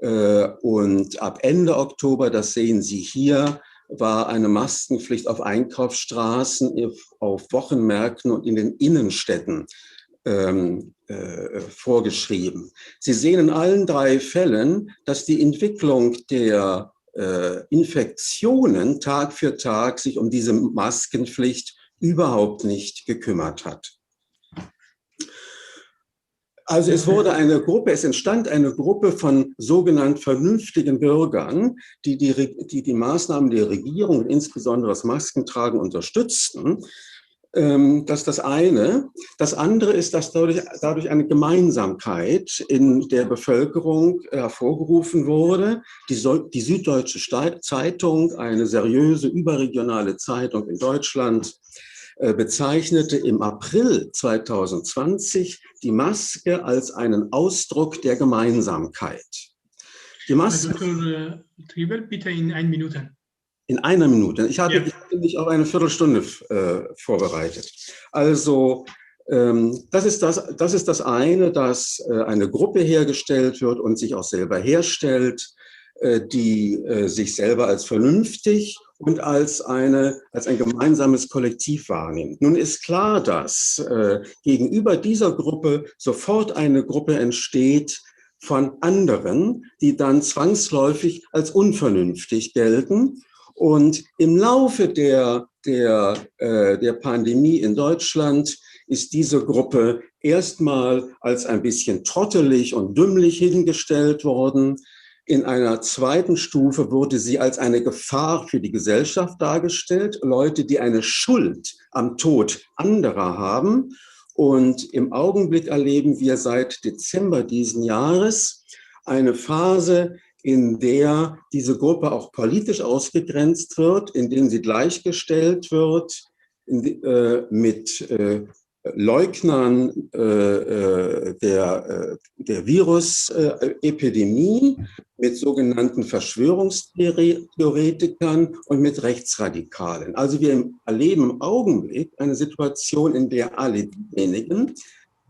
und ab Ende Oktober, das sehen Sie hier, war eine Maskenpflicht auf Einkaufsstraßen, auf Wochenmärkten und in den Innenstädten vorgeschrieben. Sie sehen in allen drei Fällen, dass die Entwicklung der Infektionen Tag für Tag sich um diese Maskenpflicht überhaupt nicht gekümmert hat. Also es entstand eine Gruppe von sogenannt vernünftigen Bürgern, die die Maßnahmen der Regierung, insbesondere das Maskentragen, unterstützten. Das ist das eine. Das andere ist, dass dadurch eine Gemeinsamkeit in der Bevölkerung hervorgerufen wurde. Die Süddeutsche Zeitung, eine seriöse überregionale Zeitung in Deutschland, bezeichnete im April 2020 die Maske als einen Ausdruck der Gemeinsamkeit. Die Maske. Dr. Trieber, bitte in 1 Minute. In einer Minute. Ich habe mich auf eine Viertelstunde vorbereitet. Also das ist das eine, dass eine Gruppe hergestellt wird und sich auch selber herstellt. die sich selber als vernünftig und als ein gemeinsames Kollektiv wahrnimmt. Nun ist klar, dass gegenüber dieser Gruppe sofort eine Gruppe entsteht von anderen, die dann zwangsläufig als unvernünftig gelten. Und im Laufe der Pandemie in Deutschland ist diese Gruppe erstmal als ein bisschen trottelig und dümmlich hingestellt worden. In einer zweiten Stufe wurde sie als eine Gefahr für die Gesellschaft dargestellt, Leute, die eine Schuld am Tod anderer haben. Und im Augenblick erleben wir seit Dezember diesen Jahres eine Phase, in der diese Gruppe auch politisch ausgegrenzt wird, in der sie gleichgestellt wird mit Leugnern der Virusepidemie, mit sogenannten Verschwörungstheoretikern und mit Rechtsradikalen. Also wir erleben im Augenblick eine Situation, in der alle diejenigen,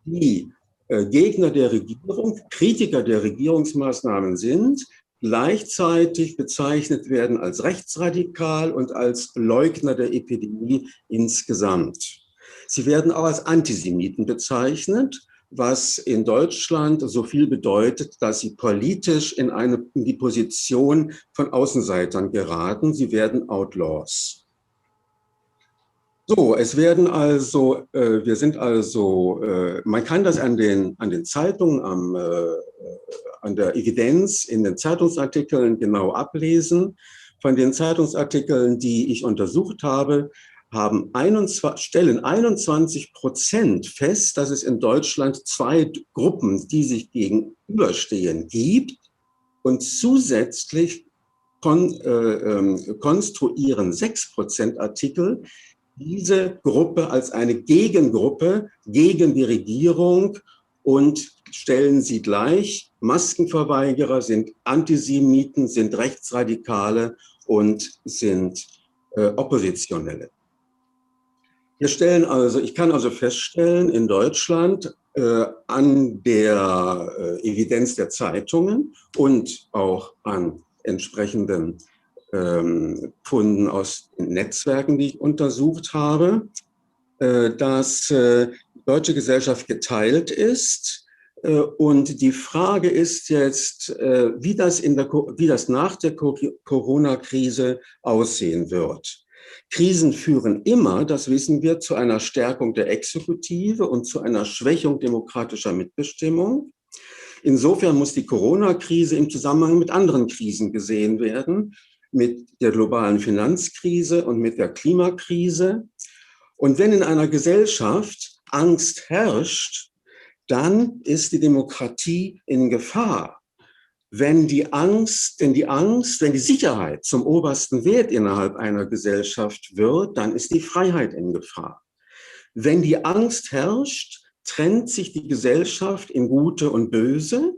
die Gegner der Regierung, Kritiker der Regierungsmaßnahmen sind, gleichzeitig bezeichnet werden als rechtsradikal und als Leugner der Epidemie insgesamt. Sie werden auch als Antisemiten bezeichnet, was in Deutschland so viel bedeutet, dass sie politisch in die Position von Außenseitern geraten. Sie werden Outlaws. So, es werden also, wir sind also, man kann das an den Zeitungen, an der Evidenz in den Zeitungsartikeln genau ablesen. Von den Zeitungsartikeln, die ich untersucht habe, stellen 21% fest, dass es in Deutschland zwei Gruppen, die sich gegenüberstehen, gibt. Und zusätzlich konstruieren 6% Artikel diese Gruppe als eine Gegengruppe gegen die Regierung und stellen sie gleich. Maskenverweigerer sind Antisemiten, sind Rechtsradikale und sind Oppositionelle. Ich kann also feststellen, in Deutschland an der Evidenz der Zeitungen und auch an entsprechenden Funden aus den Netzwerken, die ich untersucht habe, dass die deutsche Gesellschaft geteilt ist. Und die Frage ist jetzt, wie das nach der Corona-Krise aussehen wird. Krisen führen immer, das wissen wir, zu einer Stärkung der Exekutive und zu einer Schwächung demokratischer Mitbestimmung. Insofern muss die Corona-Krise im Zusammenhang mit anderen Krisen gesehen werden, mit der globalen Finanzkrise und mit der Klimakrise. Und wenn in einer Gesellschaft Angst herrscht, dann ist die Demokratie in Gefahr. Wenn die Sicherheit zum obersten Wert innerhalb einer Gesellschaft wird, dann ist die Freiheit in Gefahr. Wenn die Angst herrscht, trennt sich die Gesellschaft in Gute und Böse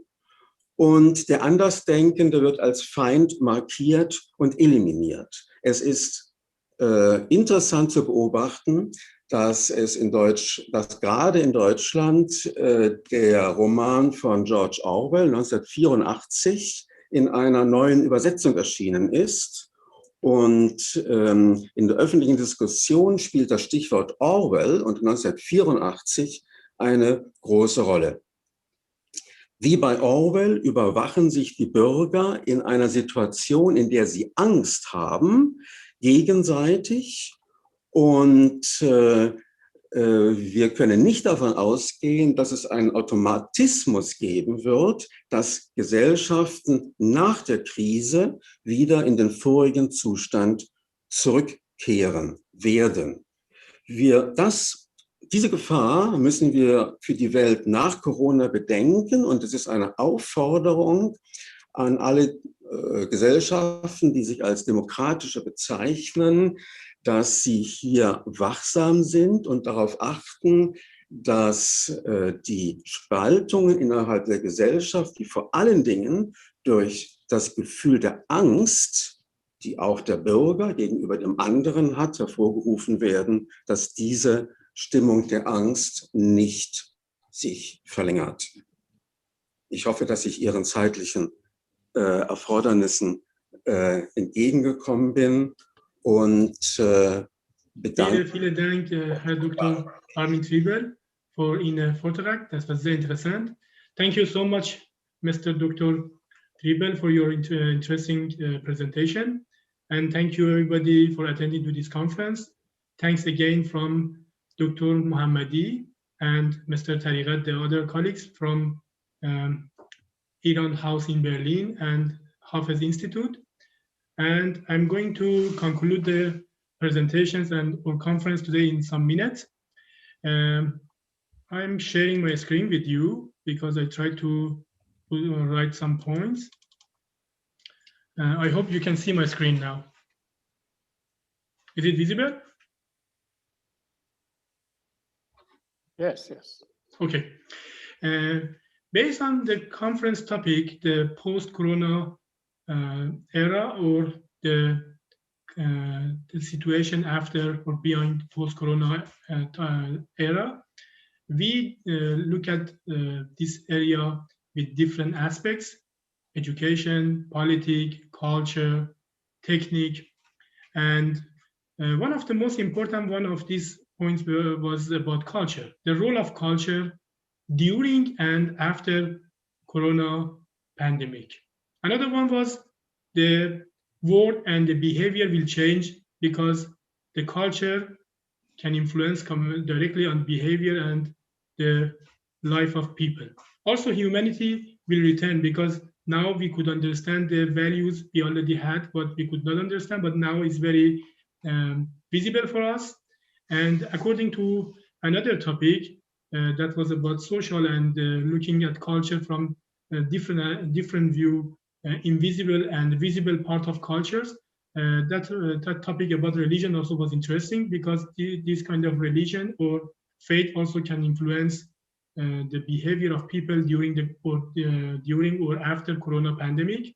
und der Andersdenkende wird als Feind markiert und eliminiert. Es ist interessant zu beobachten, dass gerade in Deutschland der Roman von George Orwell 1984 in einer neuen Übersetzung erschienen ist. Und in der öffentlichen Diskussion spielt das Stichwort Orwell und 1984 eine große Rolle. Wie bei Orwell überwachen sich die Bürger in einer Situation, in der sie Angst haben, gegenseitig. Und wir können nicht davon ausgehen, dass es einen Automatismus geben wird, dass Gesellschaften nach der Krise wieder in den vorigen Zustand zurückkehren werden. Diese Gefahr müssen wir für die Welt nach Corona bedenken und es ist eine Aufforderung an alle Gesellschaften, die sich als demokratische bezeichnen, dass sie hier wachsam sind und darauf achten, dass die Spaltungen innerhalb der Gesellschaft, die vor allen Dingen durch das Gefühl der Angst, die auch der Bürger gegenüber dem anderen hat, hervorgerufen werden, dass diese Stimmung der Angst nicht sich verlängert. Ich hoffe, dass ich Ihren zeitlichen Erfordernissen entgegengekommen bin und bedanke. Vielen Dank, Herr Dr. Armin Triebel, für Ihren Vortrag. Das war sehr interessant. Thank you so much, Mr. Dr. Triebel, for your interesting presentation. And thank you everybody for attending to this conference. Thanks again from Dr. Mohammadi and Mr. Tariqat, the other colleagues from Iran-Haus in Berlin and Hafis-Institut. And I'm going to conclude the presentations and our conference today in some minutes. I'm sharing my screen with you because I tried to write some points. I hope you can see my screen now. Is it visible? Yes, yes. Okay. Based on the conference topic, the post-corona era, or the situation after or beyond post-corona era, we look at this area with different aspects: education, politics, culture, technique. And one of the most important one of these points was about culture, the role of culture during and after corona pandemic. Another one was the word and the behavior will change because the culture can influence directly on behavior and the life of people. Also, humanity will return because now we could understand the values we already had, but we could not understand, but now it's very visible for us. And according to another topic that was about social and looking at culture from a different view, invisible and visible part of cultures, that topic about religion also was interesting because this kind of religion or faith also can influence the behavior of people during or after corona pandemic.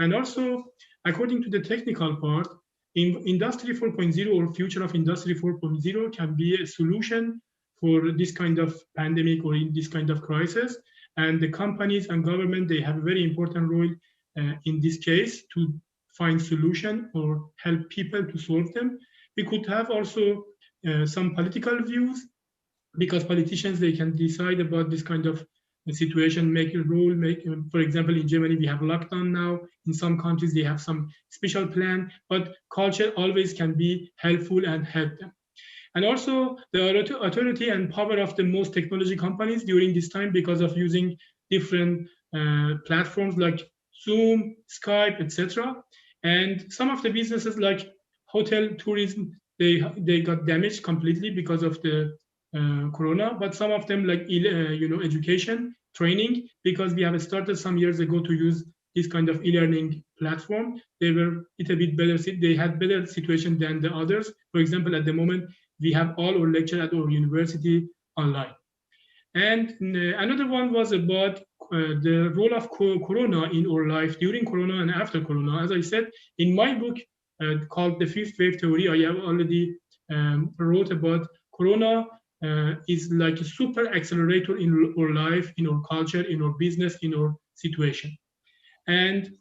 And also, according to the technical part, in Industry 4.0 or future of Industry 4.0 can be a solution for this kind of pandemic or in this kind of crisis. And the companies and government, they have a very important role in this case to find solution or help people to solve them. We could have also some political views, because politicians, they can decide about this kind of situation, make a rule, for example, in Germany, we have lockdown now. In some countries, they have some special plan, but culture always can be helpful and help them. And also the authority and power of the most technology companies during this time, because of using different platforms like Zoom, Skype, etc. And some of the businesses like hotel, tourism, they got damaged completely because of the corona, but some of them like education, training, because we have started some years ago to use this kind of e-learning platform. They were a little bit better, they had better situation than the others. For example, at the moment, we have all our lecture at our university online. And another one was about the role of corona in our life during corona and after corona. As I said, in my book called The Fifth Wave Theory, I have already wrote about corona is like a super accelerator in our life, in our culture, in our business, in our situation. And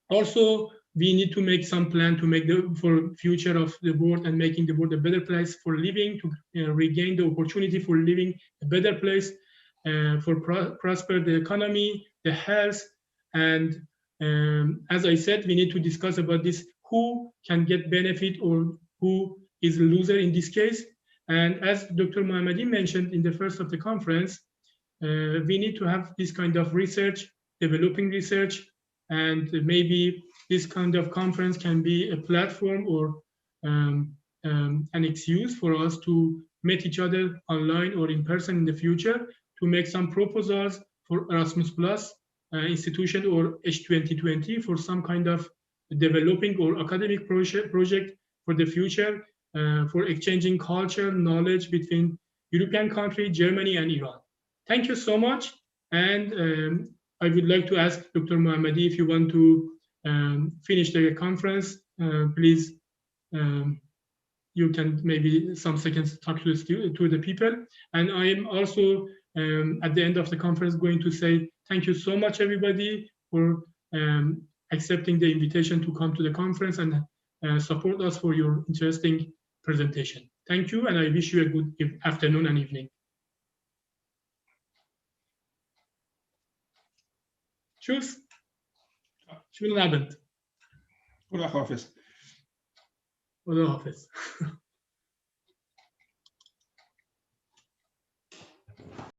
also, we need to make some plan to make for future of the world and making the world a better place for living, to regain the opportunity for living a better place, for prosper the economy, the health. And as I said, we need to discuss about this, who can get benefit or who is a loser in this case. And as Dr. Mohammadi mentioned in the first of the conference, we need to have this kind of research, developing research, and maybe this kind of conference can be a platform or an excuse for us to meet each other online or in person in the future to make some proposals for Erasmus Plus institution or H2020 for some kind of developing or academic project for the future, for exchanging culture, knowledge between European country, Germany and Iran. Thank you so much. And I would like to ask Dr. Mohammadi if you want to finish the conference, please. You can maybe some seconds talk to the people. And I am also at the end of the conference going to say thank you so much everybody for accepting the invitation to come to the conference and support us for your interesting presentation. Thank you, and I wish you a good afternoon and evening. Tschüss. Schönen Abend. Oder Hafis. Oder Hafiz.